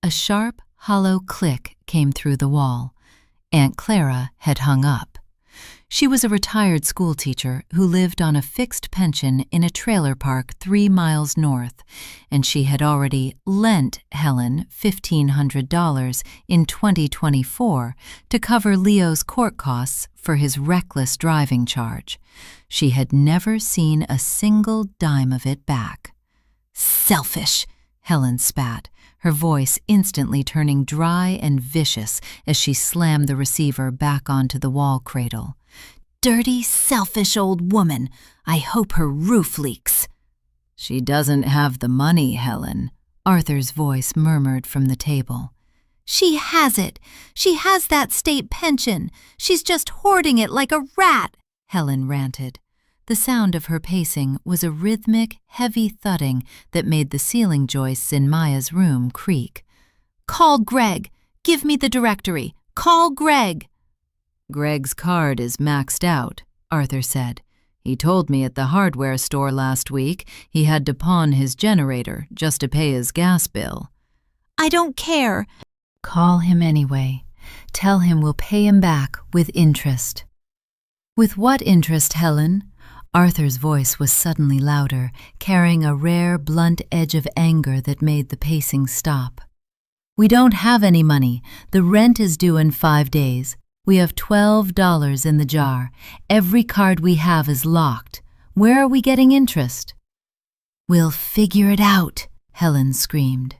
A sharp, hollow click came through the wall. Aunt Clara had hung up. She was a retired schoolteacher who lived on a fixed pension in a trailer park 3 miles north, and she had already lent Helen $1,500 in 2024 to cover Leo's court costs for his reckless driving charge. She had never seen a single dime of it back. "Selfish!" Helen spat, her voice instantly turning dry and vicious as she slammed the receiver back onto the wall cradle. Dirty, selfish old woman. I hope her roof leaks." "She doesn't have the money, Helen," Arthur's voice murmured from the table. "She has it. She has that state pension. She's just hoarding it like a rat," Helen ranted. The sound of her pacing was a rhythmic, heavy thudding that made the ceiling joists in Maya's room creak. "Call Greg. Give me the directory. Call Greg." "Greg's card is maxed out," Arthur said. "He told me at the hardware store last week he had to pawn his generator just to pay his gas bill." "I don't care." "Call him anyway. Tell him we'll pay him back with interest." "With what interest, Helen?" Arthur's voice was suddenly louder, carrying a rare, blunt edge of anger that made the pacing stop. "We don't have any money. The rent is due in 5 days. We have $12 in the jar. Every card we have is locked. Where are we getting interest?" "We'll figure it out," Helen screamed.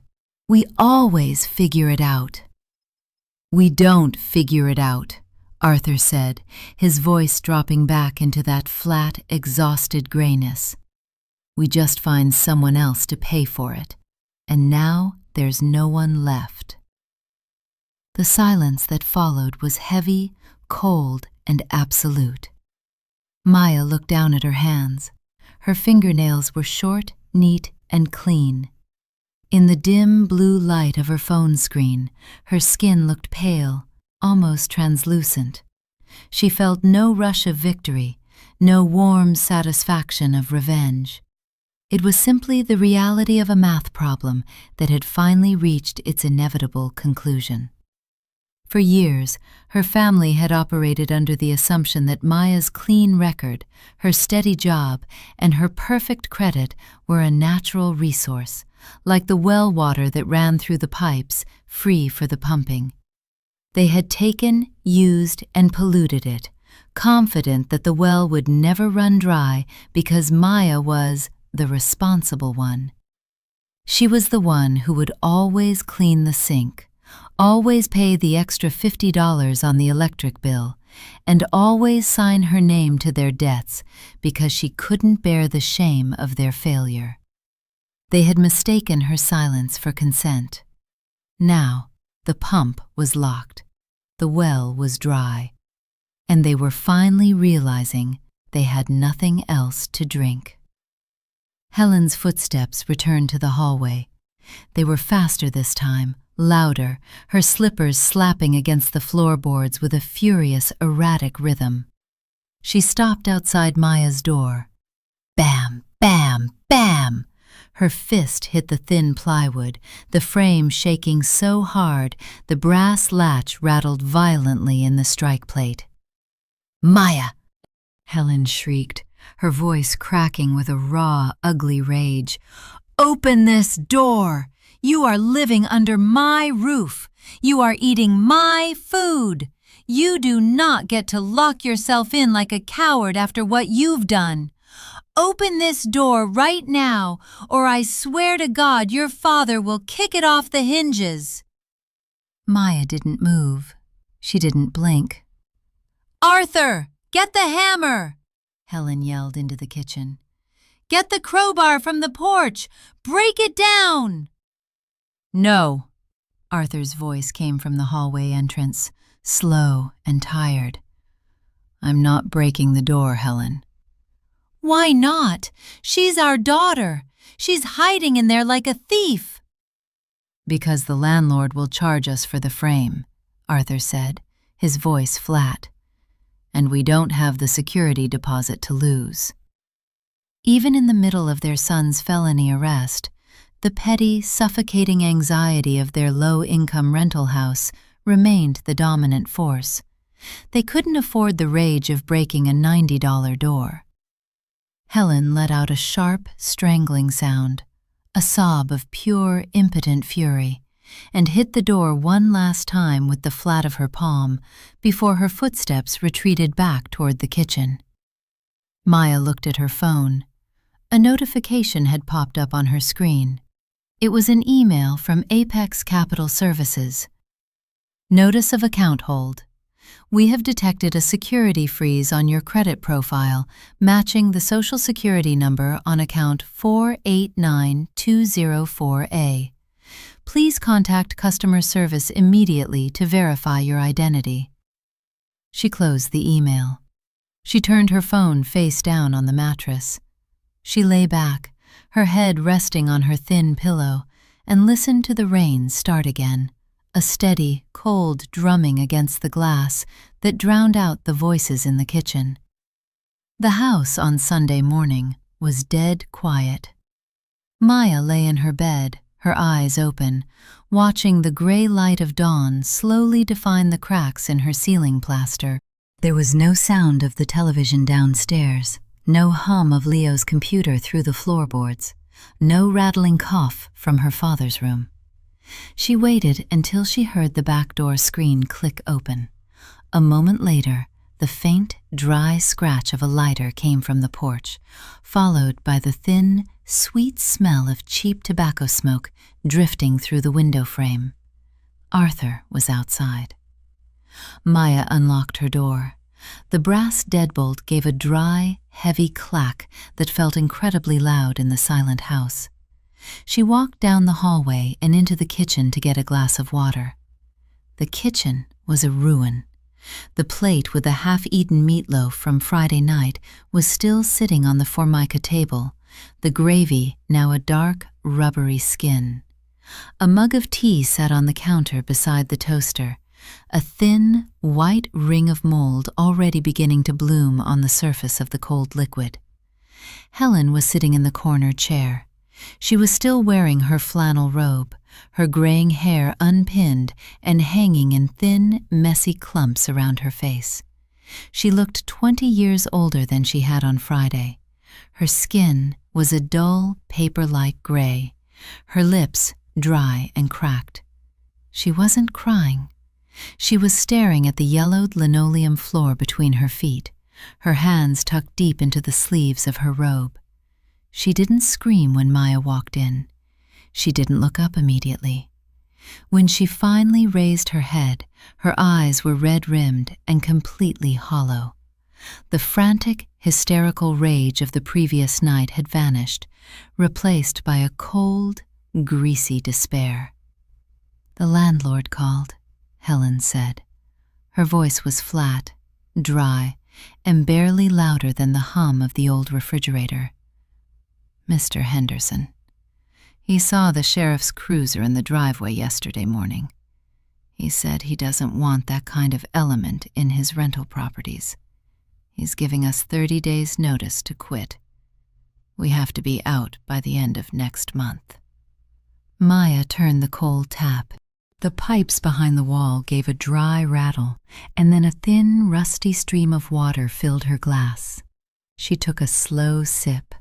"We always figure it out." "We don't figure it out," Arthur said, his voice dropping back into that flat, exhausted grayness. "We just find someone else to pay for it. And now there's no one left." The silence that followed was heavy, cold, and absolute. Maya looked down at her hands. Her fingernails were short, neat, and clean. In the dim blue light of her phone screen, her skin looked pale, almost translucent. She felt no rush of victory, no warm satisfaction of revenge. It was simply the reality of a math problem that had finally reached its inevitable conclusion. For years, her family had operated under the assumption that Maya's clean record, her steady job, and her perfect credit were a natural resource, like the well water that ran through the pipes, free for the pumping. They had taken, used, and polluted it, confident that the well would never run dry because Maya was the responsible one. She was the one who would always clean the sink, always pay the extra $50 on the electric bill, and always sign her name to their debts because she couldn't bear the shame of their failure. They had mistaken her silence for consent. Now, the pump was locked, the well was dry, and they were finally realizing they had nothing else to drink. Helen's footsteps returned to the hallway. They were faster this time, louder, her slippers slapping against the floorboards with a furious, erratic rhythm. She stopped outside Maya's door. Bam, bam, bam! Her fist hit the thin plywood, the frame shaking so hard the brass latch rattled violently in the strike plate. "Maya!" Helen shrieked, her voice cracking with a raw, ugly rage. "Open this door! You are living under my roof. You are eating my food. You do not get to lock yourself in like a coward after what you've done. Open this door right now, or I swear to God your father will kick it off the hinges." Maya didn't move. She didn't blink. "Arthur, get the hammer!" Helen yelled into the kitchen. "Get the crowbar from the porch! Break it down!" "No," Arthur's voice came from the hallway entrance, slow and tired. "I'm not breaking the door, Helen." "Why not? She's our daughter. She's hiding in there like a thief." "Because the landlord will charge us for the frame," Arthur said, his voice flat. "And we don't have the security deposit to lose." Even in the middle of their son's felony arrest, the petty, suffocating anxiety of their low-income rental house remained the dominant force. They couldn't afford the rage of breaking a $90 door. Helen let out a sharp, strangling sound, a sob of pure, impotent fury, and hit the door one last time with the flat of her palm before her footsteps retreated back toward the kitchen. Maya looked at her phone. A notification had popped up on her screen. It was an email from Apex Capital Services. "Notice of account hold. We have detected a security freeze on your credit profile, matching the Social Security number on account 489204A. Please contact customer service immediately to verify your identity." She closed the email. She turned her phone face down on the mattress. She lay back, her head resting on her thin pillow, and listened to the rain start again, a steady, cold drumming against the glass that drowned out the voices in the kitchen. The house on Sunday morning was dead quiet. Maya lay in her bed, her eyes open, watching the gray light of dawn slowly define the cracks in her ceiling plaster. There was no sound of the television downstairs, no hum of Leo's computer through the floorboards, no rattling cough from her father's room. She waited until she heard the back door screen click open. A moment later, the faint, dry scratch of a lighter came from the porch, followed by the thin, sweet smell of cheap tobacco smoke drifting through the window frame. Arthur was outside. Maya unlocked her door. The brass deadbolt gave a dry, heavy clack that felt incredibly loud in the silent house. She walked down the hallway and into the kitchen to get a glass of water. The kitchen was a ruin. The plate with the half-eaten meatloaf from Friday night was still sitting on the formica table, the gravy now a dark, rubbery skin. A mug of tea sat on the counter beside the toaster, a thin, white ring of mold already beginning to bloom on the surface of the cold liquid. Helen was sitting in the corner chair. She was still wearing her flannel robe, her graying hair unpinned and hanging in thin, messy clumps around her face. She looked 20 years older than she had on Friday. Her skin was a dull, paper-like gray, her lips dry and cracked. She wasn't crying. She was staring at the yellowed linoleum floor between her feet, her hands tucked deep into the sleeves of her robe. She didn't scream when Maya walked in. She didn't look up immediately. When she finally raised her head, her eyes were red-rimmed and completely hollow. The frantic, hysterical rage of the previous night had vanished, replaced by a cold, greasy despair. "The landlord called," Helen said. Her voice was flat, dry, and barely louder than the hum of the old refrigerator. "Mr. Henderson. He saw the sheriff's cruiser in the driveway yesterday morning. He said he doesn't want that kind of element in his rental properties. He's giving us 30 days' notice to quit. We have to be out by the end of next month." Maya turned the cold tap. The pipes behind the wall gave a dry rattle, and then a thin, rusty stream of water filled her glass. She took a slow sip.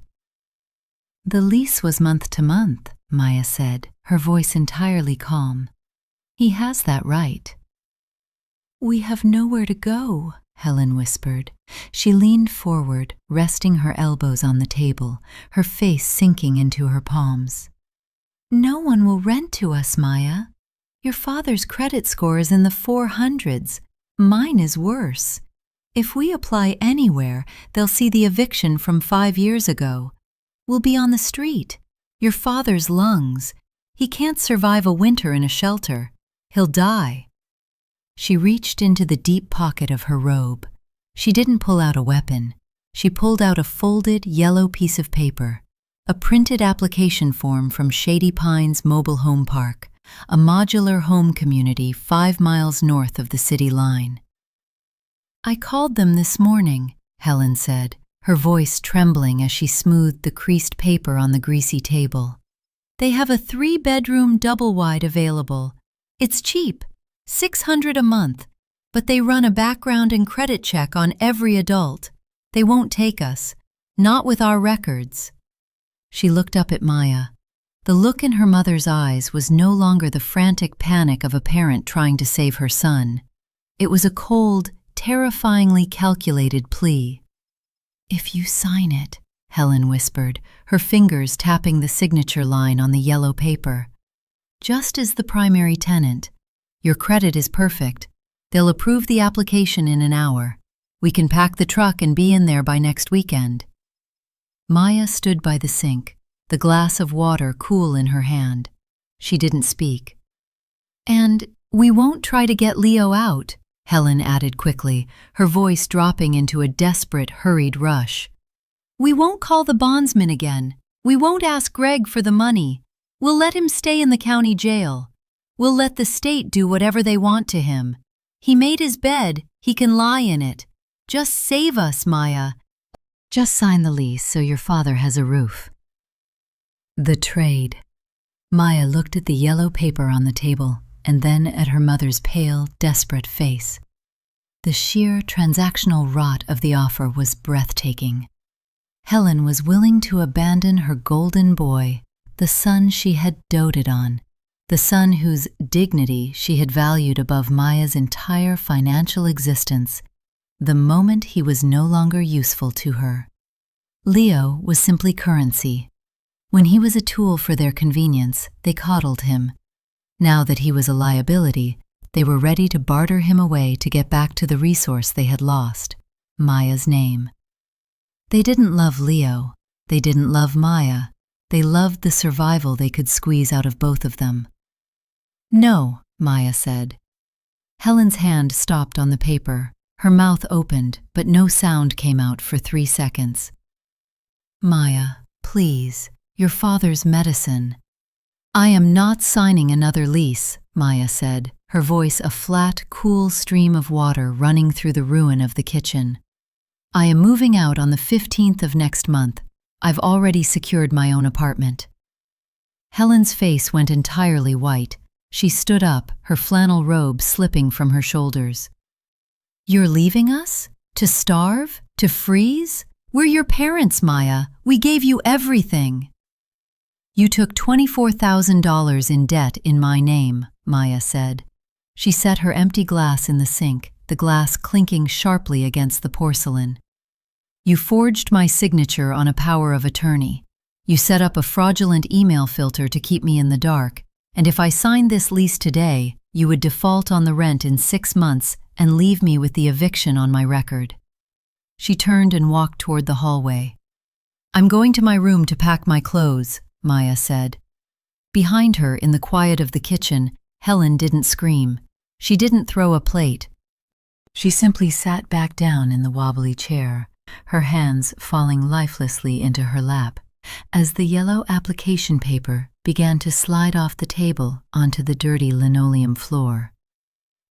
"The lease was month to month," Maya said, her voice entirely calm. "He has that right." "We have nowhere to go," Helen whispered. She leaned forward, resting her elbows on the table, her face sinking into her palms. "No one will rent to us, Maya. Your father's credit score is in the 400s. Mine is worse. If we apply anywhere, they'll see the eviction from 5 years ago. We'll be on the street. Your father's lungs. He can't survive a winter in a shelter. He'll die." She reached into the deep pocket of her robe. She didn't pull out a weapon. She pulled out a folded, yellow piece of paper, a printed application form from Shady Pines Mobile Home Park, a modular home community 5 miles north of the city line. "I called them this morning," Helen said, her voice trembling as she smoothed the creased paper on the greasy table. "They have a 3-bedroom double-wide available. It's cheap, $600 a month, but they run a background and credit check on every adult. They won't take us, not with our records." She looked up at Maya. The look in her mother's eyes was no longer the frantic panic of a parent trying to save her son. It was a cold, terrifyingly calculated plea. "If you sign it," Helen whispered, her fingers tapping the signature line on the yellow paper. "Just as the primary tenant. Your credit is perfect. They'll approve the application in an hour. We can pack the truck and be in there by next weekend." Maya stood by the sink, the glass of water cool in her hand. She didn't speak. "And we won't try to get Leo out," Helen added quickly, her voice dropping into a desperate, hurried rush. "We won't call the bondsman again. We won't ask Greg for the money. We'll let him stay in the county jail. We'll let the state do whatever they want to him. He made his bed, he can lie in it. Just save us, Maya. Just sign the lease so your father has a roof." The trade. Maya looked at the yellow paper on the table and then at her mother's pale, desperate face. The sheer transactional rot of the offer was breathtaking. Helen was willing to abandon her golden boy, the son she had doted on, the son whose dignity she had valued above Maya's entire financial existence, the moment he was no longer useful to her. Leo was simply currency. When he was a tool for their convenience, they coddled him. Now that he was a liability, they were ready to barter him away to get back to the resource they had lost, Maya's name. They didn't love Leo. They didn't love Maya. They loved the survival they could squeeze out of both of them. "No," Maya said. Helen's hand stopped on the paper. Her mouth opened, but no sound came out for 3 seconds. "Maya, please, your father's medicine." "I am not signing another lease," Maya said, her voice a flat, cool stream of water running through the ruin of the kitchen. "I am moving out on the 15th of next month. I've already secured my own apartment." Helen's face went entirely white. She stood up, her flannel robe slipping from her shoulders. "You're leaving us? To starve? To freeze? We're your parents, Maya. We gave you everything." "You took $24,000 in debt in my name," Maya said. She set her empty glass in the sink, the glass clinking sharply against the porcelain. "You forged my signature on a power of attorney. You set up a fraudulent email filter to keep me in the dark, and if I signed this lease today, you would default on the rent in 6 months and leave me with the eviction on my record." She turned and walked toward the hallway. "I'm going to my room to pack my clothes," Maya said. Behind her, in the quiet of the kitchen, Helen didn't scream. She didn't throw a plate. She simply sat back down in the wobbly chair, her hands falling lifelessly into her lap, as the yellow application paper began to slide off the table onto the dirty linoleum floor.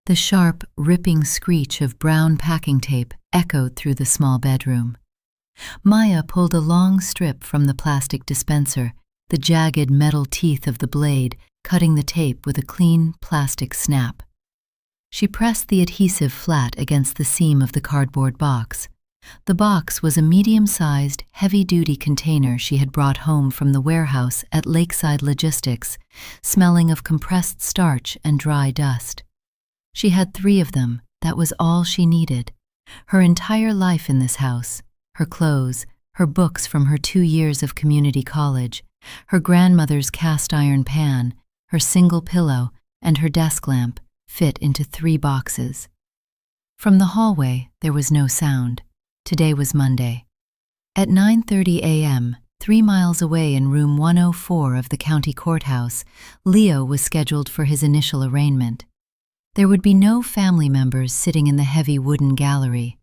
The sharp, ripping screech of brown packing tape echoed through the small bedroom. Maya pulled a long strip from the plastic dispenser, the jagged metal teeth of the blade cutting the tape with a clean plastic snap. She pressed the adhesive flat against the seam of the cardboard box. The box was a medium-sized, heavy-duty container she had brought home from the warehouse at Lakeside Logistics, smelling of compressed starch and dry dust. She had 3 of them. That was all she needed. Her entire life in this house, her clothes, her books from her 2 years of community college, her grandmother's cast-iron pan, her single pillow, and her desk lamp fit into 3 boxes. From the hallway, there was no sound. Today was Monday. At 9:30 a.m., 3 miles away in room 104 of the county courthouse, Leo was scheduled for his initial arraignment. There would be no family members sitting in the heavy wooden gallery.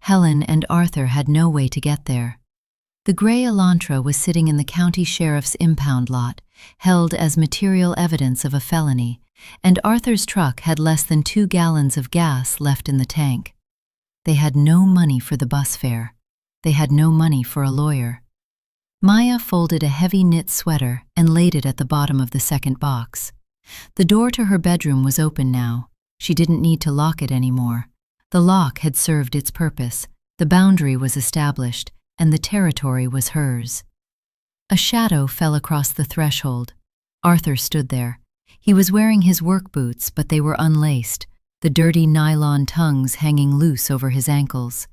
Helen and Arthur had no way to get there. The gray Elantra was sitting in the county sheriff's impound lot, held as material evidence of a felony, and Arthur's truck had less than 2 gallons of gas left in the tank. They had no money for the bus fare. They had no money for a lawyer. Maya folded a heavy knit sweater and laid it at the bottom of the second box. The door to her bedroom was open now. She didn't need to lock it anymore. The lock had served its purpose. The boundary was established, and the territory was hers. A shadow fell across the threshold. Arthur stood there. He was wearing his work boots, but they were unlaced, the dirty nylon tongues hanging loose over his ankles.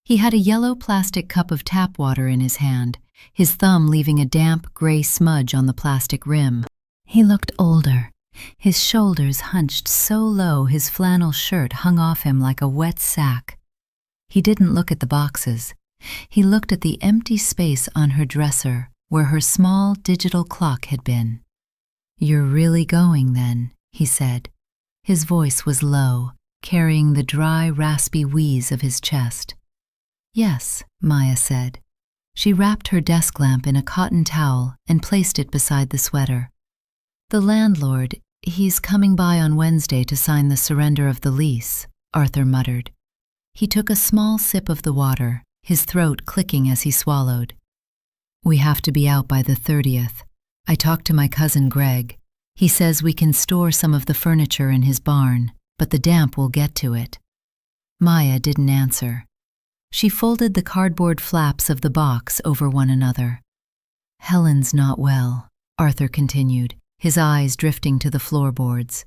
He had a yellow plastic cup of tap water in his hand, his thumb leaving a damp, gray smudge on the plastic rim. He looked older, His shoulders hunched so low his flannel shirt hung off him like a wet sack. He didn't look at the boxes. He looked at the empty space on her dresser where her small digital clock had been. "You're really going then," he said. His voice was low, carrying the dry, raspy wheeze of his chest. "Yes," Maya said. She wrapped her desk lamp in a cotton towel and placed it beside the sweater. "The landlord, he's coming by on Wednesday to sign the surrender of the lease," Arthur muttered. He took a small sip of the water, his throat clicking as he swallowed. "We have to be out by the 30th. I talked to my cousin Greg. He says we can store some of the furniture in his barn, but the damp will get to it." Maya didn't answer. She folded the cardboard flaps of the box over one another. "Helen's not well," Arthur continued, his eyes drifting to the floorboards.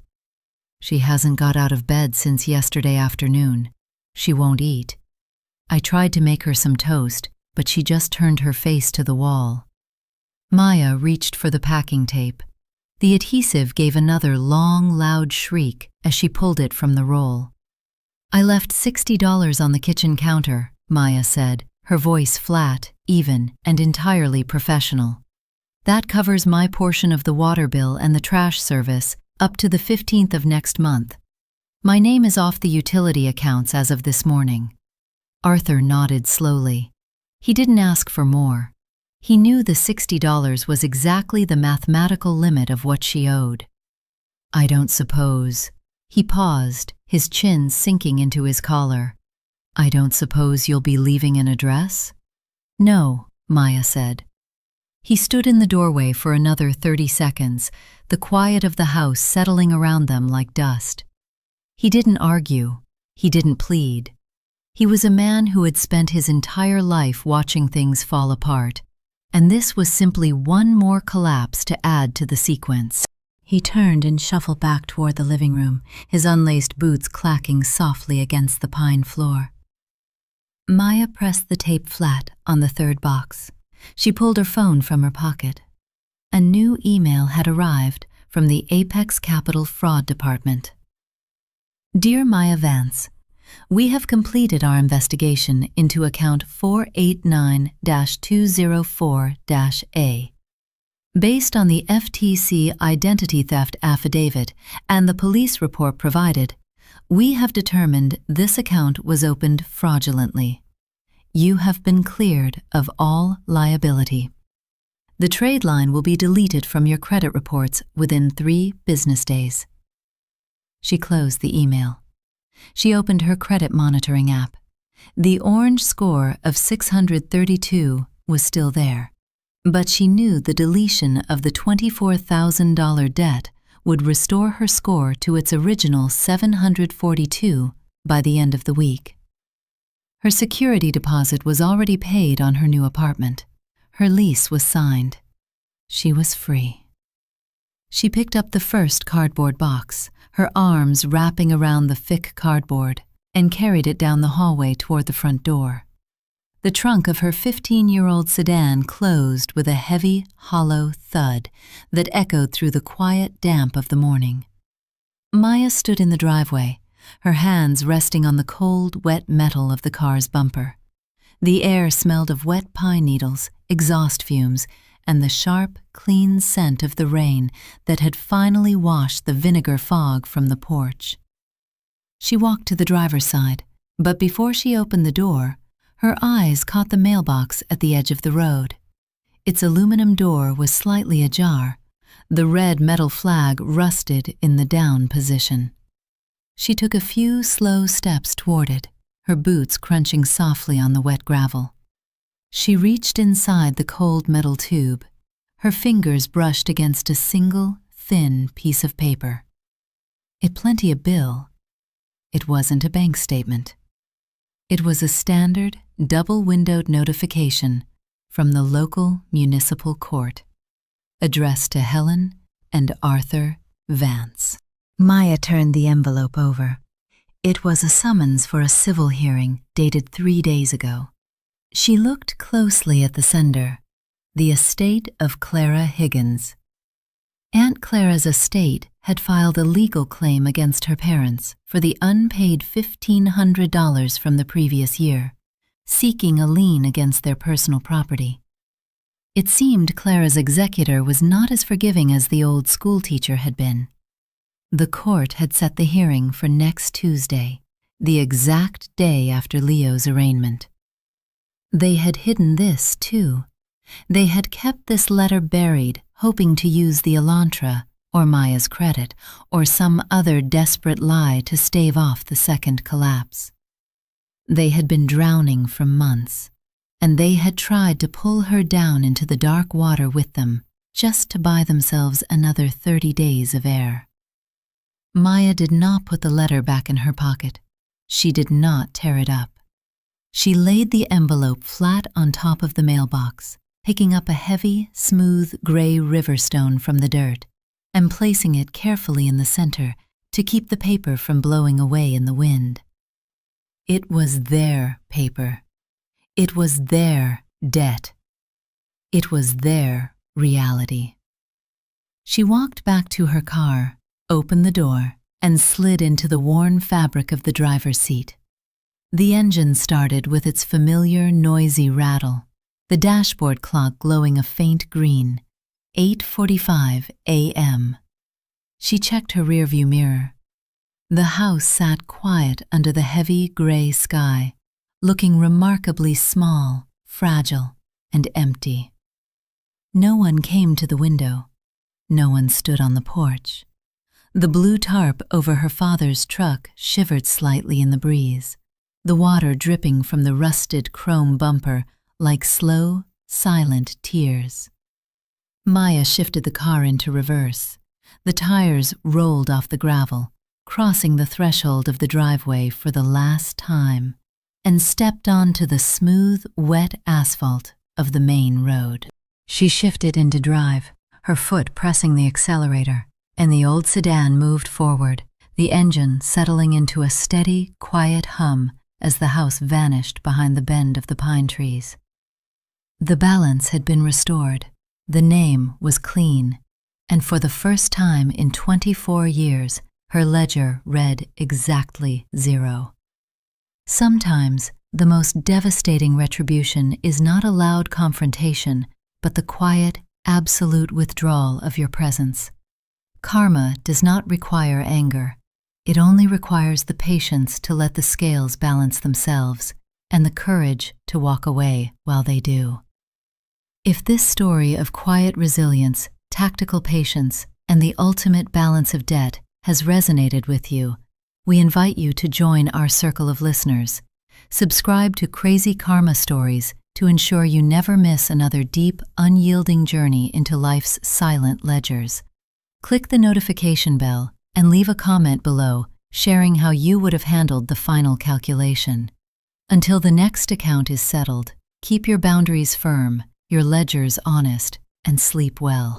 "She hasn't got out of bed since yesterday afternoon. She won't eat. I tried to make her some toast, but she just turned her face to the wall." Maya reached for the packing tape. The adhesive gave another long, loud shriek as she pulled it from the roll. "I left $60 on the kitchen counter," Maya said, her voice flat, even, and entirely professional. "That covers my portion of the water bill and the trash service up to the 15th of next month. My name is off the utility accounts as of this morning." Arthur nodded slowly. He didn't ask for more. He knew the $60 was exactly the mathematical limit of what she owed. "I don't suppose—" He paused, his chin sinking into his collar. "I don't suppose you'll be leaving an address?" "No," Maya said. He stood in the doorway for another 30 seconds, the quiet of the house settling around them like dust. He didn't argue. He didn't plead. He was a man who had spent his entire life watching things fall apart, and this was simply one more collapse to add to the sequence. He turned and shuffled back toward the living room, his unlaced boots clacking softly against the pine floor. Maya pressed the tape flat on the third box. She pulled her phone from her pocket. A new email had arrived from the Apex Capital Fraud Department. "Dear Maya Vance, we have completed our investigation into account 489-204-A. Based on the FTC identity theft affidavit and the police report provided, we have determined this account was opened fraudulently. You have been cleared of all liability. The trade line will be deleted from your credit reports within 3 business days." She closed the email. She opened her credit monitoring app. The orange score of 632 was still there, but she knew the deletion of the $24,000 debt would restore her score to its original 742 by the end of the week. Her security deposit was already paid on her new apartment. Her lease was signed. She was free. She picked up the first cardboard box, her arms wrapping around the thick cardboard, and carried it down the hallway toward the front door. The trunk of her 15-year-old sedan closed with a heavy, hollow thud that echoed through the quiet damp of the morning. Maya stood in the driveway, her hands resting on the cold, wet metal of the car's bumper. The air smelled of wet pine needles, exhaust fumes, and the sharp, clean scent of the rain that had finally washed the vinegar fog from the porch. She walked to the driver's side, but before she opened the door, her eyes caught the mailbox at the edge of the road. Its aluminum door was slightly ajar, the red metal flag rusted in the down position. She took a few slow steps toward it, her boots crunching softly on the wet gravel. She reached inside the cold metal tube. Her fingers brushed against a single, thin piece of paper. It plenty a bill. It wasn't a bank statement. It was a standard, double-windowed notification from the local municipal court, addressed to Helen and Arthur Vance. Maya turned the envelope over. It was a summons for a civil hearing dated 3 days ago. She looked closely at the sender, the estate of Clara Higgins. Aunt Clara's estate had filed a legal claim against her parents for the unpaid $1,500 from the previous year, seeking a lien against their personal property. It seemed Clara's executor was not as forgiving as the old schoolteacher had been. The court had set the hearing for next Tuesday, the exact day after Leo's arraignment. They had hidden this, too. They had kept this letter buried, hoping to use the Elantra, or Maya's credit, or some other desperate lie to stave off the second collapse. They had been drowning for months, and they had tried to pull her down into the dark water with them, just to buy themselves another 30 days of air. Maya did not put the letter back in her pocket. She did not tear it up. She laid the envelope flat on top of the mailbox, picking up a heavy, smooth gray river stone from the dirt and placing it carefully in the center to keep the paper from blowing away in the wind. It was their paper. It was their debt. It was their reality. She walked back to her car, opened the door, and slid into the worn fabric of the driver's seat. The engine started with its familiar, noisy rattle, the dashboard clock glowing a faint green, 8:45 a.m. She checked her rearview mirror. The house sat quiet under the heavy gray sky, looking remarkably small, fragile, and empty. No one came to the window. No one stood on the porch. The blue tarp over her father's truck shivered slightly in the breeze, the water dripping from the rusted chrome bumper like slow, silent tears. Maya shifted the car into reverse. The tires rolled off the gravel, crossing the threshold of the driveway for the last time, and stepped onto the smooth, wet asphalt of the main road. She shifted into drive, her foot pressing the accelerator, and the old sedan moved forward, the engine settling into a steady, quiet hum as the house vanished behind the bend of the pine trees. The balance had been restored, the name was clean, and for the first time in 24 years, her ledger read exactly 0. Sometimes, the most devastating retribution is not a loud confrontation, but the quiet, absolute withdrawal of your presence. Karma does not require anger. It only requires the patience to let the scales balance themselves and the courage to walk away while they do. If this story of quiet resilience, tactical patience, and the ultimate balance of debt has resonated with you, we invite you to join our circle of listeners. Subscribe to Crazy Karma Stories to ensure you never miss another deep, unyielding journey into life's silent ledgers. Click the notification bell and leave a comment below sharing how you would have handled the final calculation. Until the next account is settled, keep your boundaries firm, your ledgers honest, and sleep well.